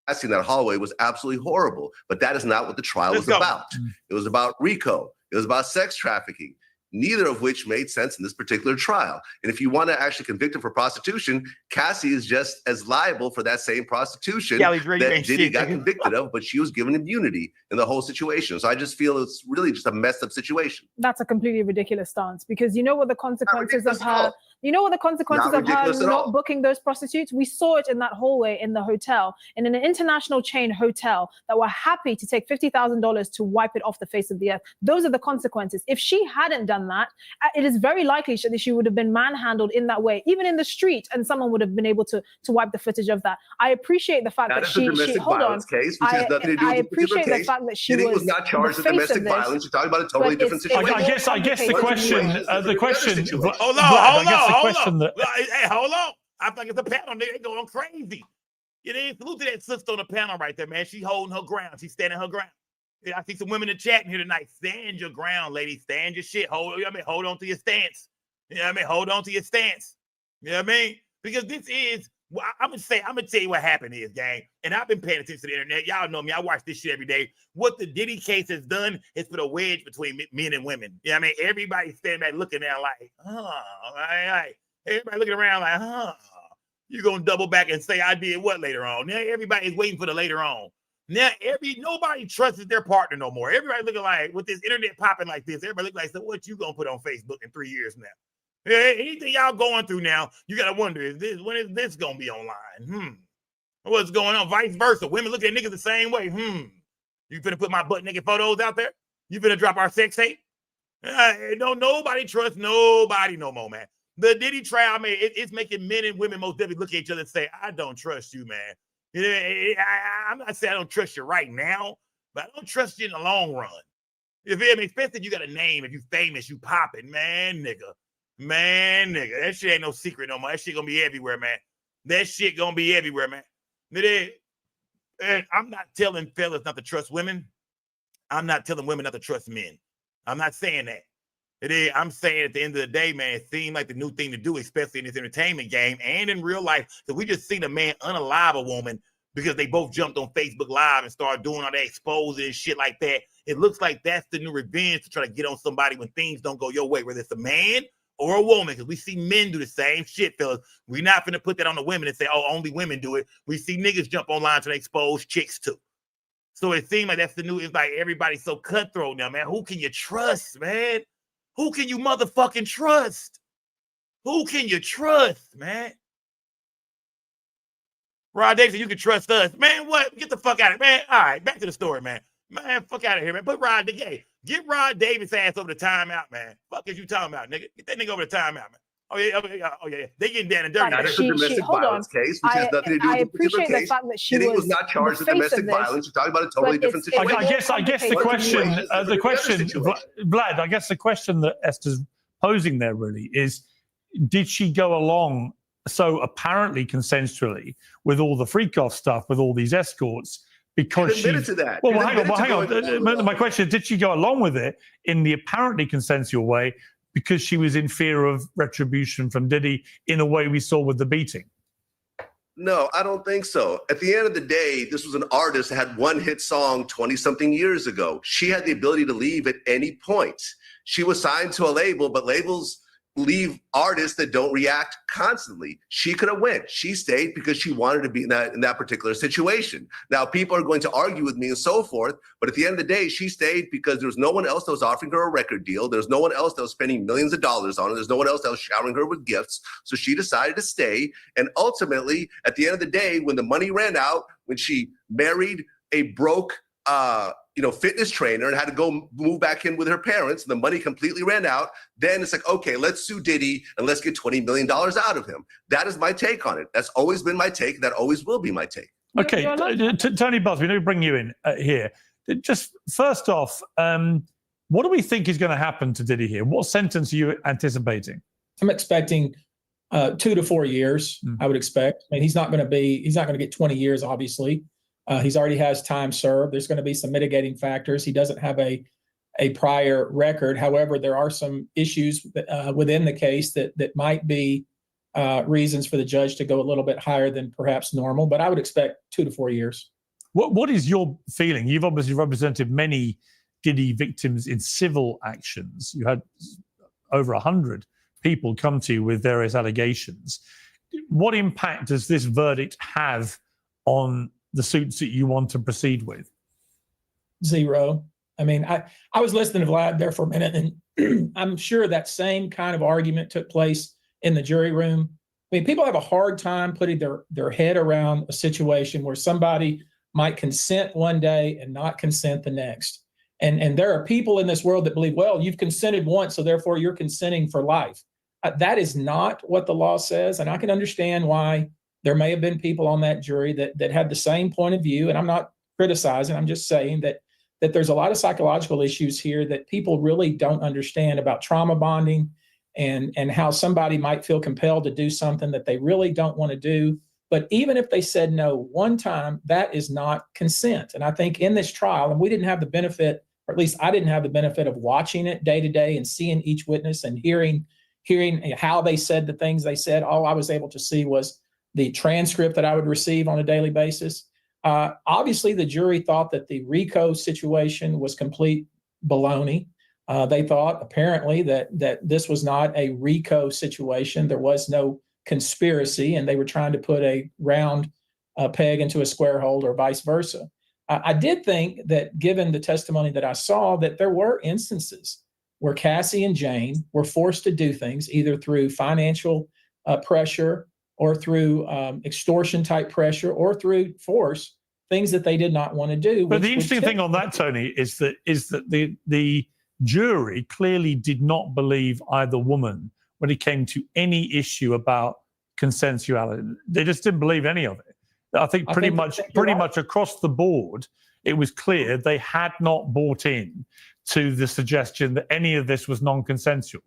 I seen that hallway was absolutely horrible, but that is not what the trial was about. It was about RICO. It was about sex trafficking. neither of which made sense in this particular trial. And if you want to actually convict her for prostitution, Cassie is just as liable for that same prostitution that Diddy got convicted of, but she was given immunity in the whole situation. So I just feel it's really just a messed up situation. That's a completely ridiculous stance, because you know what the consequences of her, not booking those prostitutes? We saw it in that hallway in the hotel, in an international chain hotel, that were happy to take $50,000 to wipe it off the face of the earth. Those are the consequences. If she hadn't done that, it is very likely that she would have been manhandled in that way, even in the street, and someone would have been able to wipe the footage of that. I appreciate the fact that she hold on. Case, which has nothing to do with I appreciate the fact that she was not charged with domestic violence. You're talking about a totally different situation. I guess the question. Hold on. Hey, hold on. I think it's a panel. They going crazy. You know, salute to that sister on the panel right there, man. She holding her ground. She's standing her ground. Yeah, I see some women in the chat here tonight. Stand your ground, ladies. Stand your shit. Hold on to your stance. Hold on to your stance. You know what I mean? Because this is, I'm gonna tell you what happened is, gang. And I've been paying attention to the internet. Y'all know me. I watch this shit every day. What the Diddy case has done is put a wedge between men and women. You know what I mean? Everybody's standing back looking there like, everybody looking around like, you're gonna double back and say I did what later on? Now everybody's waiting for the later on. Now nobody trusts their partner no more. Everybody looking like, with this internet popping like this, everybody looking like, so what you gonna put on Facebook in 3 years now? Anything y'all going through now, you gotta wonder, when is this gonna be online? What's going on? Vice versa. Women look at niggas the same way. You finna put my butt naked photos out there? You finna drop our sex tape? Nobody trusts nobody no more, man. The Diddy trial, man, it's making men and women most definitely look at each other and say, I don't trust you, man. I'm not saying I don't trust you right now, but I don't trust you in the long run. You feel me? Especially if you got a name, if you famous, you popping, man, nigga. That shit ain't no secret no more. That shit gonna be everywhere, man. And I'm not telling fellas not to trust women. I'm not telling women not to trust men. I'm not saying that. I'm saying at the end of the day, man, it seemed like the new thing to do, especially in this entertainment game and in real life. So we just seen a man unalive a woman because they both jumped on Facebook Live and started doing all that exposing and shit like that. It looks like that's the new revenge to try to get on somebody when things don't go your way, whether it's a man or a woman, because we see men do the same shit, fellas. We're not going to put that on the women and say, oh, only women do it. We see niggas jump online to expose chicks too. So it seems like that's the new, it's like everybody's so cutthroat now, man. Who can you trust, man? Who can you motherfucking trust? Who can you trust, man? Rod Davis, you can trust us. Man, what? Get the fuck out of it, man. All right, back to the story, man. Man, fuck out of here, man. Put Rod Davis. Get Rod Davis' ass over the timeout, man. Fuck is you talking about, nigga? Get that nigga over the timeout, man. Oh yeah. They getting down and dirty. Now, that's a domestic violence case, which has nothing to do with the particular case. The fact that she was not charged with domestic violence. You're talking about a totally different situation. I guess the question, Vlad, I guess the question that Esther's posing there really is, did she go along so apparently consensually with all the freak-off stuff, with all these escorts, because she admitted to that? Well, hang on. My question is, did she go along with it in the apparently consensual way because she was in fear of retribution from Diddy in a way we saw with the beating? No, I don't think so. At the end of the day, this was an artist that had one hit song 20-something years ago. She had the ability to leave at any point. She was signed to a label, but labels leave artists that don't react constantly. She could have went. She stayed because she wanted to be in that particular situation. Now, people are going to argue with me and so forth, but at the end of the day, she stayed because there was no one else that was offering her a record deal. There's no one else that was spending millions of dollars on her. There's no one else that was showering her with gifts. So she decided to stay. And ultimately, at the end of the day, when the money ran out, when she married a broke fitness trainer and had to go move back in with her parents, and the money completely ran out, then it's like, okay, let's sue Diddy and let's get $20 million out of him. That is my take on it. That's always been my take. That always will be my take. Okay, Tony Buzzbee, let me bring you in here. Just first off, what do we think is going to happen to Diddy here? What sentence are you anticipating? I'm expecting 2 to 4 years, I would expect. I mean, he's not going to get 20 years, obviously. He's already has time served. There's going to be some mitigating factors. He doesn't have a prior record. However, there are some issues within the case that might be reasons for the judge to go a little bit higher than perhaps normal. But I would expect 2 to 4 years. What is your feeling? You've obviously represented many Diddy victims in civil actions. You had over 100 people come to you with various allegations. What impact does this verdict have on the suits that you want to proceed with? Zero. I mean, I was listening to Vlad there for a minute, and I'm sure that same kind of argument took place in the jury room. I mean, people have a hard time putting their head around a situation where somebody might consent one day and not consent the next. And there are people in this world that believe, well, you've consented once, so therefore you're consenting for life. That is not what the law says. And I can understand why there may have been people on that jury that had the same point of view. And I'm not criticizing, I'm just saying that there's a lot of psychological issues here that people really don't understand about trauma bonding and how somebody might feel compelled to do something that they really don't want to do. But even if they said no one time, that is not consent. And I think in this trial, and we didn't have the benefit, or at least I didn't have the benefit of watching it day to day and seeing each witness and hearing how they said the things they said. All I was able to see was the transcript that I would receive on a daily basis. Obviously, the jury thought that the RICO situation was complete baloney. They thought apparently that this was not a RICO situation. There was no conspiracy, and they were trying to put a round peg into a square hole or vice versa. I did think that, given the testimony that I saw, that there were instances where Cassie and Jane were forced to do things either through financial pressure or through extortion type pressure or through force, things that they did not want to do. But the interesting thing on that, Tony, is that the jury clearly did not believe either woman when it came to any issue about consensuality. They just didn't believe any of it. I think pretty much across the board, it was clear they had not bought in to the suggestion that any of this was non-consensual.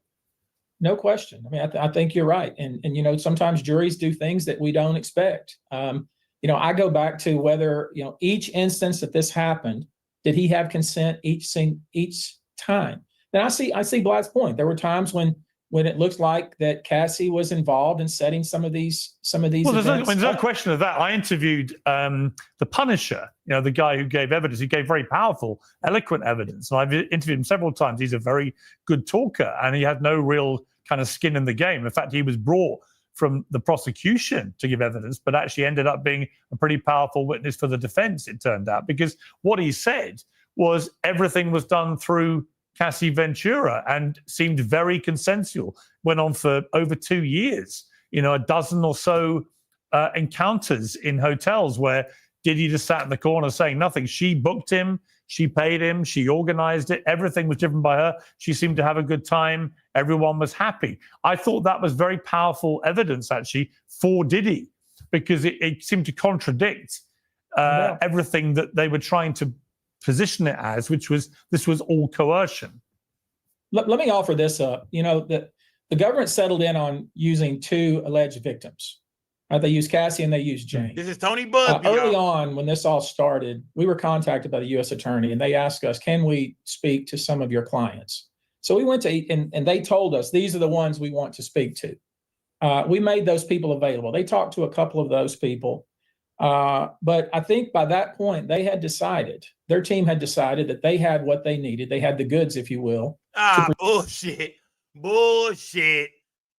No question. I mean, I think you're right. And you know, sometimes juries do things that we don't expect. You know, I go back to whether, you know, each instance that this happened, did he have consent each time? Then I see Vlad's point. There were times when it looked like that Cassie was involved in setting some of these well, there's no question of that. I interviewed the Punisher, you know, the guy who gave evidence. He gave very powerful, eloquent evidence. And I've interviewed him several times. He's a very good talker, and he had no real kind of skin in the game. In fact, he was brought from the prosecution to give evidence, but actually ended up being a pretty powerful witness for the defense, it turned out, because what he said was everything was done through Cassie Ventura and seemed very consensual. Went on for over 2 years, you know, a dozen or so encounters in hotels where Diddy just sat in the corner saying nothing. She booked him, she paid him, she organized it. Everything was driven by her. She seemed to have a good time. Everyone was happy. I thought that was very powerful evidence, actually, for Diddy, because it seemed to contradict everything that they were trying to position it as, which was this was all coercion. Let me offer this up. You know, the government settled in on using two alleged victims. They used Cassie and they used Jane. This is Tony Buzzbee. Early on, when this all started, we were contacted by the U.S. Attorney, and they asked us, can we speak to some of your clients? So we went to, and they told us, these are the ones we want to speak to. We made those people available. They talked to a couple of those people. But I think by that point, they had decided, their team had decided that they had what they needed. They had the goods, if you will. Bullshit. Bullshit.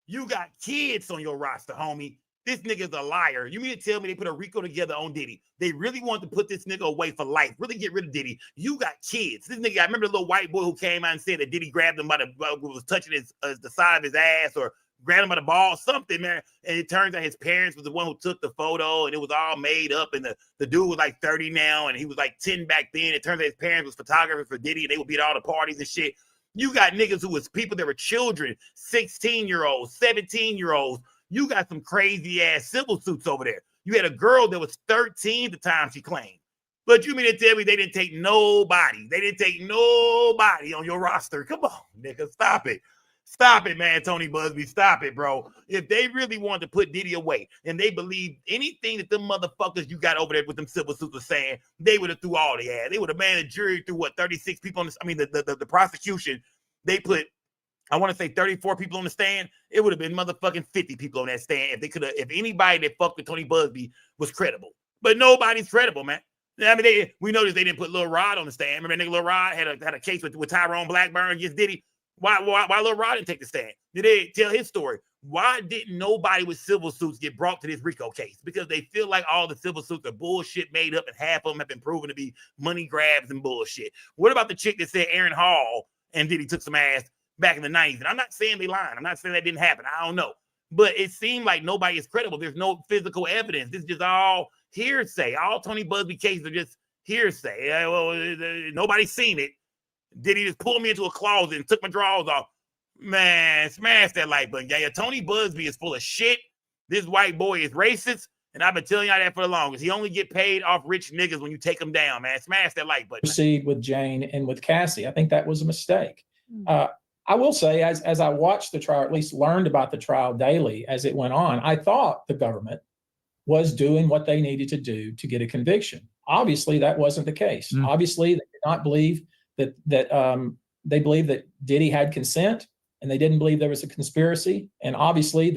You got kids on your roster, homie. This nigga's a liar. You mean to tell me they put a RICO together on Diddy? They really want to put this nigga away for life, really get rid of Diddy. You got kids. This nigga, I remember the little white boy who came out and said that Diddy grabbed him by was touching the side of his ass or grabbed him by the ball, something, man. And it turns out his parents was the one who took the photo, and it was all made up. And the dude was like 30 now, and he was like 10 back then. It turns out his parents was photographers for Diddy, and they would be at all the parties and shit. You got niggas who was people that were children, 16-year-olds, 17-year-olds. You got some crazy ass civil suits over there. You had a girl that was 13 the time she claimed. But you mean to tell me they didn't take nobody? They didn't take nobody on your roster. Come on, nigga, stop it. Stop it, man, Tony Buzzbee. Stop it, bro. If they really wanted to put Diddy away and they believed anything that them motherfuckers you got over there with them civil suits were saying, they would have threw all they had. They would have made a jury through, 36 people on this. I mean, the prosecution, they put, I want to say 34 people on the stand. It would have been motherfucking 50 people on that stand if anybody that fucked with Tony Buzzbee was credible. But nobody's credible, man. I mean, we noticed they didn't put Lil Rod on the stand. Remember, nigga Lil Rod had a case with Tyrone Blackburn against Diddy. Why Lil Rod didn't take the stand? Did they tell his story? Why didn't nobody with civil suits get brought to this RICO case? Because they feel like all the civil suits are bullshit made up, and half of them have been proven to be money grabs and bullshit. What about the chick that said Aaron Hall and Diddy took some ass back in the 90s? And I'm not saying they lying. I'm not saying that didn't happen. I don't know. But it seemed like nobody is credible. There's no physical evidence. This is just all hearsay. All Tony Buzzbee cases are just hearsay. Nobody's seen it. Diddy just pulled me into a closet and took my drawers off. Man, smash that like button. Yeah, Tony Buzzbee is full of shit. This white boy is racist, and I've been telling y'all that for the longest. He only get paid off rich niggas when you take them down, man. Smash that like button. Proceed with Jane and with Cassie. I think that was a mistake. I will say, as I watched the trial, or at least learned about the trial daily as it went on, I thought the government was doing what they needed to do to get a conviction. Obviously, that wasn't the case. Obviously, they did not believe that they believed that Diddy had consent, and they didn't believe there was a conspiracy. And obviously,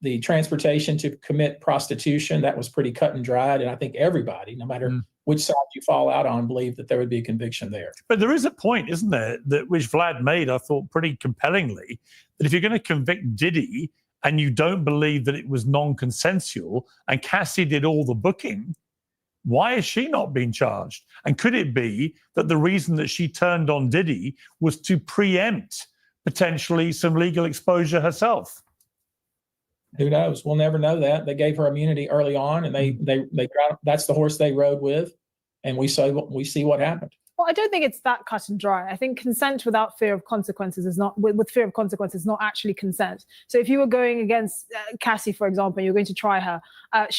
the transportation to commit prostitution, that was pretty cut and dried. And I think everybody, no matter which side you fall out on, believed that there would be a conviction there. But there is a point, isn't there, that which Vlad made, I thought, pretty compellingly, that if you're going to convict Diddy and you don't believe that it was non-consensual and Cassie did all the booking, why is she not being charged? And could it be that the reason that she turned on Diddy was to preempt potentially some legal exposure herself? Who knows? We'll never know that. They gave her immunity early on, and they that's the horse they rode with, and we see what happened. Well, I don't think it's that cut and dry. I think consent without fear of consequences is not, with fear of consequences, not actually consent. So if you were going against Cassie, for example, you're going to try her,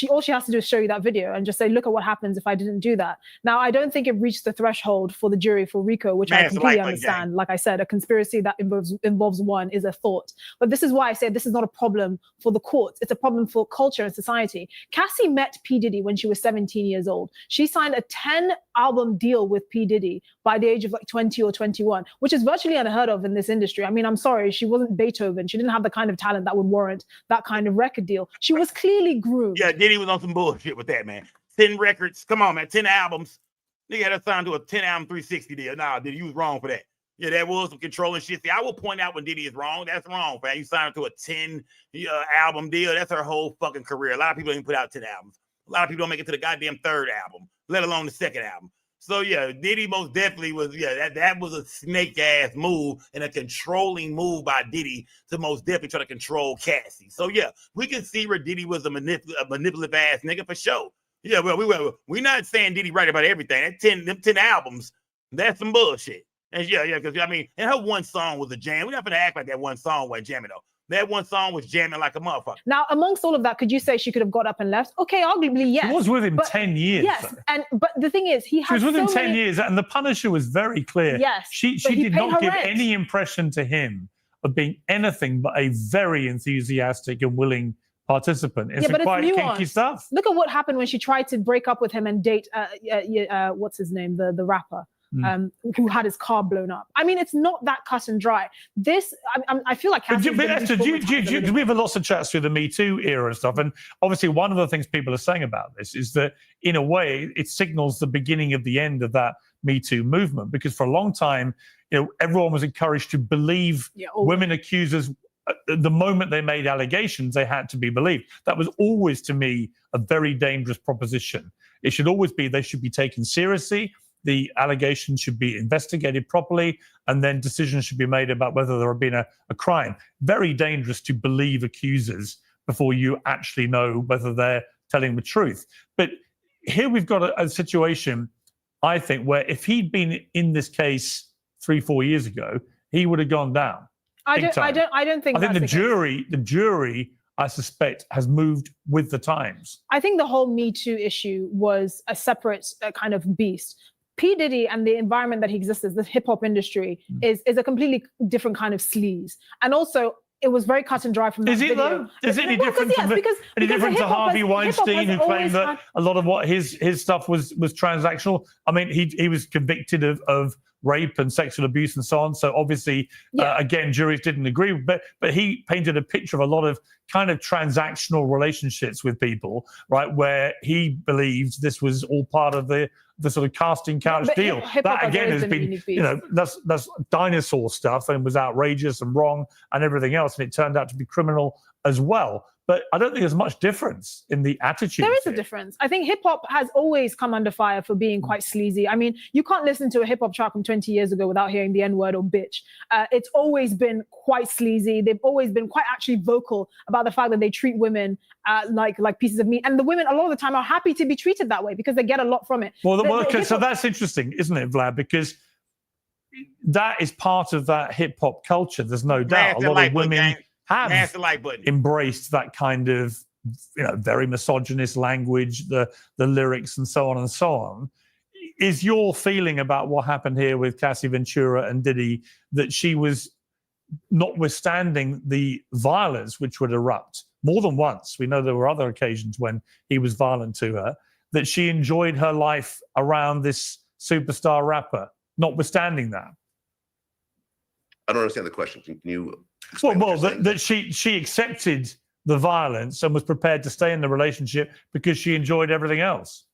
all she has to do is show you that video and just say, look at what happens if I didn't do that. Now, I don't think it reached the threshold for the jury for RICO, which I completely understand. Like I said, a conspiracy that involves one is a thought. But this is why I say this is not a problem for the courts. It's a problem for culture and society. Cassie met P. Diddy when she was 17 years old. She signed a 10-album deal with P. Diddy by the age of like 20 or 21, which is virtually unheard of in this industry. I mean, I'm sorry, she wasn't Beethoven. She didn't have the kind of talent that would warrant that kind of record deal. She was clearly groomed. Yeah, Diddy was on some bullshit with that, man. 10 records. Come on, man. 10 albums. Nigga had to sign to a 10-album 360 deal. Nah, Diddy, you was wrong for that. Yeah, that was some controlling shit. See, I will point out when Diddy is wrong. That's wrong, man. You signed to a 10-album deal. That's her whole fucking career. A lot of people didn't put out 10 albums. A lot of people don't make it to the goddamn third album, let alone the second album. So yeah, Diddy most definitely was, that was a snake ass move and a controlling move by Diddy to most definitely try to control Cassie. So yeah, we can see where Diddy was a manipulative ass nigga for sure. Yeah, well, we're not saying Diddy right about everything. Them 10 albums, that's some bullshit. And yeah, because I mean, and her one song was a jam. We're not gonna act like that one song wasn't jamming though. That one song was jamming like a motherfucker. Now, amongst all of that, could you say she could have got up and left? Okay, arguably, yes. She was with him 10 years. Yes, but the thing is, he she was with him 10 years, and the Punisher was very clear. Yes, she did not give any impression to him of being anything but a very enthusiastic and willing participant. It's quite kinky stuff. Look at what happened when she tried to break up with him and date what's his name, the rapper. Who had his car blown up. I mean, it's not that cut and dry. This, I feel like... But Esther, we have lots of chats through the Me Too era and stuff, and obviously one of the things people are saying about this is that, in a way, it signals the beginning of the end of that Me Too movement, because for a long time, everyone was encouraged to believe women accusers. The moment they made allegations, they had to be believed. That was always, to me, a very dangerous proposition. It should always be, they should be taken seriously. The allegations should be investigated properly, and then decisions should be made about whether there had been a crime. Very dangerous to believe accusers before you actually know whether they're telling the truth. But here we've got a situation, I think, where if he'd been in this case 3-4 years ago, he would have gone down. I don't think. I think the jury, I suspect, has moved with the times. I think the whole Me Too issue was a separate kind of beast. P. Diddy and the environment that he exists in, the hip hop industry, is a completely different kind of sleaze. And also, it was very cut and dry from that video. Though? Is it any different to Harvey Weinstein, who claimed that a lot of what his stuff was transactional? I mean, he was convicted of rape and sexual abuse and so on. So obviously, again, juries didn't agree. But he painted a picture of a lot of kind of transactional relationships with people, right, where he believed this was all part of the sort of casting couch deal. That again has been, you know, that's dinosaur stuff and was outrageous and wrong and everything else, and it turned out to be criminal as well. But I don't think there's much difference in the attitude. There is a difference. I think hip hop has always come under fire for being quite sleazy. I mean, you can't listen to a hip hop track from 20 years ago without hearing the N-word or bitch. It's always been quite sleazy. They've always been quite actually vocal about the fact that they treat women like pieces of meat. And the women, a lot of the time, are happy to be treated that way because they get a lot from it. Well, okay, so that's interesting, isn't it, Vlad? Because that is part of that hip hop culture. There's no doubt. A lot of women have embraced that kind of, you know, very misogynist language, the lyrics and so on and so on. Is your feeling about what happened here with Cassie Ventura and Diddy that she was, notwithstanding the violence which would erupt more than once, we know there were other occasions when he was violent to her, that she enjoyed her life around this superstar rapper, notwithstanding that? I don't understand the question. Can you well, that she accepted the violence and was prepared to stay in the relationship because she enjoyed everything else?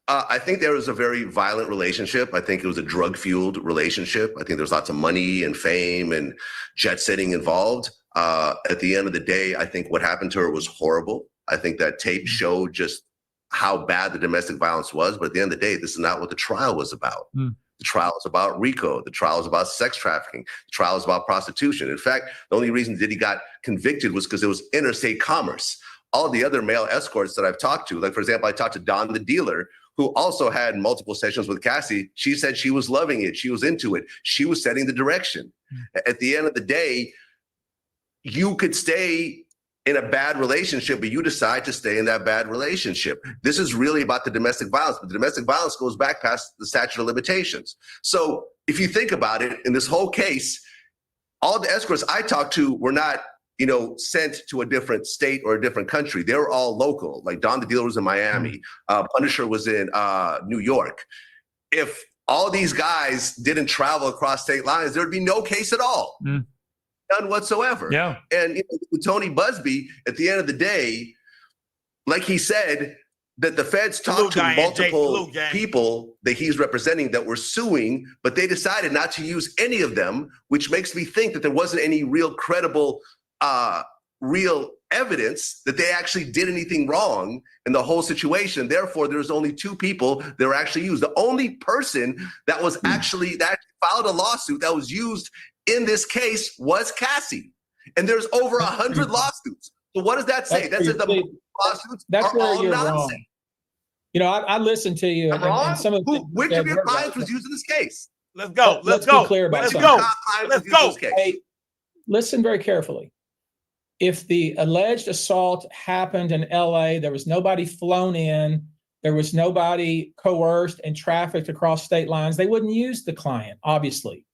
I think there was a very violent relationship. I think it was a drug-fueled relationship. I think there's lots of money and fame and jet-setting involved. At the end of the day, I think what happened to her was horrible. I think that tape showed just how bad the domestic violence was. But at the end of the day, this is not what the trial was about. The trial is about RICO. The trial is about sex trafficking. The trial is about prostitution. In fact, the only reason Diddy got convicted was because it was interstate commerce. All the other male escorts that I've talked to, like, for example, I talked to Don the dealer, who also had multiple sessions with Cassie. She said she was loving it. She was into it. She was setting the direction. At the end of the day, you could stay in a bad relationship, but you decide to stay in that bad relationship. This is really about the domestic violence, but the domestic violence goes back past the statute of limitations. So if you think about it, in this whole case, all the escorts I talked to were not, you know, sent to a different state or a different country. They were all local. Like Don the dealer was in Miami. Punisher was in New York. If all these guys didn't travel across state lines, there would be no case at all. None whatsoever. Yeah. And you know, with Tony Buzzbee, at the end of the day, like he said, that the feds talked to multiple people that he's representing that were suing, but they decided not to use any of them, which makes me think that there wasn't any real credible, real evidence that they actually did anything wrong in the whole situation. Therefore, there's only two people that were actually used. The only person that was actually that filed a lawsuit that was used in this case was Cassie. And there's over 100 lawsuits. So what does that say? That says the lawsuits are all nonsense. Wrong. You know, I listened to you. I'm wrong? And some of which of your clients was used in this case? Let's go. Let's be clear about something. Let's go. Hey, listen very carefully. If the alleged assault happened in LA, there was nobody flown in, there was nobody coerced and trafficked across state lines, they wouldn't use the client, obviously.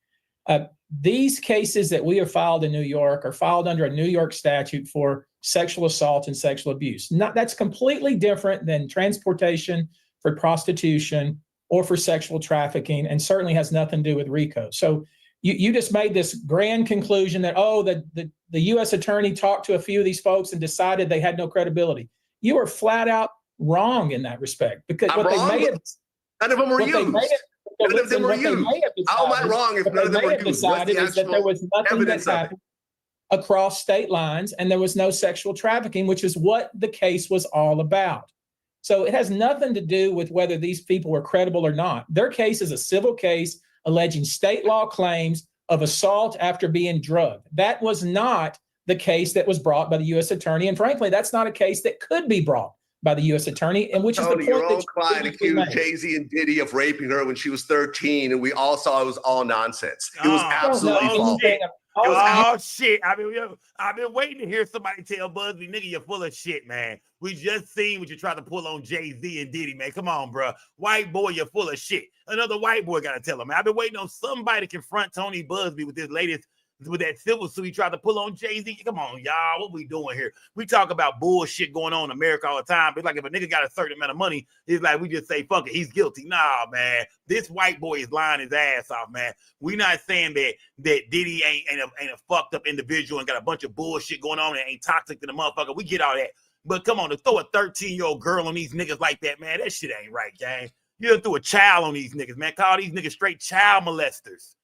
These cases that we have filed in New York are filed under a New York statute for sexual assault and sexual abuse. That's completely different than transportation for prostitution or for sexual trafficking, and certainly has nothing to do with RICO. So you just made this grand conclusion that, oh, the U.S. attorney talked to a few of these folks and decided they had no credibility. You are flat out wrong in that respect, because none of them were used. None of them were used. How am I wrong if none of them were used? Decided is that there was nothing that happened across state lines, and there was no sexual trafficking, which is what the case was all about. So it has nothing to do with whether these people were credible or not. Their case is a civil case alleging state law claims of assault after being drugged. That was not the case that was brought by the U.S. attorney, and frankly, that's not a case that could be brought by the U.S. attorney, and which is the point your own client accused Jay-Z and Diddy of raping her when she was 13, and we all saw it was all nonsense. It was absolutely false. Shit. I mean, I've been waiting to hear somebody tell Buzzbee, nigga, you're full of shit, man. We just seen what you tried to pull on Jay-Z and Diddy, man. Come on, bro. White boy, you're full of shit. Another white boy got to tell him, man. I've been waiting on somebody to confront Tony Buzzbee with this latest with that civil suit he tried to pull on Jay-Z. Come on, y'all. What we doing here? We talk about bullshit going on in America all the time. It's like if a nigga got a certain amount of money, it's like we just say, fuck it, he's guilty. Nah, man. This white boy is lying his ass off, man. We not saying that Diddy ain't a fucked up individual and got a bunch of bullshit going on and ain't toxic to the motherfucker. We get all that. But come on, to throw a 13-year-old girl on these niggas like that, man, that shit ain't right, gang. You done threw a child on these niggas, man. Call these niggas straight child molesters.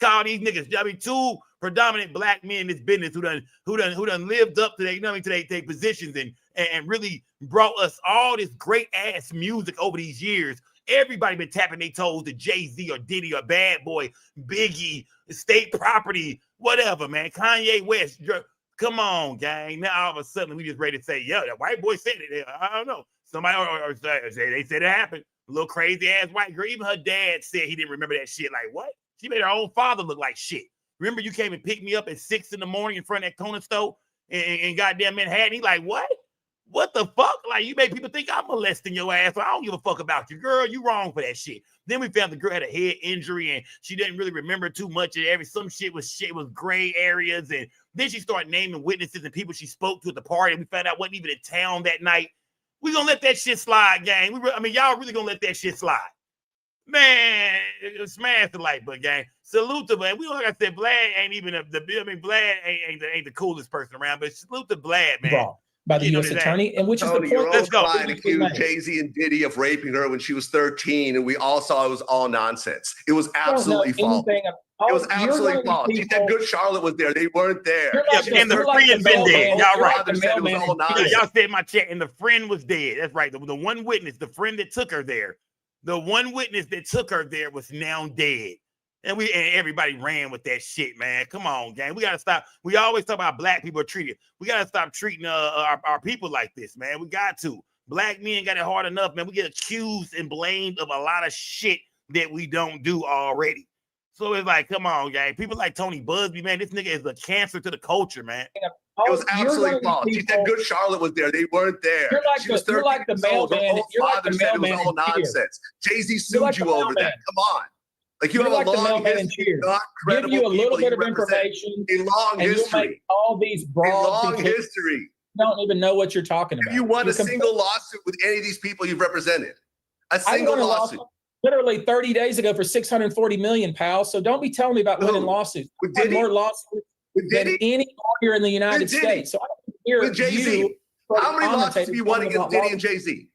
Call these niggas, I mean, two predominant black men in this business who done lived up to their, you know what I mean, to their positions and really brought us all this great ass music over these years. Everybody been tapping their toes to Jay-Z or Diddy or Bad Boy, Biggie, State Property, whatever, man. Kanye West. Come on, gang. Now all of a sudden we just ready to say, yeah, that white boy said it. I don't know. Somebody or say they said it happened. A little crazy ass white girl. Even her dad said he didn't remember that shit. Like, what? She made her own father look like shit. Remember you came and picked me up at 6 in the morning in front of that corner store in goddamn Manhattan? He like, what? What the fuck? Like, you made people think I'm molesting your ass. So I don't give a fuck about you. Girl, you wrong for that shit. Then we found the girl had a head injury and she didn't really remember too much. Some shit was gray areas. And then she started naming witnesses and people she spoke to at the party. And we found out wasn't even in town that night. We gonna let that shit slide, gang. Y'all really gonna let that shit slide. Man, smash the light button, gang. Salute to man. We like I said, Vlad ain't even Vlad ain't the coolest person around, but salute to Vlad, man. Wrong. By the U.S. attorney, and which is the point. Let's go. Accused Jay-Z and Diddy of raping her when she was 13, and we all saw it was all nonsense. It was absolutely false. It was absolutely false. She said Good Charlotte was there. They weren't there. And the friend been dead. Y'all right. Y'all said in my chat, and the friend was dead. That's right. The one witness, the friend that took her there, the one witness that took her there was now dead. And everybody ran with that shit, man. Come on, gang. We gotta stop. We always talk about black people are treated. We gotta stop treating our people like this, man. We got to. Black men got it hard enough, man. We get accused and blamed of a lot of shit that we don't do already. So it's like, come on, gang. People like Tony Buzzbee, man. This nigga is a cancer to the culture, man. It was absolutely false. She said Good Charlotte was there. They weren't there. You're like the mailman. You're like the mailman. It was all nonsense. Jay-Z sued you over that. Come on. Like you have a long history, not credible. Give you a little bit of information, a long history, all these broad, long history. Don't even know what you're talking about. Have you won a single lawsuit with any of these people you've represented? A single lawsuit. Literally 30 days ago for $640 million, pal. So don't be telling me about winning lawsuits. With Diddy? More lawsuits than any lawyer in the United States. So I don't hear with Jay-Z. How many lawsuits have you won against Diddy and Jay-Z?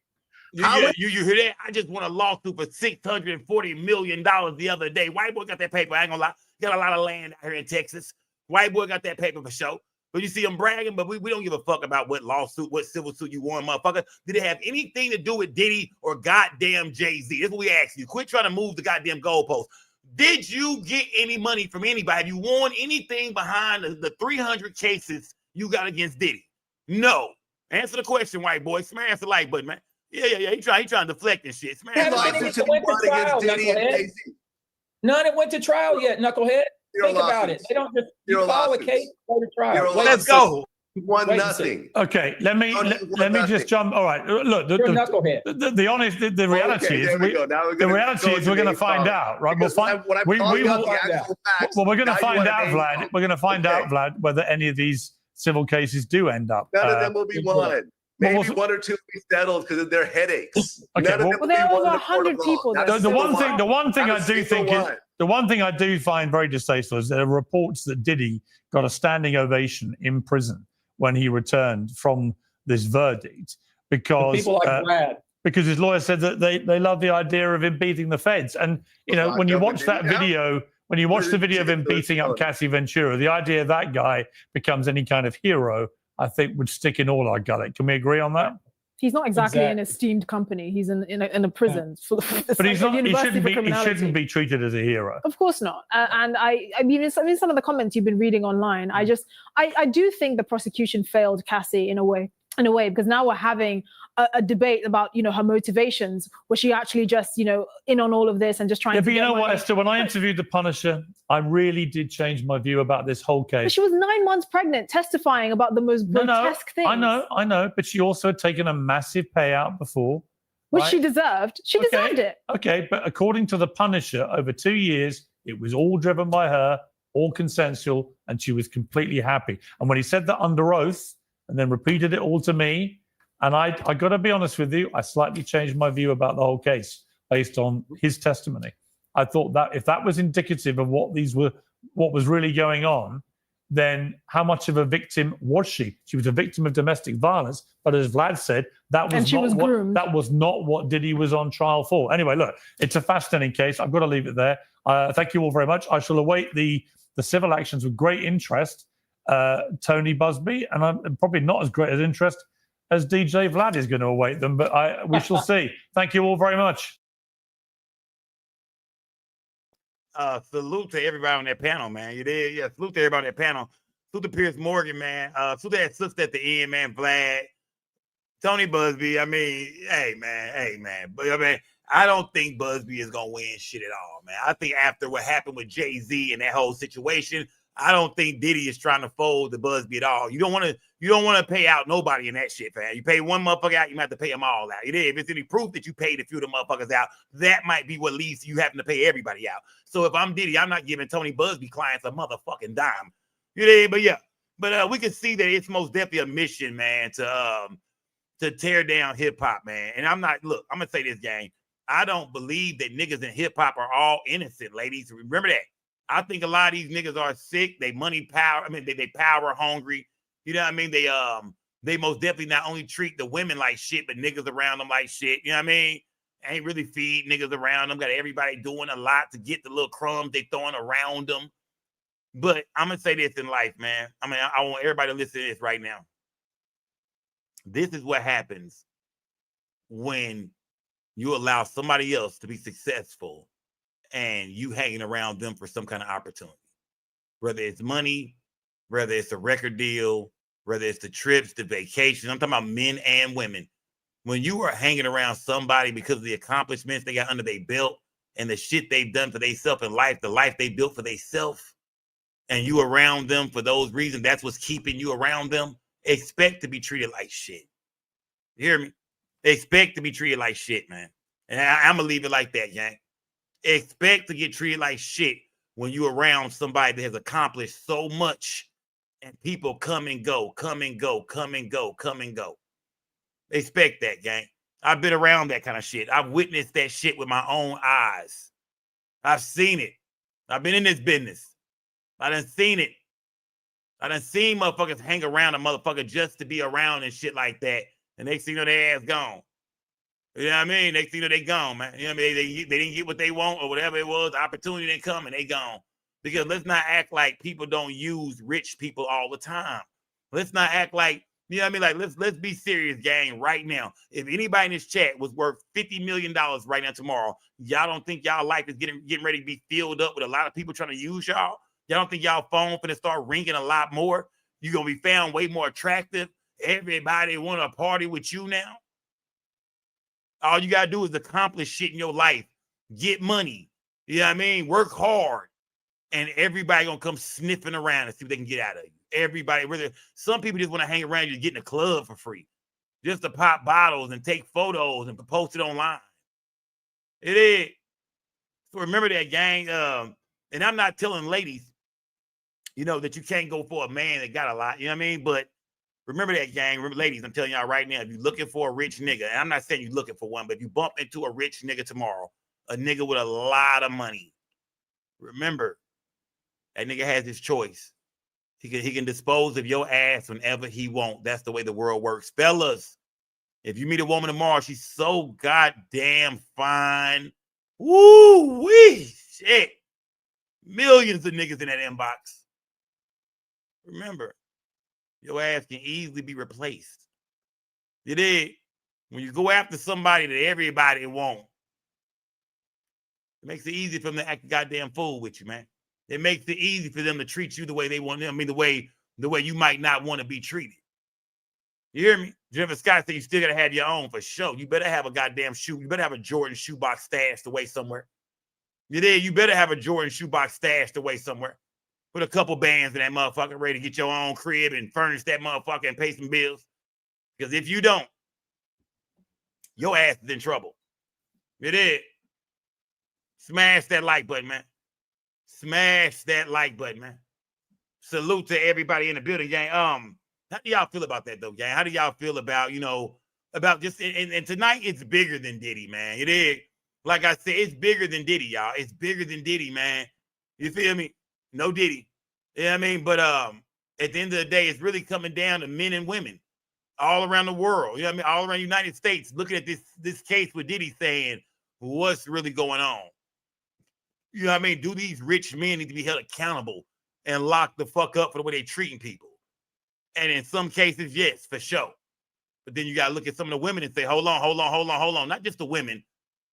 You hear that? I just won a lawsuit for $640 million the other day. White boy got that paper. I ain't gonna lie. Got a lot of land out here in Texas. White boy got that paper for sure. But you see him bragging, but we don't give a fuck about what lawsuit, what civil suit you won, motherfucker. Did it have anything to do with Diddy or goddamn Jay-Z? That's what we ask you. Quit trying to move the goddamn goalpost. Did you get any money from anybody? Have you won anything behind the 300 cases you got against Diddy? No. Answer the question, white boy. Smash the like button, man. Yeah. He trying to deflect this shit. Smash the like button. None it went to trial yet, knucklehead. Think about it. They don't just file a case, go to trial. Let's go. You won nothing. Okay, let me just jump. All right, look, the reality is we're going to find out, right? We're going to find out, Vlad. We're going to find out, Vlad, whether any of these civil cases do end up. None of them will be won. Maybe one or two will be settled because of their headaches. Okay, there are over 100 people. The one thing I do find very distasteful is there are reports that Diddy got a standing ovation in prison when he returned from this verdict because people like Brad. Because his lawyer said that they love the idea of him beating the feds. And when you watch that video, when you watch the video of him beating up Cassie Ventura, the idea that guy becomes any kind of hero, I think would stick in all our gullet. Can we agree on that? He's not exactly an esteemed company. He's in a prison. But he's not. He shouldn't be treated as a hero. Of course not. And I mean, some of the comments you've been reading online, I do think the prosecution failed Cassie in a way, because now we're having a debate about her motivations. Was she actually just in on all of this and just trying to? But you know what, Esther? When I interviewed the Punisher, I really did change my view about this whole case. But she was 9 months pregnant, testifying about the most grotesque things. I know. But she also had taken a massive payout before, which she deserved. She deserved it. Okay, but according to the Punisher, over 2 years, it was all driven by her. all consensual, and she was completely happy. And when he said that under oath and then repeated it all to me, and I got to be honest with you, I slightly changed my view about the whole case based on his testimony. I thought that if that was indicative of what was really going on, then how much of a victim was she? She was a victim of domestic violence, but as Vlad said, that was not what Diddy was on trial for. Anyway, look, it's a fascinating case. I've got to leave it there. Thank you all very much. I shall await the civil actions with great interest, Tony Buzzbee, and I'm probably not as great as interest as DJ Vlad is going to await them, but we shall see. Thank you all very much. Salute to everybody on that panel, man. You did, yeah. Salute to everybody on that panel. Salute to Pierce Morgan, man. Salute to that sister at the end, man. Vlad, Tony Buzzbee. I mean, hey, man. But I mean, I don't think Buzzbee is gonna win shit at all, man. I think after what happened with Jay-Z and that whole situation, I don't think Diddy is trying to fold the Buzzbee at all. You don't want to pay out nobody in that shit, fam. You pay one motherfucker out, you might have to pay them all out. If it's any proof that you paid a few of the motherfuckers out, that might be what leads to you having to pay everybody out. So if I'm Diddy, I'm not giving Tony Buzzbee clients a motherfucking dime. But yeah. But we can see that it's most definitely a mission, man, to tear down hip hop, man. And I'm gonna say this, gang. I don't believe that niggas in hip hop are all innocent, ladies. Remember that. I think a lot of these niggas are sick. They money power. I mean, they power hungry. You know what I mean? They most definitely not only treat the women like shit, but niggas around them like shit. You know what I mean? Ain't really feed niggas around them. Got everybody doing a lot to get the little crumbs they throwing around them. But I'm gonna say this in life, man. I mean, I want everybody to listen to this right now. This is what happens when you allow somebody else to be successful and you hanging around them for some kind of opportunity, whether it's money, whether it's a record deal, whether it's the trips, the vacations. I'm talking about men and women. When you are hanging around somebody because of the accomplishments they got under their belt and the shit they've done for themselves in life, the life they built for themselves, and you around them for those reasons, that's what's keeping you around them, expect to be treated like shit. You hear me? Expect to be treated like shit, man. And I'm going to leave it like that, gang. Expect to get treated like shit when you're around somebody that has accomplished so much and people come and go. Expect that, gang. I've been around that kind of shit. I've witnessed that shit with my own eyes. I've seen it. I've been in this business. I done seen it. I done seen motherfuckers hang around a motherfucker just to be around and shit like that. And next thing you know, their ass gone. You know what I mean? Next thing you know, they gone, man. You know what I mean? They didn't get what they want or whatever it was. The opportunity didn't come and they gone. Because let's not act like people don't use rich people all the time. Let's not act like, you know what I mean? Like, let's be serious, gang, right now. If anybody in this chat was worth $50 million right now tomorrow, y'all don't think y'all life is getting ready to be filled up with a lot of people trying to use y'all? Y'all don't think y'all phone finna start ringing a lot more? You're going to be found way more attractive? Everybody want to party with you now? All you got to do is accomplish shit in your life. Get money. You know what I mean? Work hard. And everybody going to come sniffing around and see what they can get out of you. Everybody, whether some people just want to hang around you to get in the club for free. Just to pop bottles and take photos and post it online. It is. So remember that, gang. And I'm not telling ladies, you know, that you can't go for a man that got a lot. You know what I mean? But remember that, gang. Remember, ladies, I'm telling y'all right now, if you're looking for a rich nigga, and I'm not saying you're looking for one, but if you bump into a rich nigga tomorrow, a nigga with a lot of money, remember, that nigga has his choice. He can dispose of your ass whenever he wants. That's the way the world works. Fellas, if you meet a woman tomorrow, she's so goddamn fine. Woo-wee, shit. Millions of niggas in that inbox. Remember, your ass can easily be replaced. You did. When you go after somebody that everybody wants, it makes it easy for them to act a goddamn fool with you, man. It makes it easy for them to treat you the way they want them. I mean, the way you might not want to be treated. You hear me? Jennifer Scott said you still gotta have your own for sure. You better have a goddamn shoe. You better have a Jordan shoebox stashed away somewhere. You did. You better have a Jordan shoebox stashed away somewhere. Put a couple bands in that motherfucker, ready to get your own crib and furnish that motherfucker and pay some bills. Because if you don't, your ass is in trouble. You did. Smash that like button, man. Smash that like button, man. Salute to everybody in the building, gang. How do y'all feel about that, though, gang? How do y'all feel about, about just, and tonight it's bigger than Diddy, man. It is. Like I said, it's bigger than Diddy, y'all. It's bigger than Diddy, man. You feel me? No Diddy. You know what I mean? But at the end of the day, it's really coming down to men and women all around the world. You know what I mean? All around the United States, looking at this case with Diddy saying, what's really going on? You know what I mean? Do these rich men need to be held accountable and locked the fuck up for the way they're treating people? And in some cases, yes, for sure. But then you got to look at some of the women and say, hold on. Not just the women,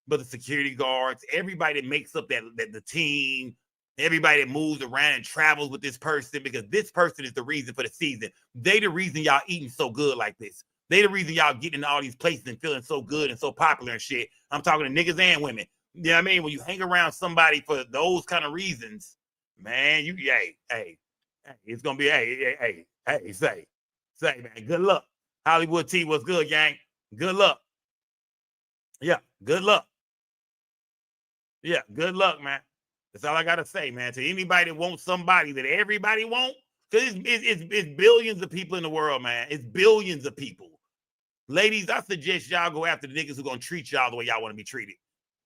but the security guards, everybody that makes up the team, everybody that moves around and travels with this person, because this person is the reason for the season. They the reason y'all eating so good like this. They the reason y'all getting into all these places and feeling so good and so popular and shit. I'm talking to niggas and women. You know what I mean? When you hang around somebody for those kind of reasons, man, hey, it's gonna be say, man, good luck. Hollywood T, what's good, gang? Good luck. Yeah, good luck. Yeah, good luck, man. That's all I gotta say, man. To anybody that wants somebody that everybody wants, because it's billions of people in the world, man. It's billions of people. Ladies, I suggest y'all go after the niggas who gonna treat y'all the way y'all want to be treated.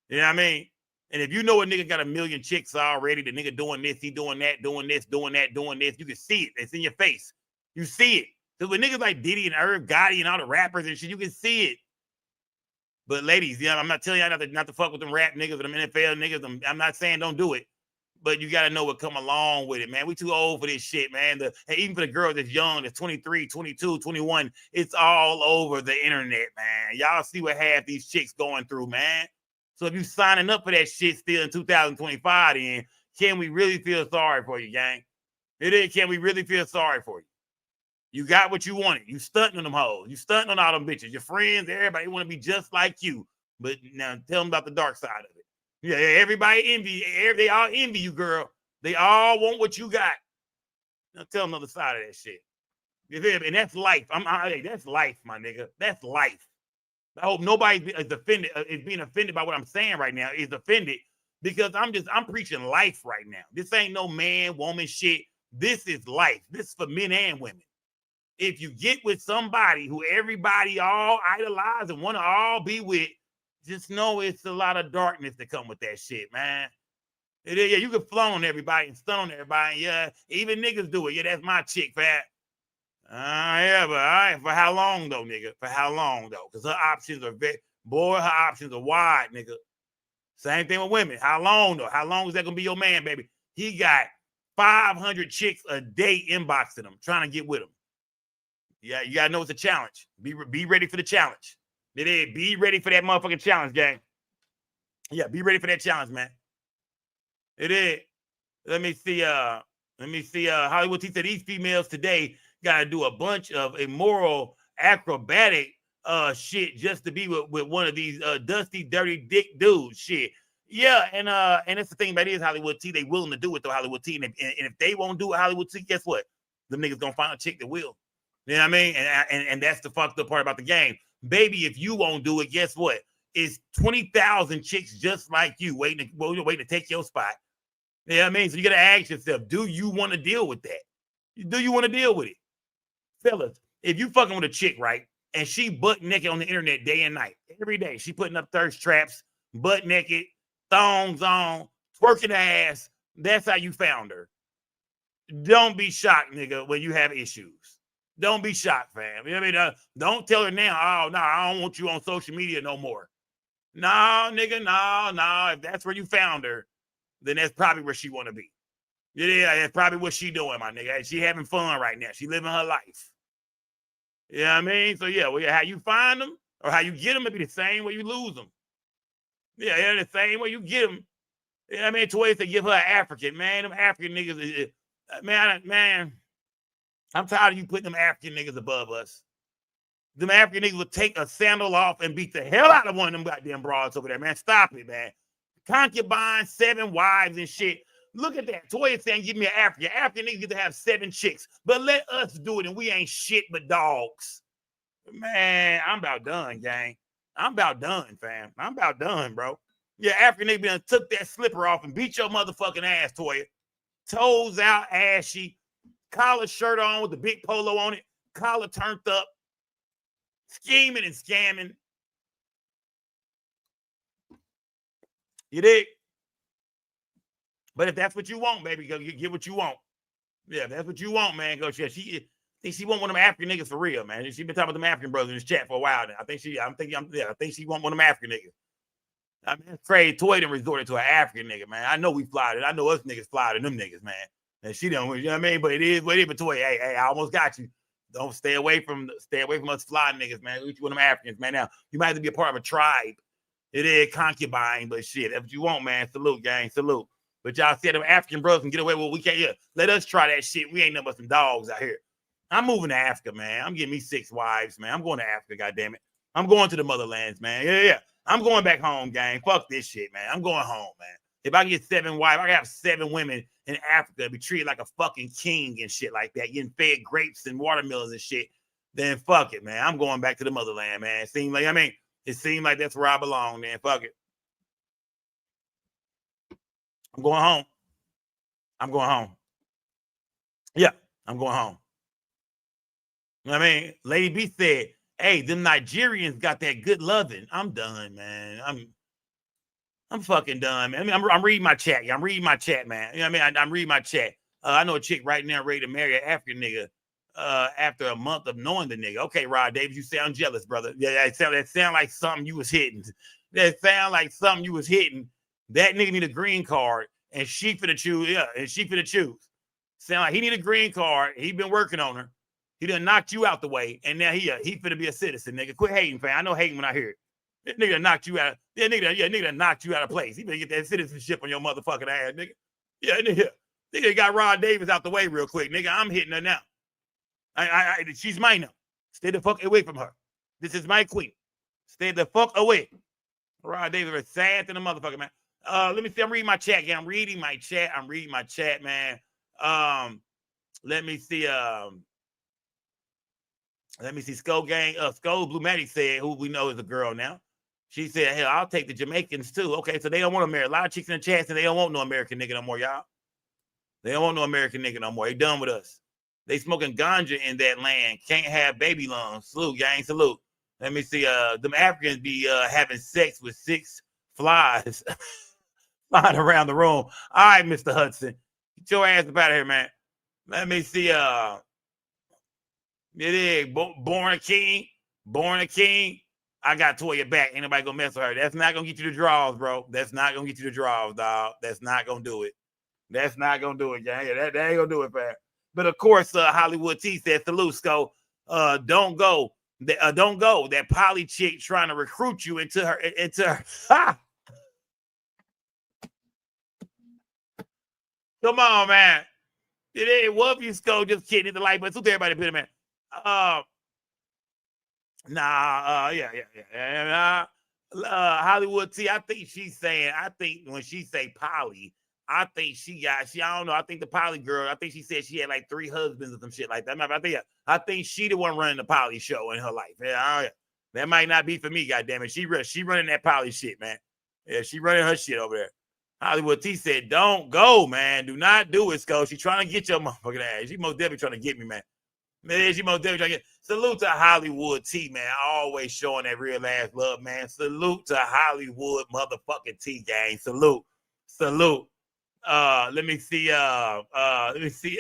You know what I mean? And if you know a nigga got a million chicks already, the nigga doing this, he doing that, doing this, doing that, doing this, you can see it. It's in your face. You see it. Because with niggas like Diddy and Irv Gotti and all the rappers and shit, you can see it. But ladies, I'm not telling y'all not to fuck with them rap niggas or them NFL niggas. I'm not saying don't do it. But you got to know what come along with it, man. We too old for this shit, man. And even for the girls that's young, that's 23, 22, 21, it's all over the internet, man. Y'all see what half these chicks going through, man. So if you signing up for that shit still in 2025, then can we really feel sorry for you, gang? It is. Can we really feel sorry for you? You got what you wanted. You stunting on them hoes. You stunting on all them bitches. Your friends, everybody want to be just like you. But now tell them about the dark side of it. Yeah, everybody envy. They all envy you, girl. They all want what you got. Now tell them the other side of that shit. You feel me? And that's life. That's life, my nigga. That's life. I hope nobody is being offended by what I'm saying right now. Is offended because I'm preaching life right now. This ain't no man, woman shit. This is life. This is for men and women. If you get with somebody who everybody all idolize and want to all be with, just know it's a lot of darkness that come with that shit, man. It is, yeah, you can flown on everybody and stun on everybody. Yeah, even niggas do it. Yeah, that's my chick, fat. Yeah, but all right, for how long though, nigga? For how long though? Because her options are her options are wide, nigga. Same thing with women. How long though? How long is that gonna be your man, baby? He got 500 chicks a day inboxing him, trying to get with him. Yeah, you gotta know it's a challenge. Be ready for the challenge. It is. Be ready for that motherfucking challenge, gang. Yeah, be ready for that challenge, man. It is. Let me see. Hollywood T said these females today gotta do a bunch of immoral, acrobatic shit just to be with one of these dusty, dirty dick dudes. Shit. Yeah, and that's the thing about it is Hollywood T. They willing to do it though, Hollywood T. And if they won't do it, Hollywood T, guess what? Them niggas gonna find a chick that will. You know what I mean? And that's the fucked up part about the game. Baby, if you won't do it, guess what? It's 20,000 chicks just like you waiting to take your spot. You know what I mean? So you got to ask yourself, do you want to deal with that? Do you want to deal with it? Fellas, if you fucking with a chick, right, and she butt naked on the internet day and night, every day, she putting up thirst traps, butt naked, thongs on, twerking ass, that's how you found her. Don't be shocked, nigga, when you have issues. Don't be shocked, fam. You know what I mean? Don't tell her now, oh, no, I don't want you on social media no more. No, nigga, no. If that's where you found her, then that's probably where she want to be. Yeah, that's probably what she doing, my nigga. She having fun right now. She living her life. You know what I mean? So, yeah, how you find them or how you get them, it be the same way you lose them. Yeah, the same way you get them. You know what I mean? Toys to give her an African, man. Them African niggas, man. I'm tired of you putting them African niggas above us. Them African niggas would take a sandal off and beat the hell out of one of them goddamn broads over there, man. Stop it, man. Concubine, 7 wives and shit. Look at that. Toya saying, give me an African. African niggas get to have 7 chicks. But let us do it, and we ain't shit but dogs. Man, I'm about done, gang. I'm about done, fam. I'm about done, bro. Yeah, African nigga done took that slipper off and beat your motherfucking ass, Toya. Toes out, ashy, collar shirt on with the big polo on it, collar turned up, scheming and scamming. You dig? But if that's what you want, baby, go get what you want. Yeah, if that's what you want, man. Go. She want one of them African niggas for real, man. She been talking about them African brothers in this chat for a while now. I think she want one of them African niggas. I mean, it's crazy. Toy done resorted to an African nigga, man. I know we fly it. I know us niggas fly than them niggas, man. And she don't, you know what I mean? But it is what it is. But Toy, hey, I almost got you. Don't stay away from us fly niggas, man. Each one of them Africans, man. Now you might have to be a part of a tribe. It is concubine, but shit, that's what you want, man. Salute, gang, salute. But y'all said them African brothers can get away with what we can't. Yeah, let us try that shit. We ain't nothing but some dogs out here. I'm moving to Africa, man. I'm getting me 6 wives, man. I'm going to Africa, goddammit. I'm going to the motherlands, man. Yeah. I'm going back home, gang. Fuck this shit, man. I'm going home, man. If I get 7 wives, I can have 7 women in Africa, be treated like a fucking king and shit like that, getting fed grapes and watermelons and shit, then fuck it, man. I'm going back to the motherland, man. It seemed like that's where I belong, man. Fuck it. I'm going home. Yeah, I'm going home. You know what I mean? Lady B said, hey, them Nigerians got that good loving. I'm done, man. I'm fucking done, man. I mean, I'm reading my chat. I'm reading my chat, man. You know what I mean? I'm reading my chat. I know a chick right now ready to marry an African nigga after a month of knowing the nigga. Okay, Rod Davis, you sound jealous, brother. Yeah, that sound like something you was hitting. That nigga need a green card, and she finna choose. Yeah, and she finna choose. Sound like he need a green card. He been working on her. He done knocked you out the way, and now he finna be a citizen, nigga. Quit hating, fam. I know hating when I hear it. That nigga knocked you out. Nigga knocked you out of place. He better get that citizenship on your motherfucking ass, nigga. Yeah, nigga got Rod Davis out the way real quick, nigga. I'm hitting her now. She's mine now. Stay the fuck away from her. This is my queen. Stay the fuck away. Rod Davis is sad to the motherfucker, man. Let me see. I'm reading my chat. Yeah, I'm reading my chat, man. Let me see. Skull Gang. Skull Blue Maddie said, who we know is a girl now. She said, hell, I'll take the Jamaicans too. Okay, so they don't want to marry. A lot of chicks in the chat and they don't want no American nigga no more, y'all. They don't want no American nigga no more. They done with us. They smoking ganja in that land. Can't have baby lungs. Salute, gang, salute. Let me see. Them Africans be having sex with 6 flies flying around the room. All right, Mr. Hudson. Get your ass up out of here, man. Let me see. It is born a king. I got Toya back. Ain't nobody gonna mess with her. That's not gonna get you the draws, bro. That's not gonna get you the draws, dog. That's not gonna do it. That's not gonna do it, gang. That ain't gonna do it, man. But of course, Hollywood T said, salute, Sco. Don't go. Don't go. That poly chick trying to recruit you into her. Ha! Come on, man. It ain't what you Sco. Just kidding. Hit the like button. So everybody put it, man. Hollywood T, I think when she say poly, I don't know. I think the poly girl, I think she said she had like 3 husbands or some shit like that. I think she the one running the poly show in her life. Yeah, that might not be for me, goddammit. She running that poly shit, man. Yeah, she running her shit over there. Hollywood T said, don't go, man. Do not do it, Sco. She trying to get your motherfucking ass. She most definitely trying to get me, man. Man, she most definitely trying to get. Salute to Hollywood T, man. Always showing that real ass love, man. Salute to Hollywood motherfucking T, gang. Salute. Let me see. Let me see.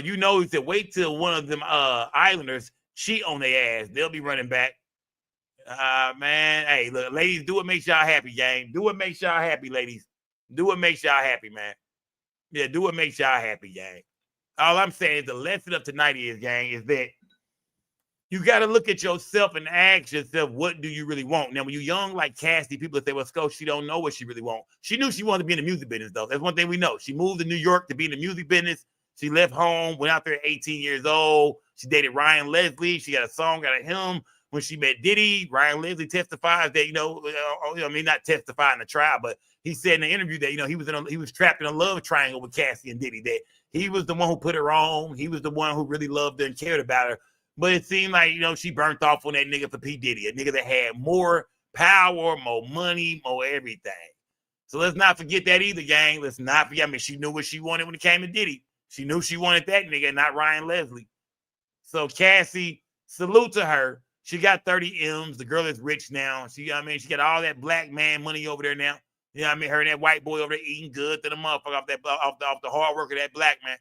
You know, he said, wait till one of them islanders cheat on their ass. They'll be running back. Man. Hey, look, ladies, do what makes y'all happy, gang. Do what makes y'all happy, ladies. Do what makes y'all happy, man. Yeah, do what makes y'all happy, gang. All I'm saying is the lesson of tonight is, gang, is that you got to look at yourself and ask yourself, what do you really want? Now, when you're young like Cassie, people say, well, Sco, she don't know what she really wants. She knew she wanted to be in the music business, though. That's one thing we know. She moved to New York to be in the music business. She left home, went out there at 18 years old. She dated Ryan Leslie. She got a song out of him. When she met Diddy, Ryan Leslie testifies that, not testifying in the trial, but he said in the interview that, he was trapped in a love triangle with Cassie and Diddy, that he was the one who put her on. He was the one who really loved her and cared about her. But it seemed like, she burnt off on that nigga for P. Diddy, a nigga that had more power, more money, more everything. So let's not forget that either, gang. Let's not forget. I mean, she knew what she wanted when it came to Diddy. She knew she wanted that nigga, not Ryan Leslie. So Cassie, salute to her. She got 30 M's. The girl is rich now. She got all that black man money over there now. Her and that white boy over there eating good to the motherfucker off the hard work of that black man.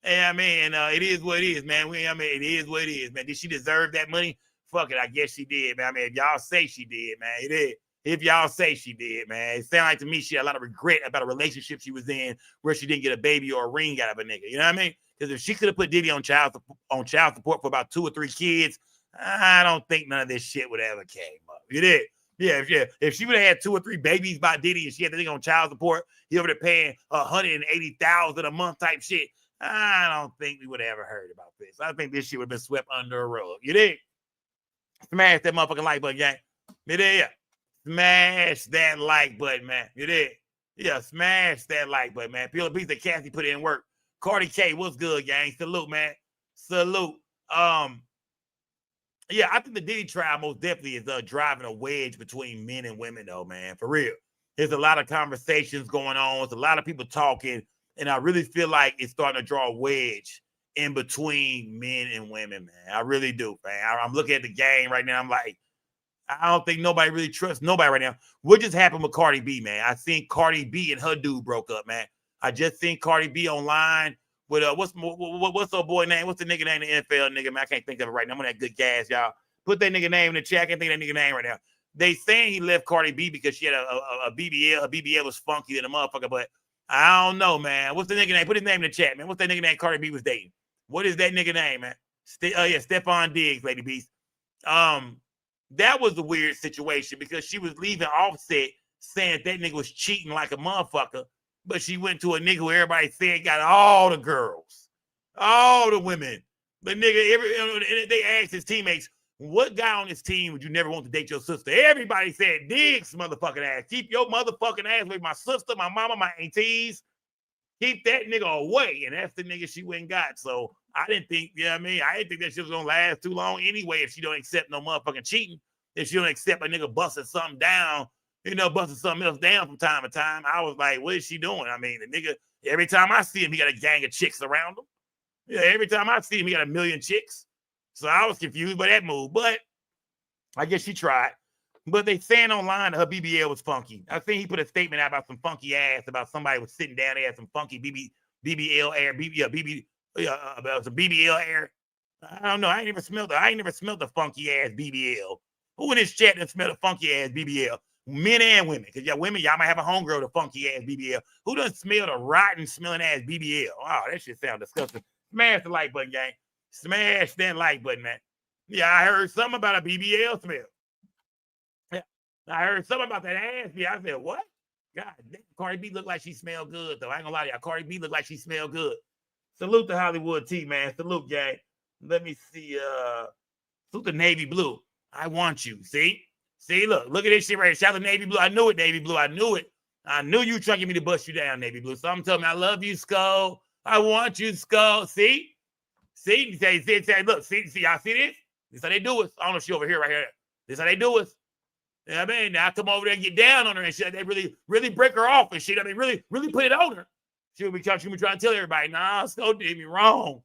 It is what it is, man. It is what it is, man. Did she deserve that money? Fuck it, I guess she did, man. If y'all say she did, man, it is. If y'all say she did, man, it sounds like to me she had a lot of regret about a relationship she was in where she didn't get a baby or a ring out of a nigga. You know what I mean? Because if she could have put Diddy on child support for about 2 or 3 kids, I don't think none of this shit would ever came up. You did. Yeah, if she would have had 2 or 3 babies by Diddy and she had the thing on child support, he over there paying $180,000 a month type shit, I don't think we would have ever heard about this. I think this shit would have been swept under a rug. You did. Smash that motherfucking like button, gang. You did. Smash that like button, man. You did. Yeah, smash that like button, man. Peel a piece of Cassie put in work. Cardi K, what's good, gang? Salute, man. Salute. Yeah, I think the Diddy trial most definitely is driving a wedge between men and women, though, man. For real. There's a lot of conversations going on. There's a lot of people talking, and I really feel like it's starting to draw a wedge in between men and women, man. I really do, man. I'm looking at the game right now. I'm like, I don't think nobody really trusts nobody right now. What just happened with Cardi B, man? I think Cardi B and her dude broke up, man. I just seen Cardi B online with what's the boy name? What's the nigga name in the NFL nigga, man? I can't think of it right now. I'm on that good gas, y'all. Put that nigga name in the chat. I can't think of that nigga name right now. They saying he left Cardi B because she had a BBL. Her BBL was funky than a motherfucker, but I don't know, man. What's the nigga name? Put his name in the chat, man. What's that nigga name Cardi B was dating? What is that nigga name, man? Stephon Diggs, Lady Beast. That was a weird situation because she was leaving Offset saying that nigga was cheating like a motherfucker, but she went to a nigga who everybody said got all the girls, all the women. The nigga, they asked his teammates, what guy on this team would you never want to date your sister? Everybody said, Diggs, motherfucking ass. Keep your motherfucking ass with my sister, my mama, my aunties. Keep that nigga away. And that's the nigga she went and got. So I didn't think, I didn't think that shit was going to last too long anyway if she don't accept no motherfucking cheating. If she don't accept a nigga busting something down, busting something else down from time to time. I was like, what is she doing? I mean, the nigga, every time I see him, he got a gang of chicks around him. Yeah, every time I see him, he got a million chicks. So I was confused by that move, but I guess she tried. But they saying online that her BBL was funky. I think he put a statement out about some funky ass, about somebody was sitting down there had some funky BBL air, about some BBL air. I don't know. I ain't never smelled the funky ass BBL. Who in this chat done smelled a funky ass BBL? Men and women. Because women, y'all might have a homegirl with a funky ass BBL. Who done smelled a rotten smelling ass BBL? Oh, that shit sound disgusting. Smash the like button, gang. Smash that like button, man. Yeah, I heard something about a BBL smell. Yeah, I heard something about that ass. Yeah, I said, what? God damn, Cardi B look like she smell good, though. I ain't gonna lie to y'all. Cardi B look like she smell good. Salute to Hollywood T, man. Salute, gang. Let me see. Salute to Navy Blue. I want you. See, look at this shit right here. Shout out to Navy Blue. I knew it, Navy Blue. I knew it. I knew you trying to get me to bust you down, Navy Blue. Something told me I love you, Skull. I want you, Skull. See, say, look, see, y'all see this? This how they do it. I don't know if she over here, right here. This how they do it. You know what I mean? Now I come over there and get down on her and shit. They really break her off and shit. I mean, really put it on her. She'll be trying to tell everybody, nah, Skull did me wrong.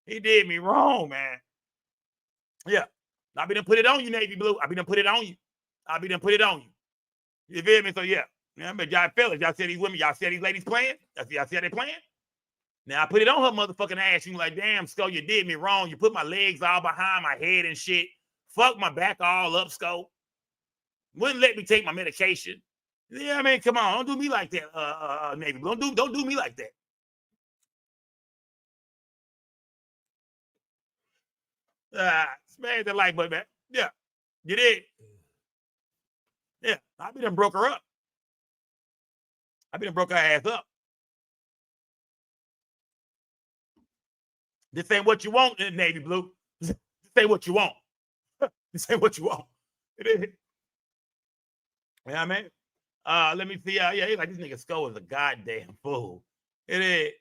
He did me wrong, man. Yeah. I be done put it on you, Navy Blue. I be done put it on you. You feel me? So, yeah. Y'all fellas, y'all see these women, y'all see these ladies playing? Y'all see how they playing? Now, I put it on her motherfucking ass. You like, damn, Skull, you did me wrong. You put my legs all behind my head and shit. Fuck my back all up, Skull. Wouldn't let me take my medication. Yeah, I mean, come on. Don't do me like that, Navy Blue. Don't do me like that. Smash that like button, man. Yeah. You did. Yeah. I be done broke her up. I be done broke her ass up. This ain't what you want in the Navy Blue. This ain't what you want. This ain't what you want. It is. Yeah, man. Let me see. Yeah, he's like, this nigga Skull is a goddamn fool. It is.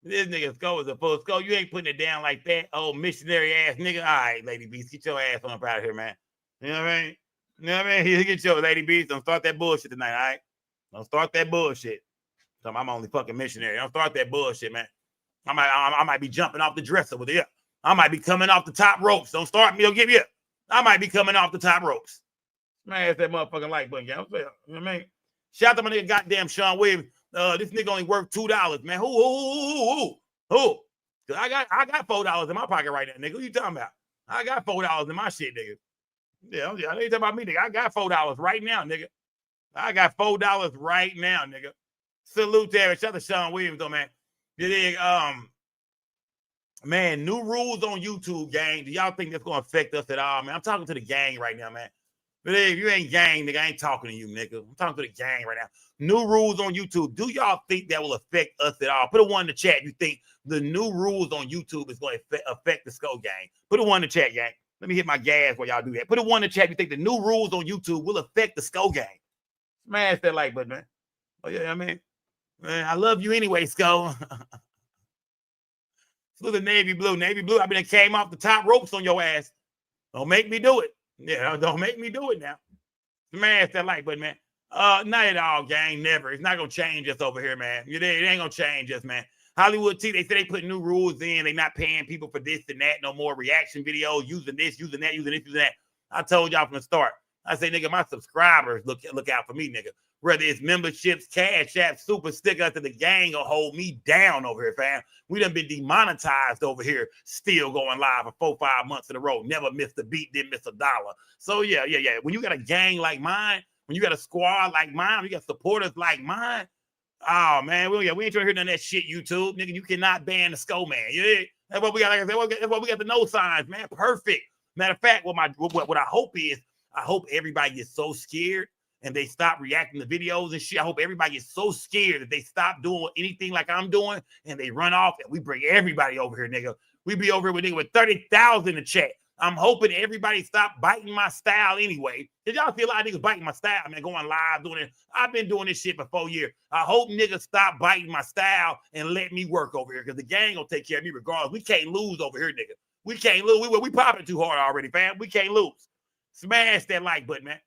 This nigga Sko is a fool. Sko, you ain't putting it down like that. Oh, missionary ass nigga. All right, Lady Beast, get your ass on up out of here, man. You know what I mean? You know what I mean? Get your Lady Beast. Don't start that bullshit tonight, all right? Don't start that bullshit. I'm only fucking missionary. Don't start that bullshit, man. I might be jumping off the dresser with you. I might be coming off the top ropes. Don't start me. Don't give you. I might be coming off the top ropes. Smash that motherfucking like button, y'all. You know what I mean? Shout out to my nigga goddamn Sean Williams. This nigga only worth $2, man. Who? Cause I got $4 in my pocket right now, nigga. Who you talking about? I got $4 in my shit, nigga. Yeah, you talking about me, nigga. I got $4 right now, nigga. I got $4 right now, nigga. Salute to shout out to Sean Williams, though, man. Man, new rules on YouTube, gang. Do y'all think that's gonna affect us at all, man? I'm talking to the gang right now, man. But if you ain't gang, nigga, I ain't talking to you, nigga. I'm talking to the gang right now. New rules on YouTube. Do y'all think that will affect us at all? Put a one in the chat. You think the new rules on YouTube is going to affect the Skull gang? Put a one in the chat, gang. Let me hit my gas while y'all do that. Put a one in the chat. You think the new rules on YouTube will affect the Skull gang? Smash that like button, man. Oh, yeah, I mean, man, I love you anyway, Skull. Look at Navy Blue. Navy Blue, I mean, it came off the top ropes on your ass. Don't make me do it. Yeah, don't make me do it now. Smash that like button, man. Not at all, gang. Never. It's not gonna change us over here, man. It ain't gonna change us, man. Hollywood T, they say they put new rules in. They not paying people for this and that. No more reaction videos, using this, using that, using this, using that. I told y'all from the start. I say, nigga, my subscribers look out for me, nigga. Whether it's memberships, cash app, super sticker to the gang will hold me down over here, fam. We done been demonetized over here, still going live for 4-5 months in a row. Never missed a beat, didn't miss $1. So yeah. When you got a gang like mine, when you got a squad like mine, you got supporters like mine. Oh man, we ain't trying to hear none of that shit, YouTube. Nigga, you cannot ban the Skull man. Yeah, that's what we got. Like I said, that's what we got the no signs, man. Perfect. Matter of fact, what I hope is, I hope everybody gets so scared and they stop reacting to videos and shit. I hope everybody gets so scared that they stop doing anything like I'm doing and they run off and we bring everybody over here, nigga. We be over here with nigga with 30,000 in the chat. I'm hoping everybody stop biting my style anyway. Did y'all see a lot of niggas biting my style, man, going live, doing it? I've been doing this shit for 4 years. I hope niggas stop biting my style and let me work over here because the gang gonna take care of me regardless. We can't lose over here, nigga. We can't lose. We popping too hard already, fam. We can't lose. Smash that like button, man.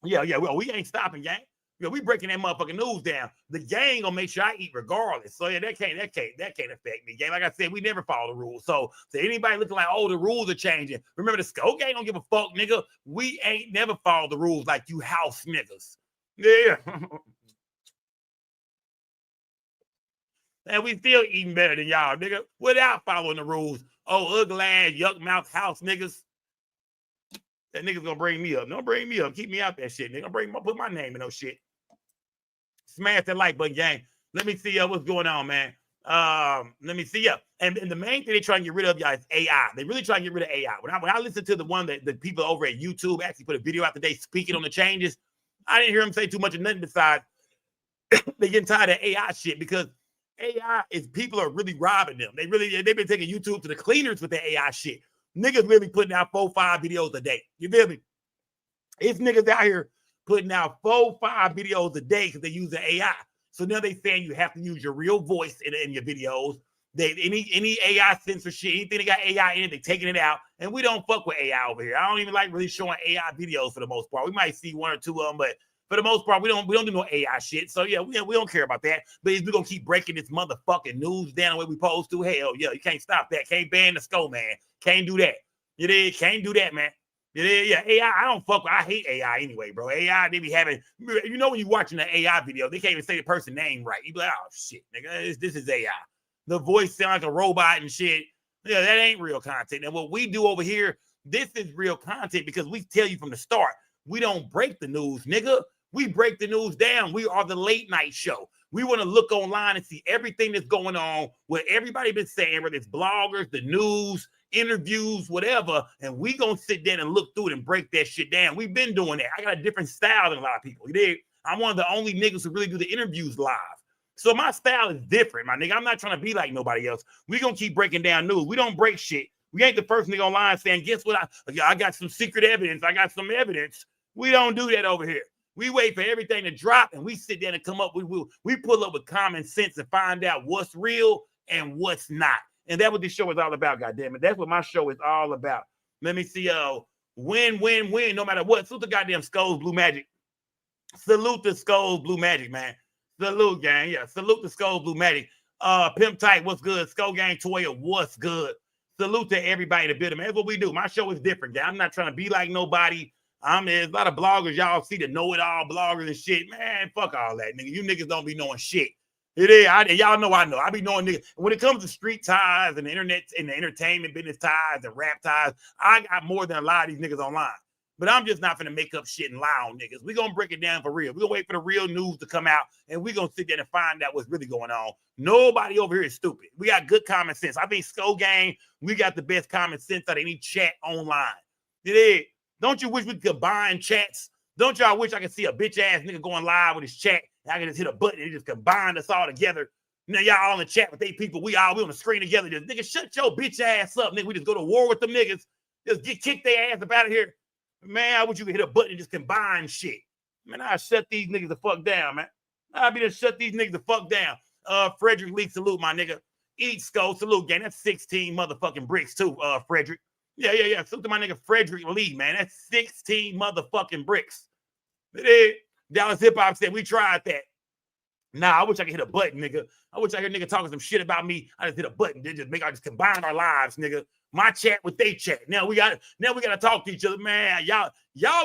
Yeah. Well, we ain't stopping, gang. Yeah, we breaking that motherfucking news down. The gang gonna make sure I eat regardless. So yeah, that can't affect me, gang. Like I said, we never follow the rules. So anybody looking like, oh, the rules are changing. Remember, the Skull gang don't give a fuck, nigga. We ain't never follow the rules like you house niggas. Yeah. And we still eating better than y'all, nigga, without following the rules. Oh, ugly ass, yuck mouth house niggas. That nigga's gonna bring me up. Don't bring me up. Keep me out that shit, nigga. Put my name in no shit. Smash that like button, gang. Let me see what's going on, man. Let me see and the main thing they trying to get rid of, y'all, is AI. They really trying to get rid of AI. When I listen to the one that the people over at YouTube actually put a video out today speaking on the changes, I didn't hear them say too much of nothing besides they getting tired of AI shit because AI is people are really robbing them. They've been taking YouTube to the cleaners with the AI shit. Niggas really putting out 4-5 videos a day. You feel me? It's niggas out here putting out 4-5 videos a day because they use the AI. So now they saying you have to use your real voice in your videos. Any AI censorship, anything that got AI in it, they taking it out. And we don't fuck with AI over here. I don't even like really showing AI videos for the most part. We might see 1 or 2 of them, but for the most part, we don't do no AI shit. So yeah, we don't care about that. But we're gonna keep breaking this motherfucking news down the way we supposed to. Hell yeah, you can't stop that. Can't ban the Skull man. Can't do that. You did, can't do that, man. Yeah, AI, I don't fuck with, I hate AI anyway, bro. AI, they be having, you know, when you're watching the AI video, they can't even say the person's name right. You be like, oh shit, nigga, this is AI. The voice sound like a robot and shit. Yeah, that ain't real content. And what we do over here, this is real content because we tell you from the start, we don't break the news, nigga. We break the news down. We are the late night show. We want to look online and see everything that's going on, what everybody been saying, whether it's bloggers, the news, interviews, whatever, and we gonna sit down and look through it and break that shit down. We've been doing that. I got a different style than a lot of people. You dig? I'm one of the only niggas who really do the interviews live. So my style is different, my nigga. I'm not trying to be like nobody else. We gonna keep breaking down news. We don't break shit. We ain't the first nigga online saying, guess what? I got some secret evidence. I got some evidence. We don't do that over here. We wait for everything to drop and we sit down and come up. We pull up with common sense and find out what's real and what's not. And that's what this show is all about, goddammit. That's what my show is all about. Let me see, win, no matter what. Salute the goddamn Skulls Blue Magic. Salute the Skulls Blue Magic, man. Salute, gang. Yeah, salute the Skulls Blue Magic. Pimp Tight, what's good? Skull Gang Toya, what's good? Salute to everybody in the building, man. That's what we do. My show is different, gang. I'm not trying to be like nobody. There's a lot of bloggers y'all see, the know-it-all bloggers and shit. Man, fuck all that, nigga. You niggas don't be knowing shit. It is. Y'all know I know. I be knowing niggas. When it comes to street ties and the internet and the entertainment business ties and rap ties, I got more than a lot of these niggas online. But I'm just not finna make up shit and lie on niggas. We're gonna break it down for real. We're gonna wait for the real news to come out, and we're gonna sit there and find out what's really going on. Nobody over here is stupid. We got good common sense. I think Skull Gang, we got the best common sense out of any chat online. It is. Don't you wish we could combine chats? Don't y'all wish I could see a bitch ass nigga going live with his chat and I can just hit a button and it just combine us all together? Now y'all all in the chat with they people. We on the screen together. Just nigga, shut your bitch ass up, nigga. We just go to war with them niggas. Just get kicked their ass up out of here. Man, I wish you could hit a button and just combine shit. Man, I'll shut these niggas the fuck down, man. I'll be to shut these niggas the fuck down. Frederick Lee, salute, my nigga. Eat Skull, salute, gang. That's 16 motherfucking bricks, too, Frederick. Yeah. Salute to my nigga Frederick Lee, man. That's 16 motherfucking bricks. It is. Dallas Hip Hop said, we tried that. Nah, I wish I could hit a button, nigga. I wish I hear nigga talking some shit about me. I just hit a button. They just just combine our lives, nigga. My chat with they chat. Now we gotta talk to each other, man. Y'all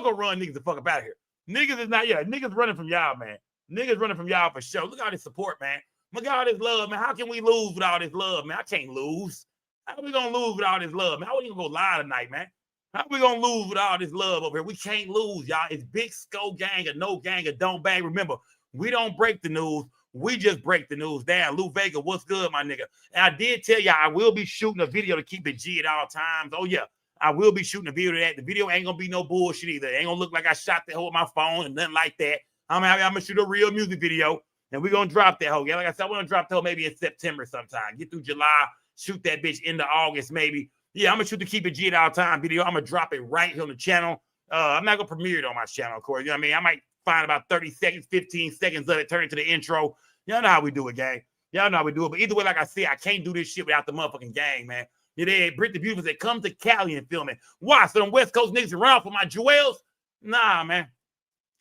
gonna run niggas the fuck up out of here. Niggas is not, niggas running from y'all, man. Niggas running from y'all for sure. Look at all this support, man. Look at all this love, man. How can we lose with all this love, man? I can't lose. How we gonna lose with all this love, man? How we gonna go live tonight, man? How we gonna lose with all this love over here? We can't lose, y'all. It's Big Skull Gang or no gang or don't bang. Remember, we don't break the news. We just break the news down. Lou Vega, what's good, my nigga? And I did tell y'all I will be shooting a video to keep it G at all times. Oh, yeah. I will be shooting a video to that. The video ain't going to be no bullshit either. It ain't going to look like I shot that hoe with my phone and nothing like that. I'm going to shoot a real music video, and we're going to drop that hoe. Yeah, like I said, I want to drop that hoe maybe in September sometime. Get through July, shoot that bitch into August maybe. Yeah, I'm going to shoot the keep it G at all time video. I'm going to drop it right here on the channel. I'm not going to premiere it on my channel, of course. You know what I mean? I might find about 30 seconds, 15 seconds of it, turn it to the intro. Y'all know how we do it, gang. Y'all know how we do it. But either way, like I said, I can't do this shit without the motherfucking gang, man. You know, Britt the Beautiful said, come to Cali and film it. Why? So them West Coast niggas around for my jewels? Nah, man.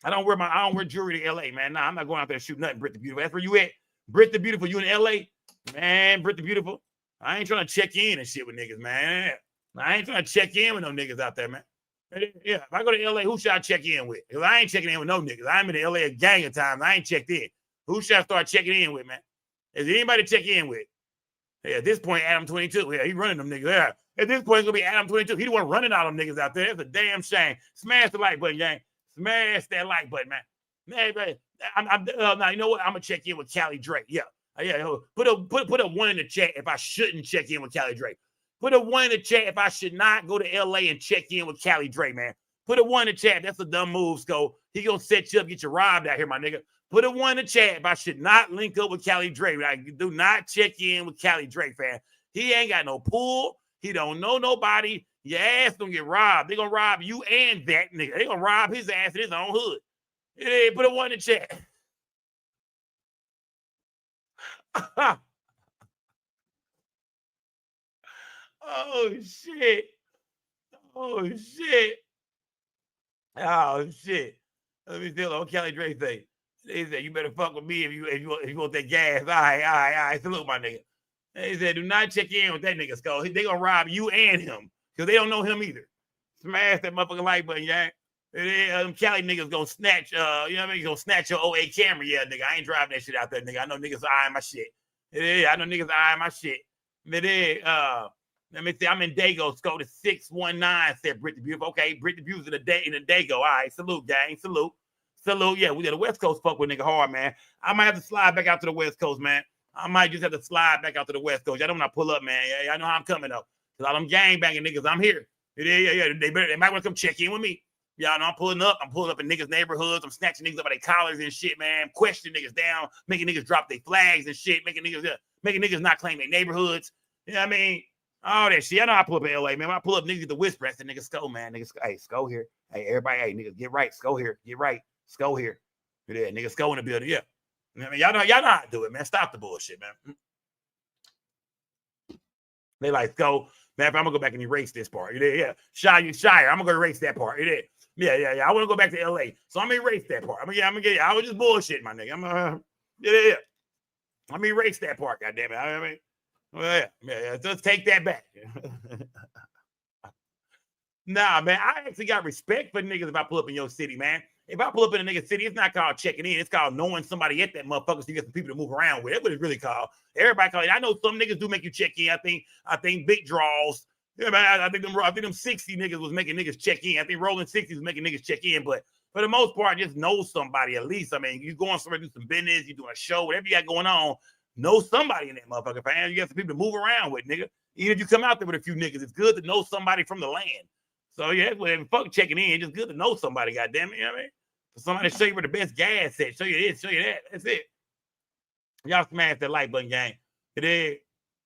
I don't wear jewelry to LA, man. Nah, I'm not going out there and shoot nothing, Britt the Beautiful. That's where you at. Britt the Beautiful, you in LA? Man, Britt the Beautiful. I ain't trying to check in and shit with niggas, man. I ain't trying to check in with no niggas out there, man. Yeah, if I go to LA, who should I check in with? Because I ain't checking in with no niggas. I'm in the LA a gang of times. I ain't checked in. Who should I start checking in with, man? Is there anybody to check in with? Yeah, at this point, Adam 22. Yeah, he running them niggas. Yeah. At this point, it's going to be Adam 22. He the one running all them niggas out there. That's a damn shame. Smash the like button, gang. Smash that like button, man. Now, you know what? I'm going to check in with Cali Drake. Yeah. Put a 1 in the chat if I shouldn't check in with Cali Drake. Put a 1 in the chat if I should not go to LA and check in with Cali Drake, man. Put a 1 in the chat. That's a dumb move, Sko. He going to set you up, get you robbed out here, my nigga. Put a 1 in the chat if I should not link up with Cali Drake. I do not check in with Cali Drake, fam. He ain't got no pull. He don't know nobody. Your ass gonna get robbed. They gonna rob you and that nigga. They gonna rob his ass in his own hood. Hey, put a 1 in the chat. Oh, shit. Oh, shit. Oh, shit. Let me tell you what Cali Drake say. They said, you better fuck with me if you want that gas. All right. Salute, my nigga. They said, do not check in with that nigga, Skull. They gonna rob you and him because they don't know him either. Smash that motherfucking like button, yeah. Them Cali niggas gonna snatch, you know what I mean? Gonna snatch your 08 camera, yeah, nigga. I ain't driving that shit out there, nigga. I know niggas eyeing my shit. I know niggas eyeing my shit. Let me see. I'm in Dago. Skull to 619 said Britt the Beautiful. Okay, Britt the Beautiful in the Dago. All right, salute, gang. Salute. Yeah, we got the West Coast fuck with nigga hard, man. I might have to slide back out to the West Coast, man. I might just have to slide back out to the West Coast. Y'all know when I pull up, man. Yeah, I know how I'm coming up. Because all them gang banging niggas, I'm here. Yeah. They might want to come check in with me. Y'all know I'm pulling up. I'm pulling up in niggas' neighborhoods. I'm snatching niggas up by their collars and shit, man. Questioning niggas down, making niggas drop their flags and shit, making niggas not claim their neighborhoods. You know what I mean? All that shit. I know I pull up in LA, man. When I pull up niggas to whisper, I said, niggas, Sko, man. Niggas, hey, Sko here. Hey, everybody, hey, niggas, get right. Sko here. Get right. Sko here. Yeah, niggas, Sko in the building. Yeah. I mean, y'all know how to do it, man. Stop the bullshit, man. They like, go, man, I'm gonna go back and erase this part. You did, yeah. Shire, I'm gonna go erase that part. You did. Yeah. I want to go back to LA. So I'm gonna erase that part. I was just bullshit, my nigga. I'm gonna erase that part, goddamn it. I mean, well, yeah. Let's take that back. Nah, man, I actually got respect for niggas if I pull up in your city, man. If I pull up in a nigga city, it's not called checking in. It's called knowing somebody at that motherfucker so you get some people to move around with. That's what it's really called. Everybody call it. I know some niggas do make you check in. I think big draws. Yeah, man, I think them 60 niggas was making niggas check in. I think rolling 60s was making niggas check in. But for the most part, just know somebody at least. I mean, you going somewhere to do some business, you doing a show, whatever you got going on, know somebody in that motherfucker, fam. You got some people to move around with, nigga. Even if you come out there with a few niggas, it's good to know somebody from the land. So yeah, whatever. Fuck checking in. It's just good to know somebody, goddamn it. You know what I mean? For somebody to show you where the best gas at, show you this, show you that. That's it. Y'all smash that like button, gang. It is.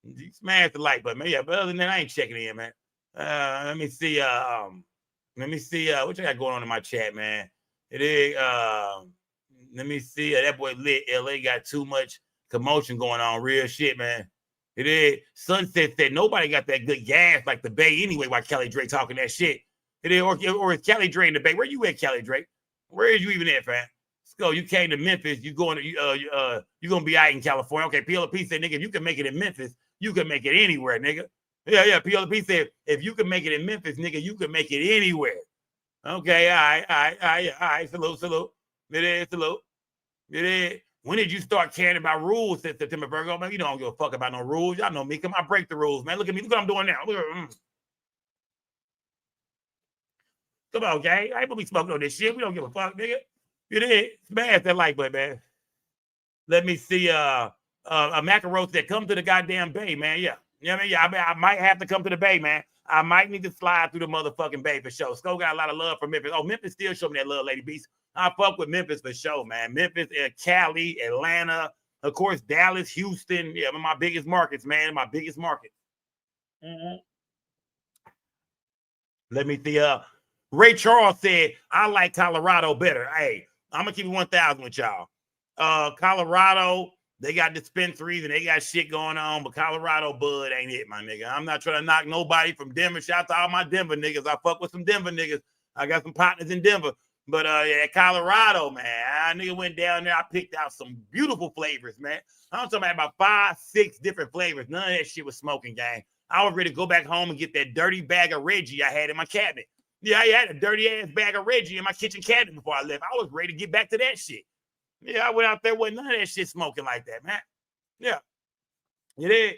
You smash the like button, man. Yeah, but other than that, I ain't checking in, man. Let me see. What you got going on in my chat, man. It is. Let me see. That boy lit. LA got too much commotion going on. Real shit, man. It is. Sunset said nobody got that good gas like the Bay anyway. While Kelly Drake talking that shit. It is. Or is Kelly Drake in the Bay? Where you at, Kelly Drake? Where is you even at, fam? So you came to Memphis. You going to you gonna be out in California? Okay. PLP said, nigga, if you can make it in Memphis, you can make it anywhere, nigga. Yeah. PLP said, if you can make it in Memphis, nigga, you can make it anywhere. Okay. All right. Salute. It is. Salute. It is. When did you start caring about rules, said September Virgo? Man, you don't give a fuck about no rules. Y'all know me. Come on, break the rules, man. Look at me. Look what I'm doing now. Come on, gang. I ain't gonna be smoking on this shit. We don't give a fuck, nigga. You did. Smash that like button, man. Let me see. A Macaron said, come to the goddamn Bay, man. Yeah. You know what I mean? Yeah, I might have to come to the Bay, man. I might need to slide through the motherfucking Bay for sure. Sko got a lot of love for Memphis. Oh, Memphis still show me that love, Lady Beast. I fuck with Memphis for sure, man. Memphis, Cali, Atlanta, of course, Dallas, Houston. Yeah, my biggest markets, man. My biggest markets. Let me see. Ray Charles said, I like Colorado better. Hey, I'm going to keep it 1,000 with y'all. Colorado, they got dispensaries and they got shit going on, but Colorado bud ain't it, my nigga. I'm not trying to knock nobody from Denver. Shout out to all my Denver niggas. I fuck with some Denver niggas. I got some partners in Denver. But yeah, Colorado, man. I nigga went down there. I picked out some beautiful flavors, man. I'm talking about 5, 6 different flavors. None of that shit was smoking, gang. I was ready to go back home and get that dirty bag of Reggie I had in my cabinet. Yeah, I had a dirty ass bag of Reggie in my kitchen cabinet before I left. I was ready to get back to that shit. Yeah, I went out there with none of that shit smoking like that, man. Yeah. You did.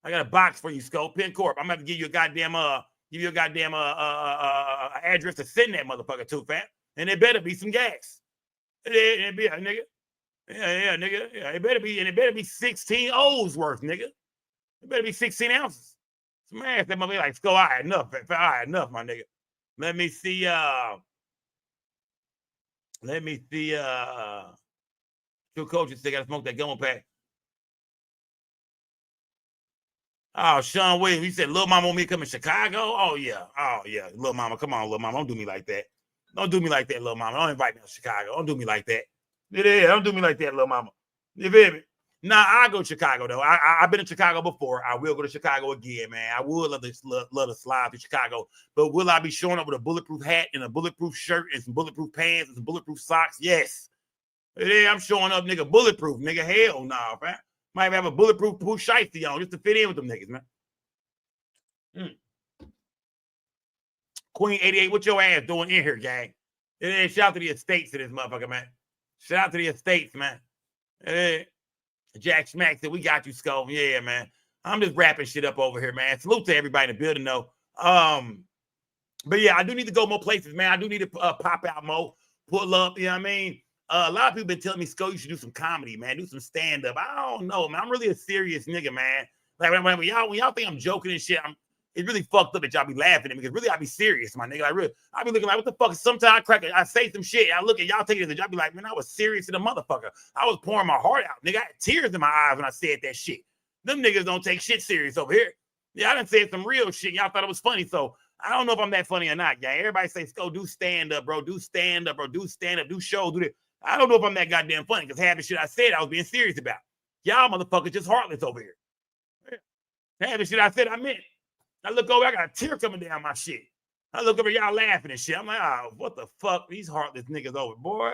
I got a box for you, Scope. Pin Corp. I'm gonna have to give you a goddamn address to send that motherfucker to, fam. And it better be some gas. It be a nigga. Yeah, nigga. Yeah, it better be 16 O's worth, nigga. It better be 16 ounces. Smash that motherfucker like, all right, enough, my nigga. Let me see. Two coaches they gotta smoke that gummo pack. Oh, Sean Williams, he said, Lil Mama want me to come in Chicago? Oh yeah. Lil Mama, come on, Lil Mama. Don't do me like that. Don't do me like that, Lil Mama. Don't invite me to Chicago. Don't do me like that. Yeah, don't do me like that, Lil Mama. You feel me? Nah, I go to Chicago though. I've been in Chicago before. I will go to Chicago again, man. I would love to slide to Chicago, but will I be showing up with a bulletproof hat and a bulletproof shirt and some bulletproof pants and some bulletproof socks? Yes. Yeah, I'm showing up, nigga, bulletproof, nigga. Hell no, nah, man. Might have a bulletproof poo shiesty on just to fit in with them niggas, man. Queen 88, what your ass doing in here, gang? Yeah, shout out to the estates of this motherfucker, man. Shout out to the estates, man. Yeah. Jack Smack said, we got you, Skull. Yeah, man. I'm just wrapping shit up over here, man. Salute to everybody in the building, though. But yeah, I do need to go more places, man. I do need to pop out more, pull up, you know what I mean? A lot of people been telling me, Skull, you should do some comedy, man. Do some stand-up. I don't know, man. I'm really a serious nigga, man. Like, when y'all think I'm joking and shit, it's really fucked up that y'all be laughing at me because really I be serious, my nigga. Like, I be looking like, what the fuck? Sometimes I say some shit. I look at y'all taking it, y'all be like, man, I was serious to the motherfucker. I was pouring my heart out, nigga. I had tears in my eyes when I said that shit. Them niggas don't take shit serious over here. Yeah, I done said some real shit. Y'all thought it was funny, so I don't know if I'm that funny or not, gang. Everybody say, go do stand-up, bro. Do stand-up, bro. Do stand-up. Do show. Do this. I don't know if I'm that goddamn funny because half the shit I said I was being serious about. Y'all motherfuckers just heartless over here. Half the shit I said I meant. I look over, I got a tear coming down my shit. I look over, y'all laughing and shit. I'm like, oh, what the fuck? These heartless niggas over, boy.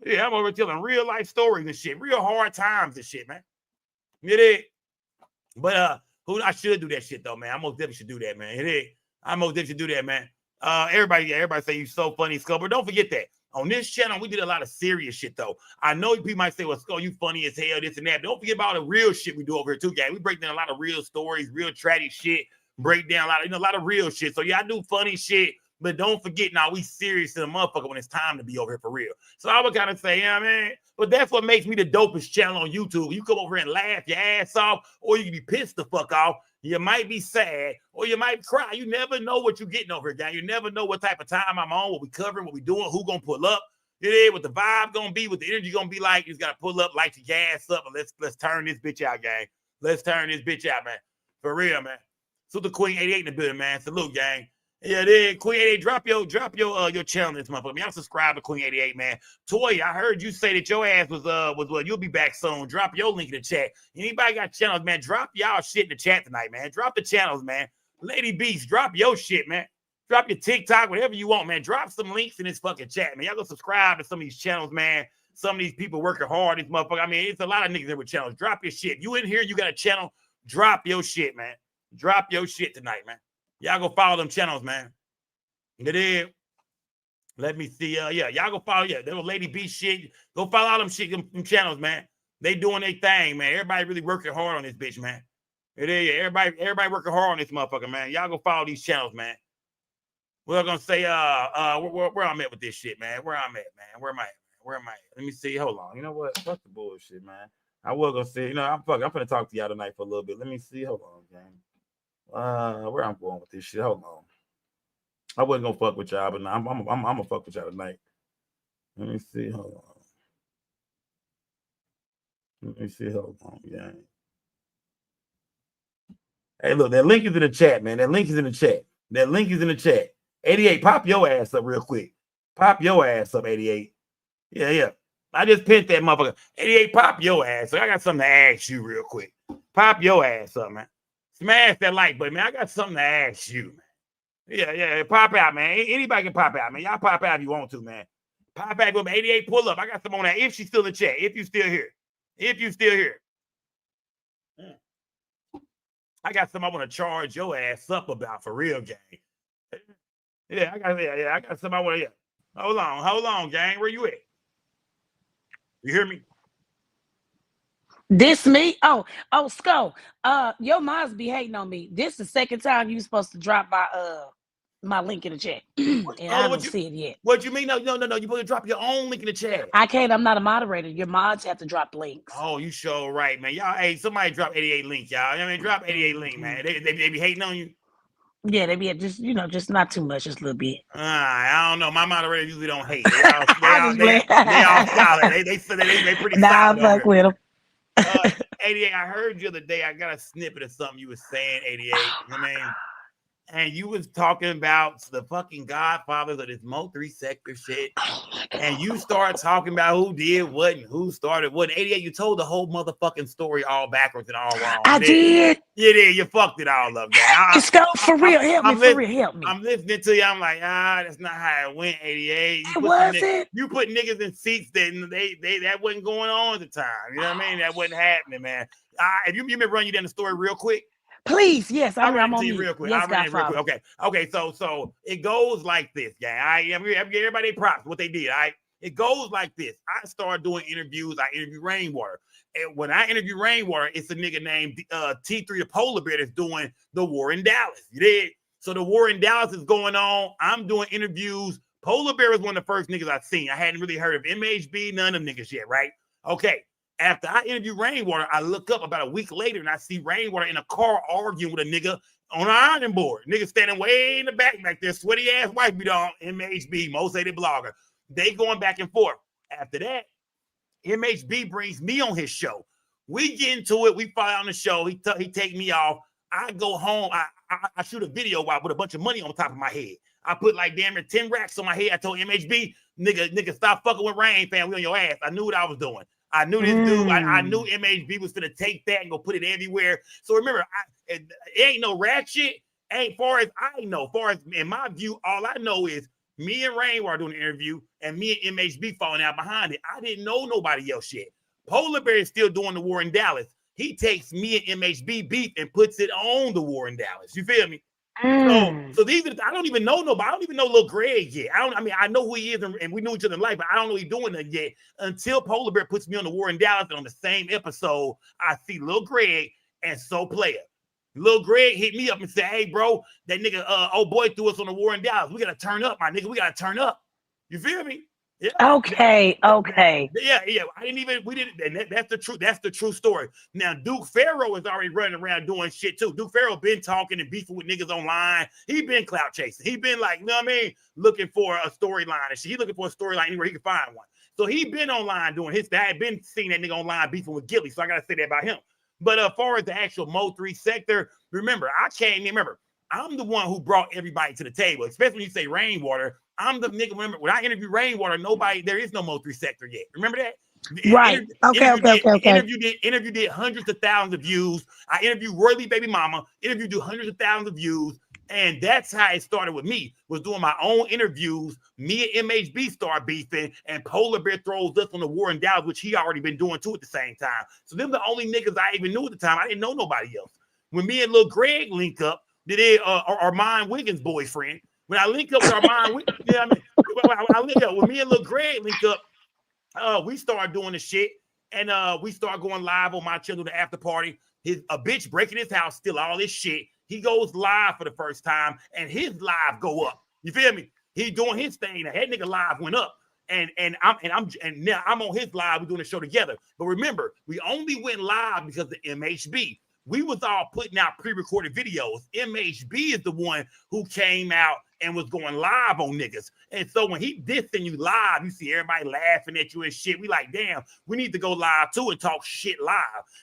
Yeah, I'm over telling real life stories and shit, real hard times and shit, man. It is. But who I should do that shit though, man. I most definitely should do that, man. It is. I most definitely should do that, man. Everybody say you so funny, Skull, but don't forget that. On this channel, we did a lot of serious shit, though. I know people might say, well, Skull, you funny as hell, this and that. But don't forget about the real shit we do over here, too, gang. We break down a lot of real stories, real tragic shit, break down a lot of real shit. So, yeah, I do funny shit, but don't forget, now we serious to the motherfucker when it's time to be over here for real. So, I would kind of say, yeah, man, but that's what makes me the dopest channel on YouTube. You come over here and laugh your ass off, or you can be pissed the fuck off. You might be sad, or you might cry. You never know what you're getting over here, gang. You never know what type of time I'm on, what we covering, what we doing, who gonna pull up. You know what the vibe gonna be, what the energy gonna be like. You just gotta pull up, light your gas up, and let's turn this bitch out, gang. Let's turn this bitch out, man. For real, man. So the Queen 88 in the building, man. Salute, gang. Yeah, then Queen 88, drop your channel this month. Y'all subscribe to Queen 88, man. Toya, I heard you say that your ass was what? You'll be back soon. Drop your link in the chat. Anybody got channels, man? Drop y'all shit in the chat tonight, man. Drop the channels, man. Lady Beast, drop your shit, man. Drop your TikTok, whatever you want, man. Drop some links in this fucking chat, man. Y'all go subscribe to some of these channels, man. Some of these people working hard, these motherfuckers. I mean, it's a lot of niggas there with channels. Drop your shit. You in here, you got a channel. Drop your shit, man. Drop your shit tonight, man. Y'all go follow them channels, man. It is. Let me see. Yeah, y'all go follow. Yeah, there was Lady B shit. Go follow all them shit, them channels, man. They doing their thing, man. Everybody really working hard on this bitch, man. It is. Yeah, everybody working hard on this motherfucker, man. Y'all go follow these channels, man. We're gonna say, where I'm at with this shit, man. Where I'm at, man. Where am I at, man? Where am I at? Let me see. Hold on. You know what? Fuck the bullshit, man. I was gonna say, I'm gonna talk to y'all tonight for a little bit. Let me see. Hold on, gang. Where I'm going with this shit? Hold on. I wasn't gonna fuck with y'all, but now I'm gonna fuck with y'all tonight. Let me see. Hold on. Let me see. Hold on, gang. Hey, look, that link is in the chat, man. That link is in the chat. That link is in the chat. 88, pop your ass up real quick. Pop your ass up, 88. Yeah. I just pinned that motherfucker. 88, pop your ass up. I got something to ask you real quick. Pop your ass up, man. Smash that like button, man. I got something to ask you, man. Yeah. Pop out, man. Anybody can pop out, man. Y'all pop out if you want to, man. Pop back with 88, pull up. I got some on that. If she's still in chat. If you still here. If you still here. I got something I want to charge your ass up about for real, gang. Yeah, I got something I want to. Hold on, gang. Where you at? You hear me? This me? Oh, Skull. Your mom's be hating on me. This is the second time you supposed to drop my link in the chat. And I don't see it yet. What you mean? No. You supposed to drop your own link in the chat. I can't. I'm not a moderator. Your mods have to drop links. Oh, you sure right, man. Y'all, hey, somebody drop 88 link, y'all. I mean, drop 88 link, man. They be hating on you. Yeah, they be just not too much, just a little bit. I don't know. My moderators usually don't hate. They all solid. They pretty solid. Nah, I fuck with them. 88, I heard the other day, I got a snippet of something you was saying, 88. I mean, and you was talking about the fucking godfathers of this Mo3 sector shit. And you start talking about who did what and who started what. 88, you told the whole motherfucking story all backwards and all wrong. I did. You did. You fucked it all up, guy. Let's go for real. Help me. I'm listening to you. I'm like, that's not how it went, 88. You put niggas in seats that wasn't going on at the time. You know what I mean? That wasn't happening, man. If you me run you down the story real quick. Please, yes, I'm on you real quick. Yes, I'll run it real quick. Okay. So it goes like this, gang. Everybody props what they did. It goes like this. I started doing interviews. I interview Rainwater. And when I interview Rainwater, it's a nigga named T3 the Polar Bear that's doing the war in Dallas. You did? So the war in Dallas is going on. I'm doing interviews. Polar Bear was one of the first niggas I've seen. I hadn't really heard of MHB, none of them niggas yet, right? Okay. After I interview Rainwater, I look up about a week later and I see Rainwater in a car arguing with a nigga on an ironing board. Nigga standing way in the back there, sweaty ass white beat on MHB, most hated blogger. They going back and forth. After that, MHB brings me on his show. We get into it. We fly on the show. He take me off. I go home. I shoot a video with a bunch of money on top of my head. I put like damn near 10 racks on my head. I told MHB, nigga, stop fucking with Rain, fam. We on your ass. I knew what I was doing. I knew this dude. I knew MHB was gonna take that and go put it everywhere. So remember, it ain't no ratchet. Ain't far as I know. Far as in my view, all I know is me and Rainwater doing the interview and me and MHB falling out behind it. I didn't know nobody else yet. Polar Bear is still doing the war in Dallas. He takes me and MHB beef and puts it on the war in Dallas. You feel me? So these are, I don't even know nobody. I don't even know Lil Greg yet. I know who he is and we knew each other in life, but I don't know he's doing that yet until Polar Bear puts me on the war in Dallas. And on the same episode, I see Lil Greg and So Player. Lil Greg hit me up and said, "Hey, bro, that nigga, old boy threw us on the war in Dallas. We gotta turn up, my nigga. We gotta turn up." You feel me? Yeah. Okay. Yeah. We didn't. And that's the truth. That's the true story. Now, Duke Pharaoh is already running around doing shit too. Duke Pharaoh been talking and beefing with niggas online. He been clout chasing. He been like, you know what I mean, looking for a storyline and shit. He looking for a storyline anywhere he can find one. So he been online doing his. I had been seeing that nigga online beefing with Gilly. So I gotta say that about him. But as far as the actual Mo 3 sector, remember, I'm the one who brought everybody to the table, especially when you say Rainwater. I'm the nigga. Remember, when I interviewed Rainwater, there is no Mo 3 sector yet. Remember that? Right. Interview did hundreds of thousands of views. I interviewed Roy Lee Baby Mama. Interview did hundreds of thousands of views. And that's how it started with me, was doing my own interviews. Me and MHB start beefing, and Polar Bear throws us on the war in Dallas, which he already been doing too at the same time. So them the only niggas I even knew at the time. I didn't know nobody else. When me and Lil Greg link up, Armand Wiggins' boyfriend. When I link up with Armand, I link up when me and Lil Greg link up. We start doing the shit, and we start going live on my channel, the after party. A bitch breaking his house, steal all this shit. He goes live for the first time, and his live go up. You feel me? He doing his thing. That nigga live went up, and now I'm on his live. We're doing the show together. But remember, we only went live because of MHB. We was all putting out pre-recorded videos. MHB is the one who came out and was going live on niggas. And so when he dissing you live, you see everybody laughing at you and shit. We like, damn, we need to go live too and talk shit live.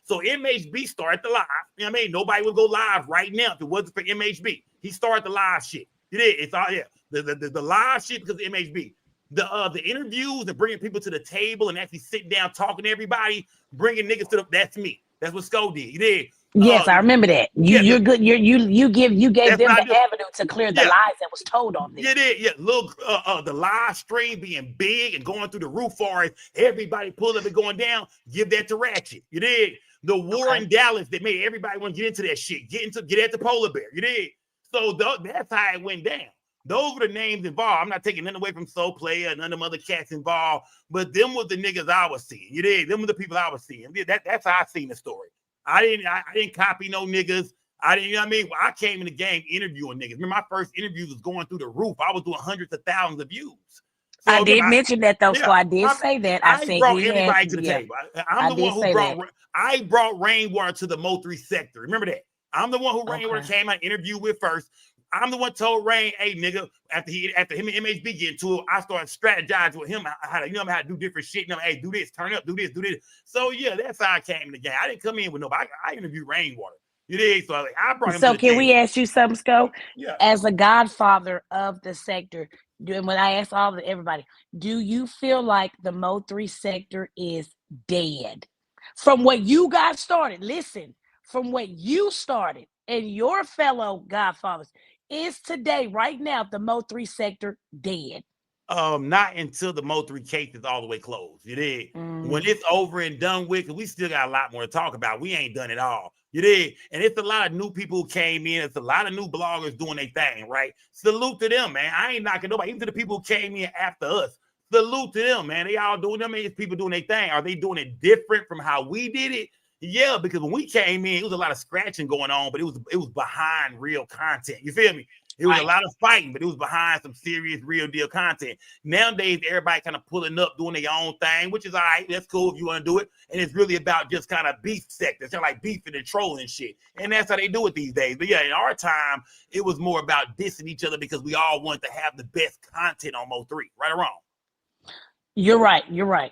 So MHB started the live. You know what I mean? Nobody would go live right now if it wasn't for MHB. He started the live shit. You did. It's all, yeah. The live shit because of MHB. The interviews and bringing people to the table and actually sitting down talking to everybody, bringing niggas to that's me. That's what Sko did. You did. Yes, I remember that. You're good. You gave them the avenue to clear the lies that was told on them. The live stream being big and going through the roof for it. Everybody pull up and going down. Give that to Ratchet. You did. The war in Dallas that made everybody want to get into that shit. Get at the Polar Bear. You did. So that's how it went down. Those were the names involved. I'm not taking nothing away from Soul Player and none of them other cats involved, but them were the niggas I was seeing. You did. Them were the people I was seeing. That's how I seen the story. I didn't copy no niggas. I didn't, you know what I mean? I came in the game interviewing niggas. Remember, my first interview was going through the roof. I was doing hundreds of thousands of views. So I did mention that though, so I did say that. I said brought everybody to the table. I'm the one who brought Rainwater to the Mo 3 sector. Remember that? I'm the one who Rainwater came out interview with first. I'm the one told Rain, hey nigga, after him and MHB get into it, I started strategizing with him how to do different shit. Hey, do this, turn up, do this. So yeah, that's how I came in the game. I didn't come in with nobody. I interviewed Rainwater. You did. So I brought him. So can we ask you something, Sko? Yeah. As a godfather of the sector, when I ask everybody, do you feel like the Mo 3 sector is dead? From what you got started, listen, from what you started and your fellow godfathers, is today, right now, the Mo 3 sector dead? Not until the Mo 3 case is all the way closed. You did. When it's over and done with, because we still got a lot more to talk about. We ain't done it all. You did. And it's a lot of new people who came in. It's a lot of new bloggers doing their thing, right? Salute to them, man. I ain't knocking nobody. Even to the people who came in after us. Salute to them, man. They all doing them. It's people doing their thing. Are they doing it different from how we did it? Yeah, because when we came in, it was a lot of scratching going on, but it was behind real content. You feel me? It was a lot of fighting, but it was behind some serious, real deal content. Nowadays, everybody kind of pulling up, doing their own thing, which is all right. That's cool if you want to do it. And it's really about just kind of beef sectors, kind of like beefing and trolling shit. And that's how they do it these days. But yeah, in our time, it was more about dissing each other because we all wanted to have the best content on Mo 3, right or wrong. You're right. Yeah, You're right.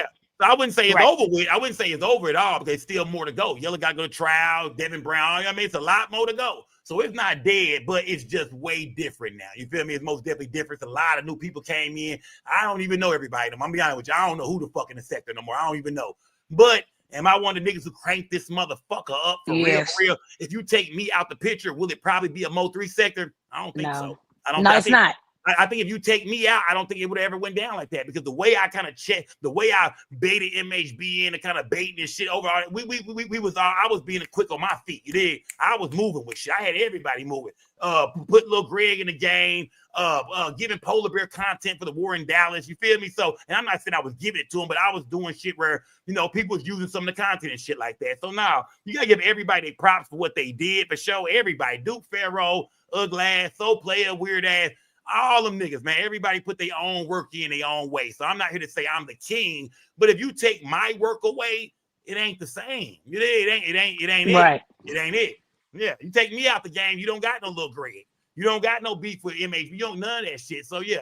Yeah. So I wouldn't say it's over with. I wouldn't say it's over at all, but there's still more to go. Yellow got to go to trial, Devin Brown. I mean, it's a lot more to go. So it's not dead, but it's just way different now. You feel me? It's most definitely different. A lot of new people came in. I don't even know everybody. I'm gonna be honest with you. I don't know who the fuck in the sector no more. I don't even know. But am I one of the niggas who cranked this motherfucker up for real? For real? If you take me out the picture, will it probably be a Mo 3 sector? I don't think so. It's not. I think if you take me out, I don't think it would have ever went down like that, because the way I kind of checked, the way I baited MHB in and kind of baiting and shit over, I was being quick on my feet. You did. I was moving with shit. I had everybody moving. Put Lil Greg in the game. Giving Polar Bear content for the war in Dallas. You feel me? So, and I'm not saying I was giving it to him, but I was doing shit where, you know, people was using some of the content and shit like that. So now you gotta give everybody their props for what they did, for show everybody. Duke Pharaoh, Ugly Ass, Soul Player, Weird Ass. All them niggas, man. Everybody put their own work in their own way. So I'm not here to say I'm the king, but if you take my work away, it ain't the same. It ain't right. It ain't it. Yeah, you take me out the game, you don't got no Lil Greg. You don't got no beef with MH. You don't none of that shit. So yeah,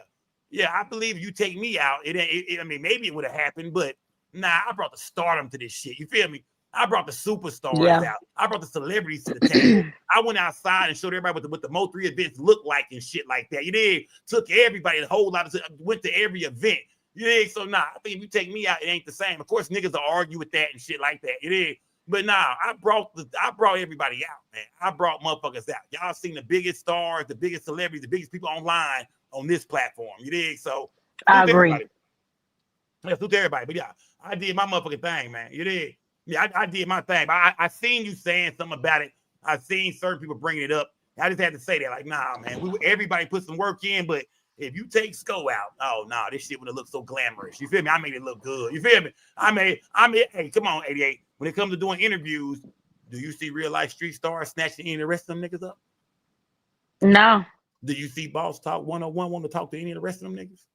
I believe if you take me out, I mean, maybe it would have happened, but nah, I brought the stardom to this shit. You feel me? I brought the superstars out. I brought the celebrities to the table. I went outside and showed everybody what the Mo 3 events look like and shit like that. You did. Took everybody, a whole lot of, went to every event. You did. So nah, I think if you take me out, it ain't the same. Of course, niggas will argue with that and shit like that. You did. But nah, I brought everybody out, man. I brought motherfuckers out. Y'all seen the biggest stars, the biggest celebrities, the biggest people online on this platform. You dig? So I agree. Yeah, to everybody. But yeah, I did my motherfucking thing, man. You dig? Yeah, I did my thing. But I seen you saying something about it. I seen certain people bringing it up. I just had to say that, like, nah, man. Everybody put some work in, but if you take Sko out, oh no, this shit would have looked so glamorous. You feel me? I made it look good. You feel me? I made. Hey, come on, 88. When it comes to doing interviews, do you see real life street stars snatching any of the rest of them niggas up? No. Do you see Boss Talk 101 want to talk to any of the rest of them niggas?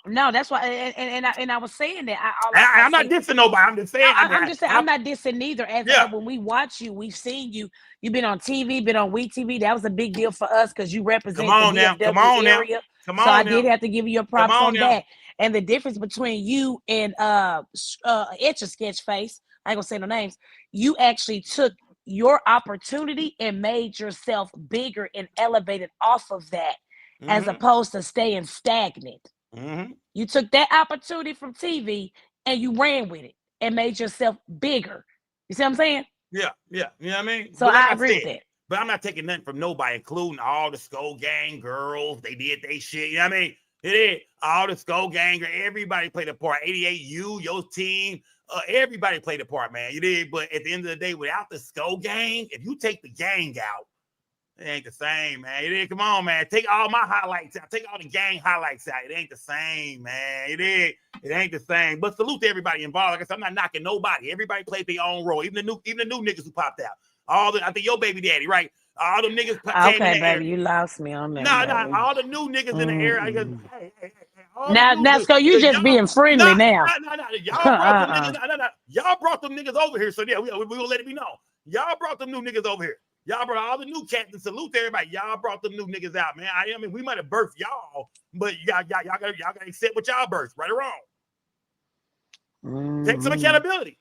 No, that's why. And I was saying that. I'm not dissing nobody. I'm just saying. I'm just saying. I'm not dissing neither. When we watch you, we've seen you. You've been on TV, been on WeTV. That was a big deal for us because you represent the DFW area. So I did have to give you your props on that. And the difference between you and Etch a Sketch Face, I ain't gonna say no names. You actually took your opportunity and made yourself bigger and elevated off of that, as opposed to staying stagnant. You took that opportunity from TV and you ran with it and made yourself bigger. You see what I'm saying? Yeah. You know what I mean? So I agree with that. But I'm not taking nothing from nobody, including all the Sko Gang girls. They did they shit. You know what I mean? It is all the Sko Gang. Everybody played a part. 88, your team. Everybody played a part, man. You did. But at the end of the day, without the Sko Gang, if you take the gang out, it ain't the same, man. It is. Come on, man. Take all my highlights out. Take all the gang highlights out. It ain't the same, man. It is. It ain't the same. But salute to everybody involved. Like I said, I'm not knocking nobody. Everybody played their own role. Even the new niggas who popped out. I think your baby daddy, right? All the niggas came in the air. You lost me on that. No, all the new niggas in the air. I guess, hey. Now, so you just being friendly now. Y'all brought them niggas over here. So yeah, we gonna let it be known. Y'all brought them new niggas over here. Y'all brought all the new captains. Salute to everybody. Y'all brought them new niggas out, man. I mean, we might have birthed y'all, but y'all gotta accept what y'all birthed, right or wrong. Take some accountability.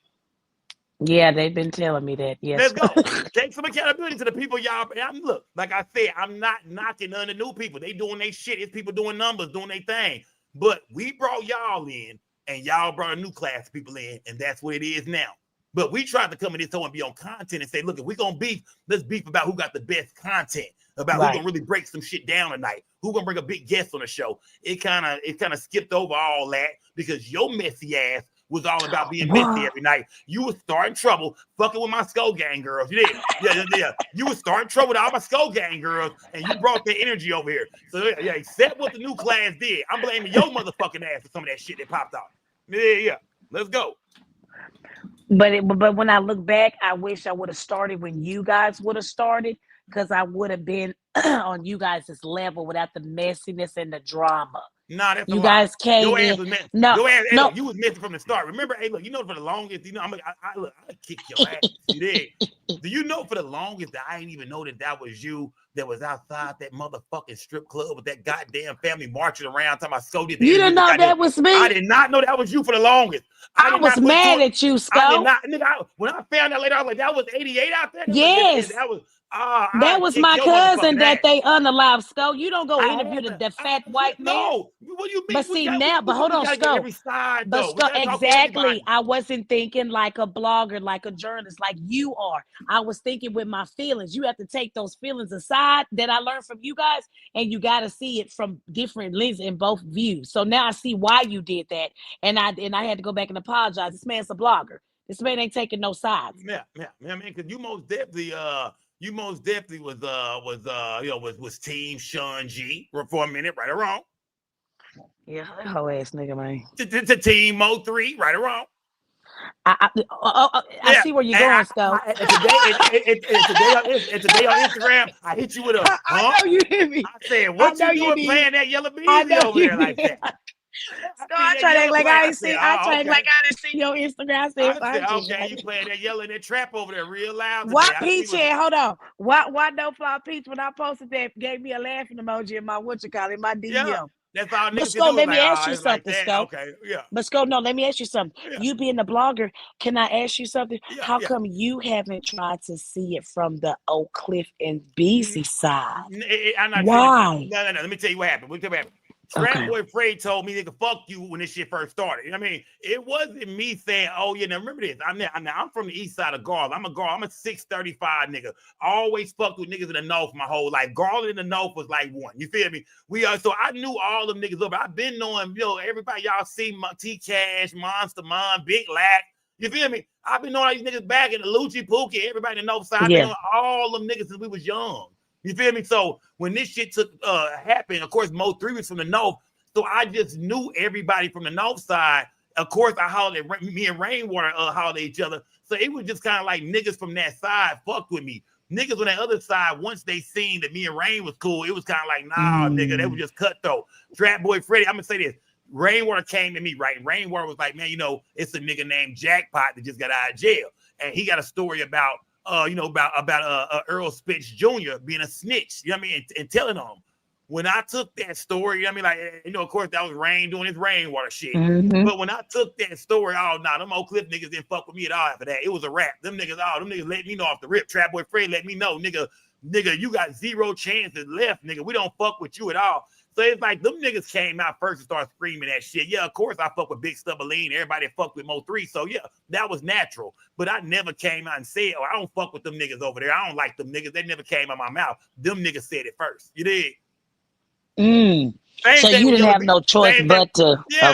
Yeah, they've been telling me that. Yes. Let's go. Take some accountability to the people y'all. Look, like I said, I'm not knocking none of the new people. They doing their shit. It's people doing numbers, doing their thing. But we brought y'all in, and y'all brought a new class of people in, and that's what it is now. But we tried to come in this hole and be on content and say, look, if we're going to beef, let's beef about who got the best content, about who's going to really break some shit down tonight, who's going to bring a big guest on the show. It kind of skipped over all that because your messy ass was all about being messy every night. You was starting trouble fucking with my Sko Gang girls. You did. Yeah. You was starting trouble with all my Sko Gang girls, and you brought that energy over here. So, yeah, accept what the new class did. I'm blaming your motherfucking ass for some of that shit that popped out. Yeah. Let's go. But when I look back, I wish I would have started when you guys would have started, because I would have been on you guys' level without the messiness and the drama. Nah, that's you guys came your in. Look, you was missing from the start. Remember, hey, look, you know, for the longest, you know, I kick your ass. You did. Do you know for the longest that I didn't even know that was you that was outside that motherfucking strip club with that goddamn family marching around talking about Sko did. You didn't know that was me? I did not know that was you for the longest. I was mad at you, Sko. I did not, nigga. When I found out later, I was like, that was 88 out there. Yes. That was. That was my cousin that they unalive, Sco. You don't go interview the fat white man. No, what do you mean? But see now, but hold on, Sco. Every side, But though. Sco, exactly. I wasn't thinking like a blogger, like a journalist, like you are. I was thinking with my feelings. You have to take those feelings aside that I learned from you guys, and you got to see it from different lenses in both views. So now I see why you did that, and I had to go back and apologize. This man's a blogger. This man ain't taking no sides. Yeah, man, because you most definitely was Team Sean G for a minute, right or wrong. Yeah, that whole ass nigga, man. To Team Mo3, right or wrong. I see where you're going, Sco. And today on Instagram, I hit you with a. I know you hit me. I said, "What you doing playing that Yellow Beezy over there like that?" I try to act like I ain't seen. I try to act like I didn't see your Instagram. I said, okay, you playing that yelling that trap over there real loud. Why Peach? Hold on. Why No Fly Peach? When I posted that, gave me a laughing emoji in my in my DM. Yeah, that's all. But Sco, let me ask you something, Sco. Okay, yeah. But Sco, no, let me ask you something. Yeah. You being a blogger, can I ask you something? Yeah, How come you haven't tried to see it from the Oak Cliff and Beezy side? Why? No. Let me tell you what happened. Trap Boy Fred told me nigga fuck you when this shit first started. I mean, it wasn't me saying, oh yeah, now remember this. I'm from the east side of Garland. I'm a 635 nigga. Always fucked with niggas in the north my whole life. Garland in the north was like one. You feel me? So I knew all them niggas over. I've been knowing, everybody y'all see T Cash, Monster Mon, Big Lack. You feel me? I've been knowing all these niggas back in the Lucci Pookie, everybody in the north side. I've been knowing all them niggas since we was young. You feel me? So when this shit happened, of course, Mo3 was from the north. So I just knew everybody from the north side. Of course, I hollered at me and Rainwater hollered at each other. So it was just kind of like niggas from that side fucked with me. Niggas on that other side, once they seen that me and Rain was cool, it was kind of like, nah, nigga, they were just cutthroat. Trap Boy Freddy, I'm going to say this. Rainwater came to me, right? Rainwater was like, man, it's a nigga named Jackpot that just got out of jail. And he got a story about Earl Spitz Jr. being a snitch, you know what I mean, and telling on him. When I took that story, you know what I mean, like, of course, that was Rain doing his Rainwater shit. Mm-hmm. But when I took that story, them Oak Cliff niggas didn't fuck with me at all after that. It was a wrap. Them niggas let me know off the rip. Trap Boy Fred let me know, nigga, you got zero chances left, nigga. We don't fuck with you at all. So it's like them niggas came out first and started screaming that shit. Yeah, of course I fuck with Big Stubberline. Everybody fucked with Mo3. So yeah, that was natural. But I never came out and said, I don't fuck with them niggas over there. I don't like them niggas. They never came out my mouth. Them niggas said it first. You did. So you didn't have no choice but to. Yeah.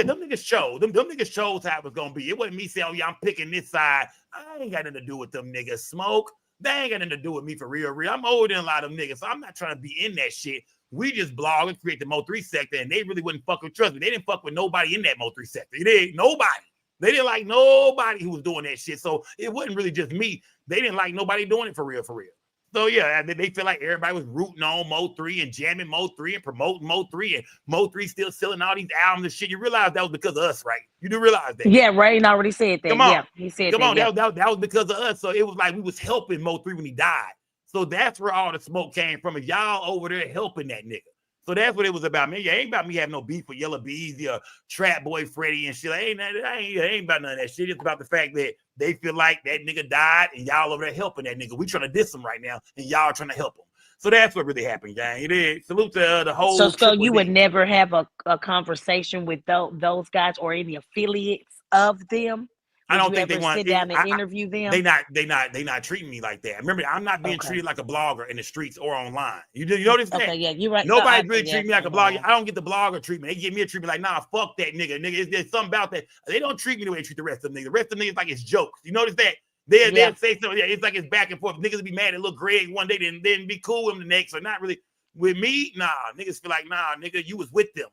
Them niggas chose. Them niggas chose how it was gonna be. It wasn't me saying, oh yeah, I'm picking this side. I ain't got nothing to do with them niggas. Smoke. They ain't got nothing to do with me for real. I'm older than a lot of them niggas, so I'm not trying to be in that shit. We just blog and create the Mo3 sector, and they really wouldn't fuck with, trust me, they didn't fuck with nobody in that Mo3 sector. They didn't, nobody. They didn't like nobody who was doing that shit. So it wasn't really just me. They didn't like nobody doing it for real. So yeah, they feel like everybody was rooting on Mo3 and jamming Mo3 and promoting Mo3, and Mo3 still selling all these albums and shit. You realize that was because of us, right? You do realize that. Yeah, Rain already said that. Come on. Yeah, he said Come that. on, yeah. that was because of us. So it was like we was helping Mo3 when he died. So that's where all the smoke came from. Is y'all over there helping that nigga. So that's what it was about, man. Yeah, ain't about me having no beef with Yellow Beezy or Trap Boy Freddy and shit. Ain't about none of that shit. It's about the fact that they feel like that nigga died and y'all over there helping that nigga. We trying to diss him right now and y'all trying to help him. So that's what really happened, gang. It is. Salute to the whole. So you would never have a conversation with those guys or any affiliates of them? I don't think they want to sit down and interview them. They not treating me like that. Remember, I'm not being treated like a blogger in the streets or online. You notice that? Okay, yeah, you're right. Nobody's really treating me like a blogger. I don't get the blogger treatment. They give me a treatment like, nah, fuck that nigga. There's something about that. They don't treat me the way they treat the rest of them niggas. The rest of them niggas like it's jokes. You notice that? They'll say something. Yeah, it's like it's back and forth. Niggas will be mad at Lil Greg one day, then be cool with him the next, or not really. With me, nah, niggas feel like, nah, nigga, you was with them.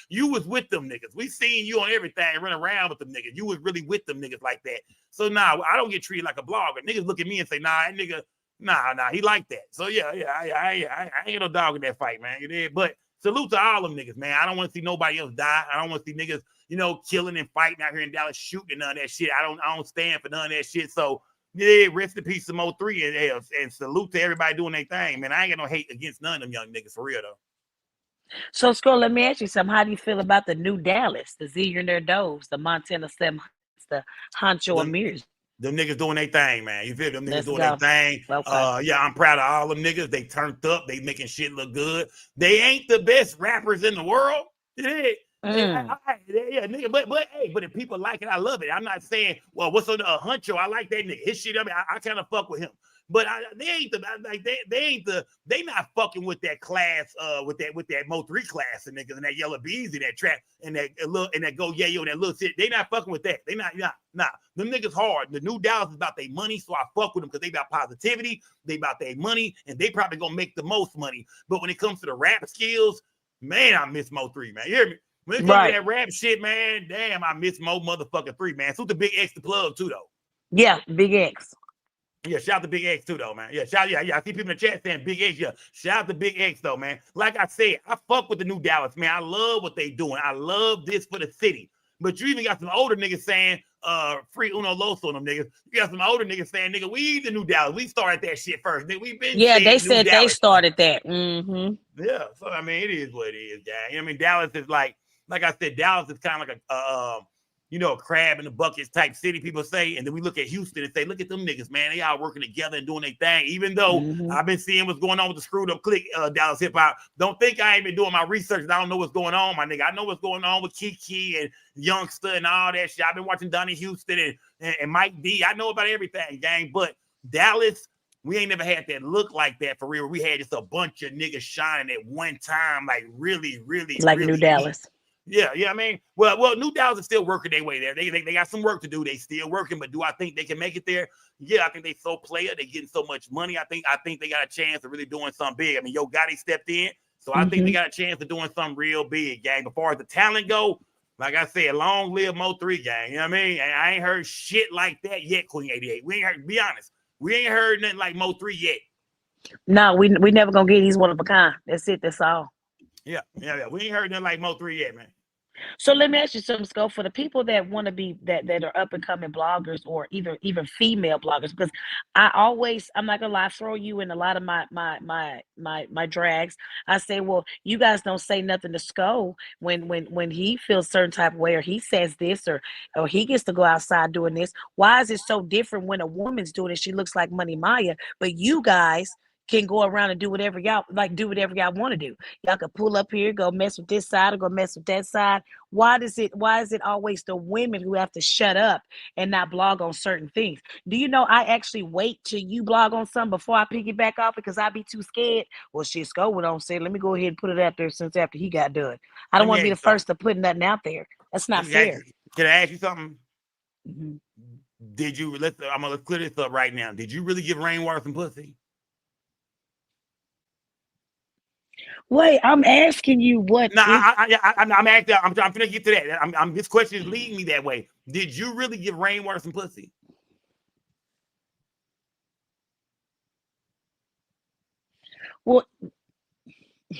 You was with them niggas. We seen you on everything, running around with them niggas. You was really with them niggas like that. So nah, I don't get treated like a blogger. Niggas look at me and say, nah, that nigga, nah, he like that. So yeah, I ain't no dog in that fight, man. You did, but salute to all them niggas, man. I don't want to see nobody else die. I don't want to see niggas, killing and fighting out here in Dallas, shooting none of that shit. I don't stand for none of that shit. So yeah, rest in peace to Mo3 and salute to everybody doing their thing, man. I ain't got no hate against none of them young niggas for real though. So, Scroll, let me ask you something. How do you feel about the new Dallas, the Z and their Doves, the Montana Sam, the Honcho Amirs? Them niggas doing their thing, man. You feel them niggas Let's doing go. their thing. Okay. Yeah, I'm proud of all them niggas. They turned up. They making shit look good. They ain't the best rappers in the world. Yeah, nigga. But if people like it, I love it. I'm not saying, well, what's on the Huncho? I like that nigga. His shit. I mean, I kind of fuck with him. But they ain't they not fucking with that class, with that Mo 3 class and niggas and that Yellow Bees in that trap and that Go Yayo and that little shit. They not fucking with that. They not. Them niggas hard. The New Dallas is about their money, so I fuck with them because they about positivity. They about their money, and they probably gonna make the most money. But when it comes to the rap skills, man, I miss Mo 3, man. You hear me? When it comes to that rap shit, man, damn, I miss Mo motherfucking 3, man. So the Big X the plug too, though. Yeah, Big X. Yeah, shout out to Big X too, though, man. Yeah, I see people in the chat saying Big X. Yeah, shout out to Big X, though, man. Like I said, I fuck with the New Dallas, man. I love what they doing. I love this for the city. But you even got some older niggas saying, free Uno Loso on them niggas. You got some older niggas saying, nigga, we the New Dallas. We started that shit first. Nigga, we been they said Dallas. they started that. Mm-hmm. Yeah, so I mean, it is what it is, gang. You know what I mean, Dallas is like I said, Dallas is kind of like a crab in the buckets type city, people say. And then we look at Houston and say, look at them niggas, man. They all working together and doing their thing. Even though I've been seeing what's going on with the screwed up clique, Dallas hip hop. Don't think I ain't been doing my research and I don't know what's going on, my nigga. I know what's going on with Kiki and Youngster and all that shit. I've been watching Donnie Houston and Mike D. I know about everything, gang. But Dallas, we ain't never had that look like that for real. We had just a bunch of niggas shining at one time, like really, really, like really New Dallas. Yeah, I mean, well, New Dallas is still working their way there. They got some work to do. They still working, but do I think they can make it there? Yeah, I think they so player. They getting so much money. I think they got a chance of really doing something big. I mean, Yo Gotti stepped in, so I think they got a chance of doing something real big, gang. As far as the talent go, like I said, long live Mo 3, gang. You know what I mean? And I ain't heard shit like that yet, Queen 88. We ain't heard. Be honest, we ain't heard nothing like Mo 3 yet. No, we never gonna get. He's one of a kind. That's it. That's all. Yeah. We ain't heard nothing like Mo 3 yet, man. So let me ask you something, Sco, for the people that want to be that are up and coming bloggers or even female bloggers, because I'm not gonna lie, throw you in a lot of my drags. I say, well, you guys don't say nothing to Sco when he feels certain type of way or he says this or he gets to go outside doing this. Why is it so different when a woman's doing it? She looks like Money Maya, but you guys can go around and do whatever y'all want to do. Y'all can pull up here, go mess with this side or go mess with that side. Why is it always the women who have to shut up and not blog on certain things? Do you know I actually wait till you blog on something before I pick it back off because I be too scared? Well, shit, Sco went on say, let me go ahead and put it out there since after he got done. I don't want to be the first to put nothing out there. That's not fair. Can I ask you something? Did you let's clear this up right now. Did you really give Rainwater some pussy? Wait, I'm asking you what. No, I'm asking. I'm gonna get to that. This question is leading me that way. Did you really give Rainwater some pussy? Well,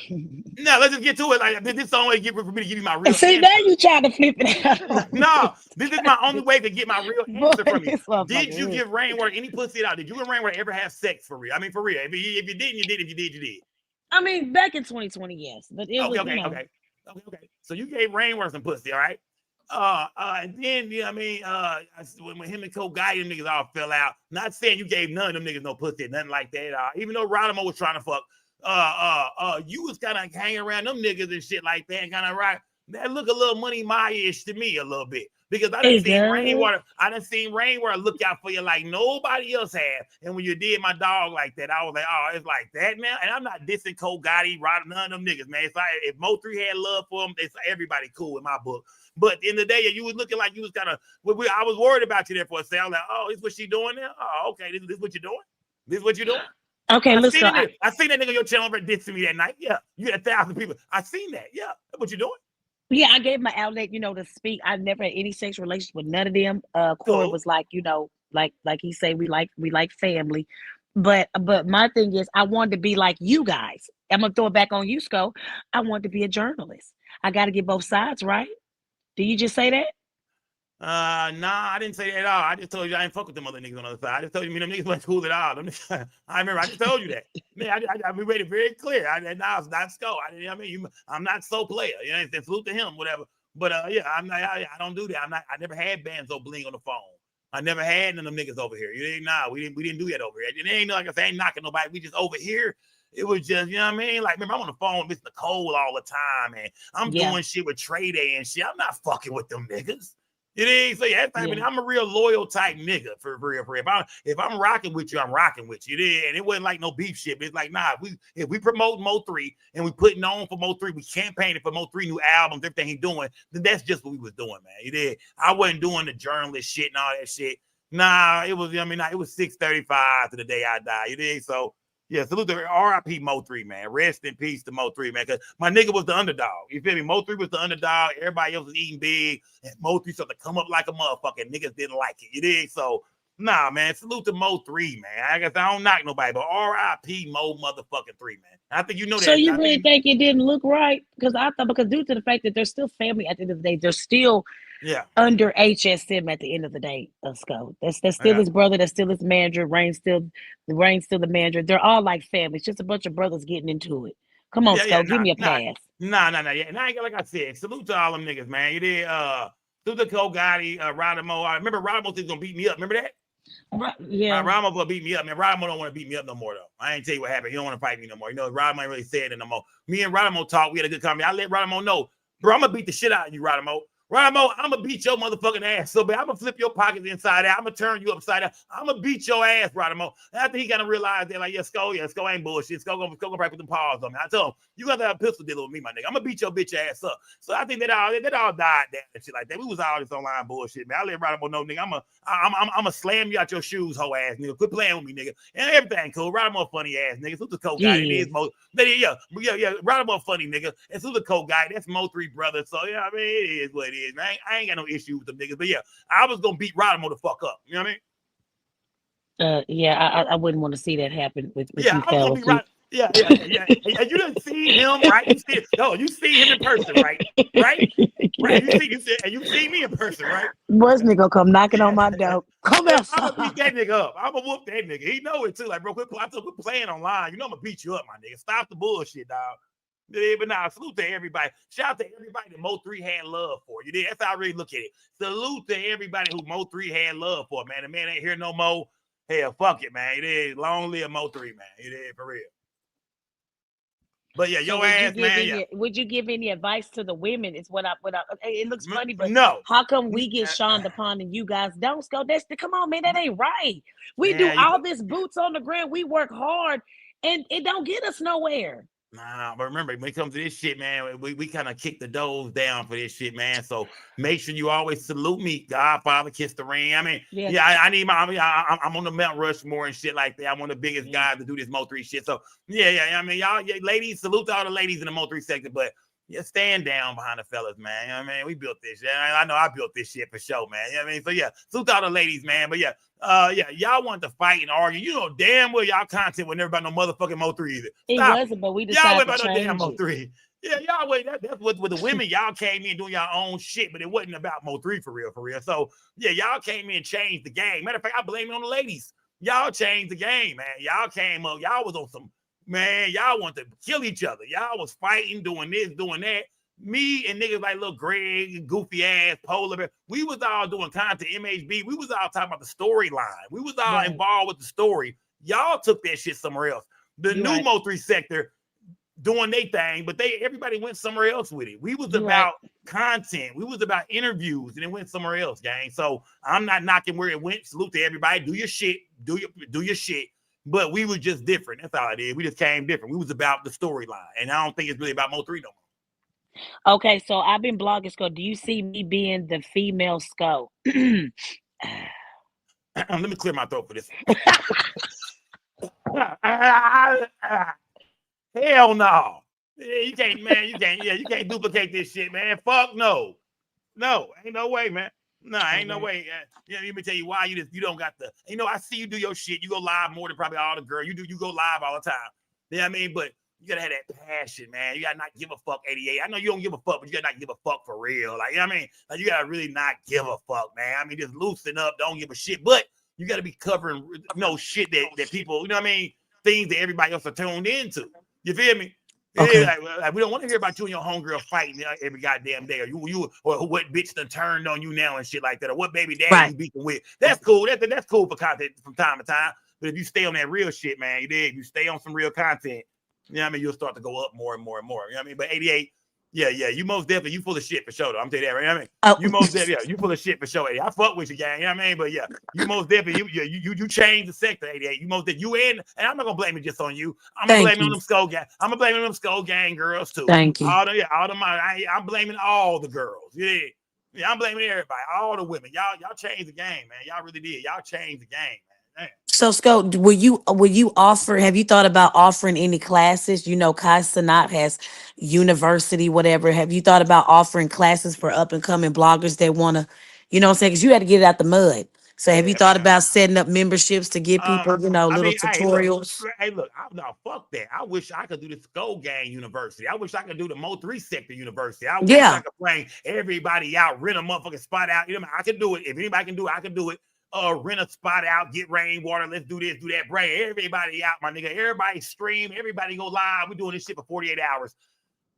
no, let's just get to it. Like this is the only way for me to give you my real. See, answer. now you trying to flip it out. No, this is my only way to get my real answer from you. Did you give Rainwater any pussy at all? Did you and Rainwater ever have sex for real? I mean, for real. If you didn't, you did. If you did, you did. I mean, back in 2020, yes. But it was, okay. So you gave Rainwater some pussy, all right? And then, you know what I mean? When him and Cole Guy, them niggas all fell out. Not saying you gave none of them niggas no pussy, nothing like that. Even though Rodamo was trying to fuck, you was kind of hanging around them niggas and shit like that, and kind of right. That look a little Money Maya-ish to me a little bit. Because I done seen Rainwater look out for you like nobody else had. And when you did my dog like that, I was like, oh, it's like that now. And I'm not dissing Cole Gotti, none of them niggas, man. If Mo 3 had love for him, it's everybody cool in my book. But in the day, you was looking like you was kind of, I was worried about you there for a second. I was like, oh, this is what she doing now? Oh, okay, this is what you're doing? This is what you're doing? Okay, let's go. I seen that nigga on your channel dissing me that night. Yeah, you had 1,000 people. I seen that. Yeah, that's what you doing. Yeah, I gave my outlet, to speak. I never had any sexual relations with none of them. Corey was like, like he said, we like family. But my thing is, I wanted to be like you guys. I'm gonna throw it back on you, Sco. I wanted to be a journalist. I got to get both sides, right? Did you just say that? Nah, I didn't say that at all. I just told you I ain't fuck with them other niggas on the other side. I just told you them niggas wasn't cool at all. I remember I just told you that. Man, we made it very clear. Now it's not Sco. I'm not so player. You know, salute to him, whatever. But yeah, I don't do that. I never had Banzo Bling on the phone. I never had none of them niggas over here. You didn't know. We didn't do that over here. It ain't like I say, ain't knocking nobody. We just over here. It was just, you know what I mean? Like, remember, I'm on the phone with Miss Nicole all the time, and I'm doing shit with Trey Day and shit. I'm not fucking with them niggas. You know, so yeah, I'm a real loyal type nigga for real. If I'm rocking with you, I'm rocking with you. And it wasn't like no beef shit. But it's like, nah, if we promote Mo3 and we putting on for Mo3, we campaigning for Mo3 new albums, everything he doing, then that's just what we was doing, man. You did. I wasn't doing the journalist shit and all that shit. Nah, it was, it was 6:35 to the day I died. You did. So yeah, salute to RIP Mo3, man. Rest in peace to Mo3, man. Because my nigga was the underdog. You feel me? Mo3 was the underdog. Everybody else was eating big. And Mo3 started to come up like a motherfucker. Niggas didn't like it. You dig? So, nah, man. Salute to Mo3, man. I guess I don't knock nobody, but RIP Mo motherfucking 3, man. I think you know that. So you really think it didn't look right? Because due to the fact that they're still family at the end of the day, they're still under HSM at the end of the day, Sco. That's still his brother, that's still his manager, Rain's still the manager. They're all like family. It's just a bunch of brothers getting into it. Come on, Sco, give me a pass. Nah. Yeah. And I ain't like I said, salute to all them niggas, man. You did salute to Cole Gotti, Rodamo. I remember Rodamo was gonna beat me up. Remember that? Rodamo gonna beat me up, man. Rodamo don't want to beat me up no more though. I ain't tell you what happened. He don't want to fight me no more. You know, Rodamo ain't really said it no more. Me and Rodamo talked. We had a good conversation. I let Rodamo know, bro, I'm gonna beat the shit out of you, Rodamo. Rodamo, I'm gonna beat your motherfucking ass so bad. I'm gonna flip your pockets inside out. I'm gonna turn you upside down. I'm gonna beat your ass, Rodamo. After he kind of realized that, like, Sco ain't bullshit. Sco gonna probably put them paws on me. I told him, you got to have a pistol dealing with me, my nigga. I'm gonna beat your bitch ass up. So I think that all died down and shit like that. We was all this online bullshit, man. I let Rodamo know, nigga, I'm gonna slam you out your shoes, hoe ass nigga. Quit playing with me, nigga. And everything cool. Rodamo funny ass nigga. So the Coke guy. It is Mo. Yeah. Rodamo funny nigga. And so the Coke guy. That's Mo3 brother. So yeah, I mean, it is what it is, man. I ain't got no issue with them niggas, but yeah, I was gonna beat Rodamo the fuck up. You know what I mean? I wouldn't want to see that happen with you fellas. I was gonna be right. Yeah. And you didn't see him, right? You see him in person, right? Right? You see me in person, right? Boys nigga come knocking on my door. Come here. I'm gonna beat that nigga up. I'm gonna whoop that nigga. He know it too. Like, bro, quit playing online. You know I'm gonna beat you up, my nigga. Stop the bullshit, dog. Yeah, but nah, salute to everybody. Shout out to everybody that Mo3 had love for. You did. That's how I really look at it. Salute to everybody who Mo3 had love for, man. The man ain't here no more. Hell, fuck it, man. It is long live Mo3, man. It is for real. But yeah, your ass, man. Would you give any advice to the women? It's what I. It looks funny, but no. How come we get shunned upon and you guys don't? Go. Come on, man. That ain't right. We do all this boots on the ground. We work hard, and it don't get us nowhere. Nah, but remember, when it comes to this shit, man, we kind of kick the doors down for this shit, man. So make sure you always salute me, Godfather, kiss the ring. I mean, I need I'm on the Mount Rushmore and shit like that. I'm one of the biggest guys to do this Mo3 shit. So I mean, y'all, ladies, salute to all the ladies in the Mo3 sector, but stand down behind the fellas, man. You know what I mean? We built this shit. I know I built this shit for sure, man. You know what I mean? So yeah, salute to all the ladies, man. But y'all want to fight and argue. You know damn well y'all content wasn't about no motherfucking Mo3 either. It wasn't, but we decided to change no damn Mo3. Yeah, y'all wait. That's what with the women, y'all came in doing your own shit, but it wasn't about Mo3 for real. So yeah, y'all came in and changed the game. Matter of fact, I blame it on the ladies. Y'all changed the game, man. Y'all came up, y'all was on some. Man, y'all want to kill each other. Y'all was fighting, doing this, doing that. Me and niggas like little Greg, goofy ass, Polar Bear, we was all doing content, MHB. We was all talking about the storyline. We was all involved with the story. Y'all took that shit somewhere else. The new Mo3 sector doing their thing, but everybody went somewhere else with it. We was about content. We was about interviews, and it went somewhere else, gang. So I'm not knocking where it went. Salute to everybody. Do your shit. Do your shit. But we were just different. That's all it is. We just came different. We was about the storyline. And I don't think it's really about Mo3 no more. Okay, so I've been blogging Sco. Do you see me being the female Sco? Let me clear my throat for this. Hell no. You can't duplicate this shit, man. Fuck no. No, ain't no way, man. No, ain't no way. Let me tell you why you don't got the. I see you do your shit. You go live more than probably all the girls. You go live all the time. You know what I mean? But you gotta have that passion, man. You gotta not give a fuck. 88. I know you don't give a fuck, but you gotta not give a fuck for real. Like, you know what I mean? Like, you gotta really not give a fuck, man. I mean, just loosen up. Don't give a shit. But you gotta be covering shit that people. You know what I mean? Things that everybody else are tuned into. You feel me? Okay. Like, we don't want to hear about you and your homegirl fighting every goddamn day, or what bitch done turned on you now and shit like that, or what baby daddy you beefing with. That's cool. That's cool for content from time to time. But if you stay on that real shit, man, you stay on some real content, you know what I mean, you'll start to go up more and more and more. You know what I mean? But 88, yeah, you most definitely, you full of shit for sure, though. I'm telling you that, right? You know what I mean? You most definitely, you full of shit for sure, 88. I fuck with you, gang. You know what I mean? But yeah, you most definitely, you changed the sector, 88. You most definitely, and I'm not gonna blame it just on you. I'm gonna blame it on them Skull Gang. I'm gonna blame it on them Skull Gang girls too. Thank you. I'm blaming all the girls. Yeah, I'm blaming everybody, all the women. Y'all changed the game, man. Y'all really did. Y'all changed the game, man. So, Scott, will you offer? Have you thought about offering any classes? You know, Kai Sanat has university, whatever. Have you thought about offering classes for up and coming bloggers that want to, you know what I'm saying? Because you had to get it out the mud. So, have you thought about setting up memberships to give people, little tutorials? Look, no, fuck that. I wish I could do the Skull Gang University. I wish I could do the Mo 3 Sector University. I wish I could bring everybody out, rent a motherfucking spot out. You know, I can do it. If anybody can do it, I can do it. Rent a spot out, get rainwater, let's do this, do that, bring everybody out, my nigga. Everybody stream, everybody go live. We're doing this shit for 48 hours.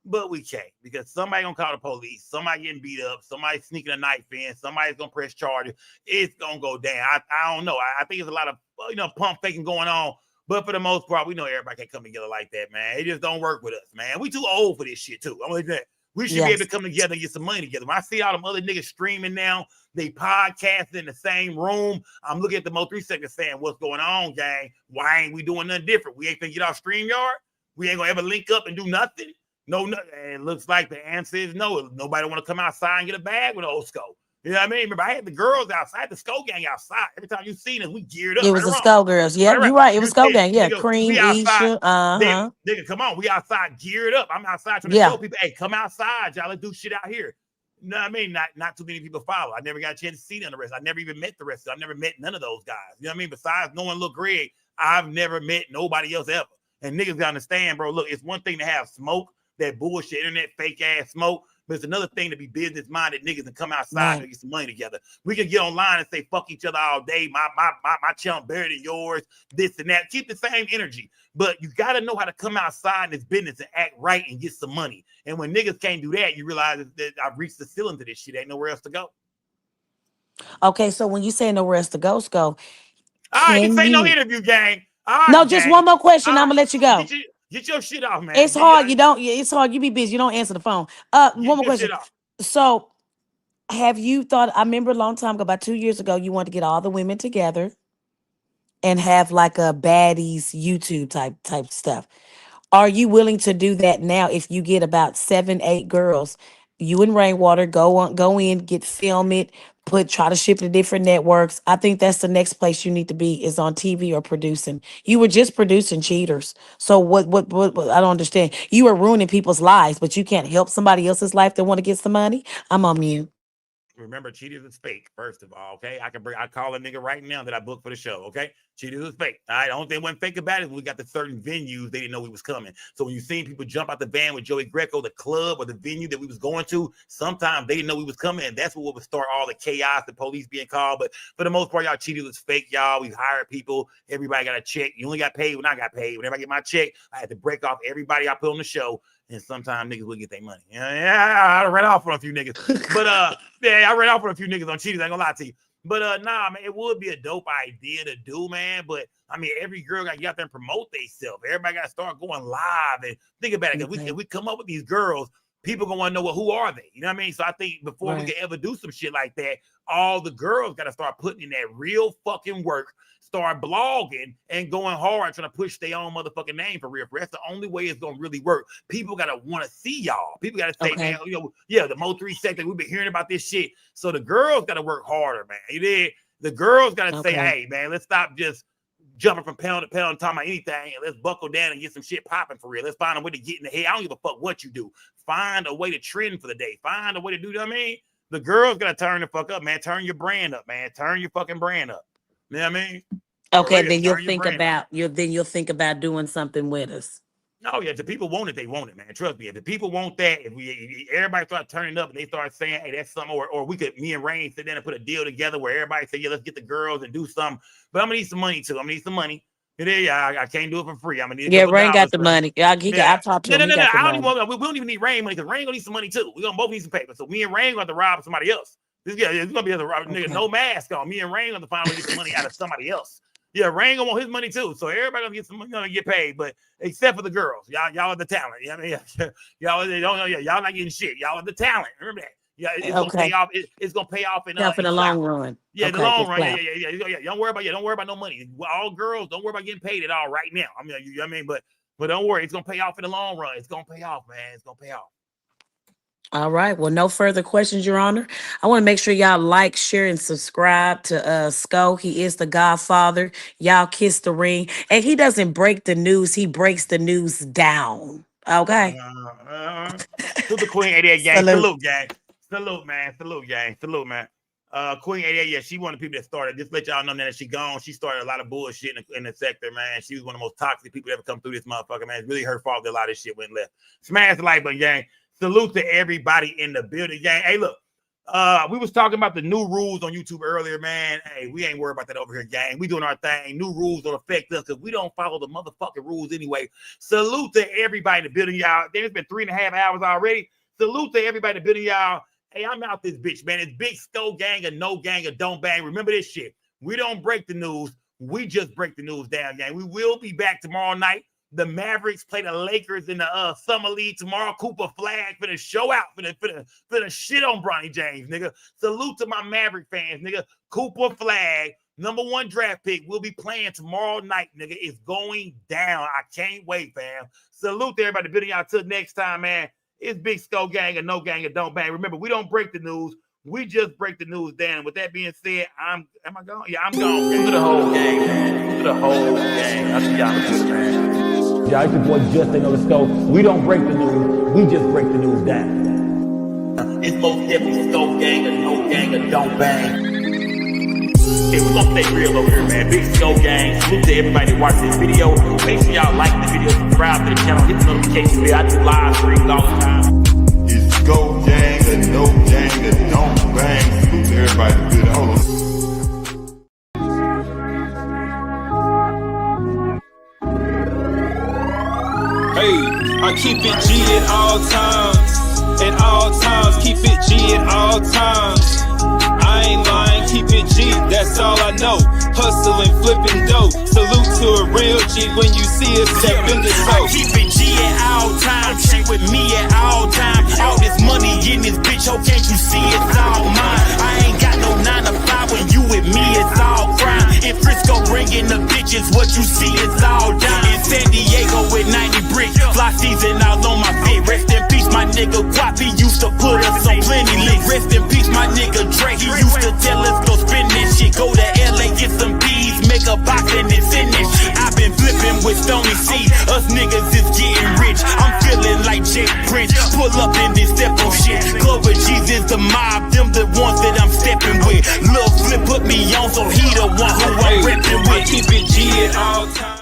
But we can't, because somebody gonna call the police, somebody getting beat up, somebody sneaking a knife in, somebody's gonna press charges. It's gonna go down. I don't know. I think there's a lot of pump faking going on. But for the most part, we know everybody can't come together like that, man. It just don't work with us, man. We too old for this shit too. I'm like that. We should be able to come together and get some money together. When I see all them other niggas streaming now, they podcasting in the same room. I'm looking at the Mo 3 Sector saying, what's going on, gang? Why ain't we doing nothing different? We ain't finna get off StreamYard? We ain't gonna ever link up and do nothing? No. It looks like the answer is no. Nobody want to come outside and get a bag with old Skull. You know what I mean? Remember, I had the girls outside, the Skull Gang outside. Every time you seen us, we geared up. It was the Skull Girls. Yeah, you're right. It was Skull Gang. Yeah, nigga, Cream, Isha. Nigga, come on. We outside geared up. I'm outside trying to show people, hey, come outside, y'all. Let's do shit out here. You know what I mean? Not too many people follow. I never got a chance to see none of the rest. I never even met the rest. I never met none of those guys. You know what I mean? Besides knowing Lil Greg, I've never met nobody else ever. And niggas gotta understand, bro. Look, it's one thing to have smoke, that bullshit internet fake ass smoke. But it's another thing to be business-minded niggas and come outside and get some money together. We can get online and say, fuck each other all day. My channel better than yours, this and that. Keep the same energy. But you got to know how to come outside in this business and act right and get some money. And when niggas can't do that, you realize that I've reached the ceiling to this shit. Ain't nowhere else to go. Okay, so when you say nowhere else to go, all right, this ain't no interview, gang. Right, no, just one more question. I'm going to let you go. Get your shit off, man. It's hard. It's hard. You be busy. You don't answer the phone. One more question. So have you thought, I remember a long time ago, about 2 years ago, you wanted to get all the women together and have like a baddies YouTube type stuff. Are you willing to do that now? If you get about 7, 8 girls, you and Rainwater go in, film it, try to ship it to different networks. I think that's the next place you need to be, is on TV or producing. You were just producing cheaters. So what I don't understand. You are ruining people's lives, but you can't help somebody else's life that want to get some money. I'm on mute. Remember, Cheaters is fake, first of all, okay? I call a nigga right now that I booked for the show, okay? Cheaters is fake. All right, the only thing wasn't fake about it is we got to certain venues, they didn't know we was coming. So when you seen people jump out the van with Joey Greco, the club or the venue that we was going to, sometimes they didn't know we was coming, and that's what would start all the chaos, the police being called. But for the most part, y'all, Cheaters is fake, y'all. We hired people. Everybody got a check. You only got paid when I got paid. Whenever I get my check, I had to break off everybody I put on the show. And sometimes niggas will get their money. Yeah, I ran off on a few niggas. But I ran off on a few niggas on Cheaters. I ain't gonna lie to you. But nah, man, it would be a dope idea to do, man. But I mean, every girl got to get out there and promote themselves. Everybody got to start going live and think about it. If we come up with these girls, people gonna want to know, well, who are they? You know what I mean? So I think before we can ever do some shit like that, all the girls got to start putting in that real fucking work, start blogging and going hard, trying to push their own motherfucking name for real. That's the only way it's gonna really work. People gotta want to see y'all. People gotta say, man, the Mo 3 Sector, we've been hearing about this shit. So the girls gotta work harder, man. You did. The girls gotta say, hey, man, let's stop just jumping from pound to pound, talking about anything, and let's buckle down and get some shit popping for real. Let's find a way to get in the head. I don't give a fuck what you do. Find a way to trend for the day. Find a way to do, you know what I mean? The girls gotta turn the fuck up, man. Turn your brand up, man. Turn your fucking brand up. You know what I mean? Okay, then you'll think about doing something with us. No, yeah, if the people want it, they want it, man. Trust me. If the people want that, if everybody start turning up and they start saying, hey, that's something, or we could, me and Rain sit down and put a deal together where everybody say, yeah, let's get the girls and do something. But I'm gonna need some money too. I'm gonna need some money. It is, I can't do it for free. I'm gonna need Yeah, Rain got the money. I talked to him. No. I don't even we don't even need Rain money because Rain gonna need some money too. We're gonna both need some paper. So me and Rain gonna have to rob somebody else. It's gonna be a rob nigga, no mask on. Me and Rain gonna find a way to get some money out of somebody else. Yeah, Rain gonna want his money too. So everybody gonna get some money, gonna get paid, but except for the girls. Y'all are the talent. You know what I mean? Y'all they don't know. Y'all not getting shit. Y'all are the talent. Remember that. Yeah, it's gonna pay off. It's gonna pay off in the long run. Yeah, the long run. Yeah. Don't worry about no money. All girls, don't worry about getting paid at all right now. I mean, you know what I mean, but don't worry, it's gonna pay off in the long run. It's gonna pay off, man. It's gonna pay off. All right. Well, no further questions, Your Honor. I want to make sure y'all like, share, and subscribe to Sko. He is the Godfather. Y'all kiss the ring. And he doesn't break the news. He breaks the news down. Okay. To the Queen 88 gang. Salute, gang. Salute, man. Salute, gang. Salute, man. Queen 88, yeah, she one of the people that started. Just let y'all know that she gone. She started a lot of bullshit in the sector, man. She was one of the most toxic people that ever come through this motherfucker, man. It's really her fault that a lot of this shit went left. Smash the like button, gang. Salute to everybody in the building, gang. Hey, look, we was talking about the new rules on YouTube earlier, man. Hey, we ain't worried about that over here, gang. We doing our thing. New rules don't affect us because we don't follow the motherfucking rules anyway. Salute to everybody in the building, y'all. It's been 3.5 hours already. Salute to everybody in the building, y'all. Hey, I'm out this bitch, man. It's Big Sko gang or no gang or don't bang. Remember this shit. We don't break the news. We just break the news down, gang. We will be back tomorrow night. The Mavericks play the Lakers in the Summer League tomorrow. Cooper Flag for the show out for the shit on Bronny James, nigga. Salute to my Maverick fans, nigga. Cooper Flag, #1 draft pick. We'll be playing tomorrow night, nigga. It's going down. I can't wait, fam. Salute to everybody. Video y'all till next time, man. It's Big Sko gang or no gang or don't bang. Remember, we don't break the news. We just break the news down. With that being said, am I gone? Yeah, I'm gone. To the whole gang, man. To the whole gang. I see y'all later, man. Yeah, it's your boy Just Ain't No Sko. We don't break the news. We just break the news down. It's most definitely Sko gang or no gang or don't bang. Hey, we're gonna stay real over here, man. Big Sko gang. Salute to everybody that watched this video. Make sure y'all like the video, subscribe to the channel, hit the notification bell. I do live streams all the time. It's Sko gang or no gang or don't bang. Salute to everybody good. Hold on. Hey, I keep it G at all times. At all times, keep it G at all times. I ain't lying, keep it G, that's all I know. Hustling, flipping dope. Salute to a real G when you see us step in the I keep it G at all times. She with me at all times. All this money in this bitch, oh, can't you see it's all mine? I ain't got no 9 to 5 when you with me, it's all crime. In Frisco bringing the bitches, what you see is all dime. In San Diego with 90 bricks, fly season all on my feet. Rest in peace, my nigga Guapi used to put us on plenty links. Rest in peace, my nigga Dre, he used to tell us go spend this shit. Go to LA, get some bees, make a box and then send this shit. I've been flipping with Stony C, us niggas is getting rich. I'm feeling like Jake Prince, pull up in this step on shit. Clover G's is the mob, them the ones that I'm stepping with. Lil Flip put me on, so he the one who I'm repping with. I keep it G at all times.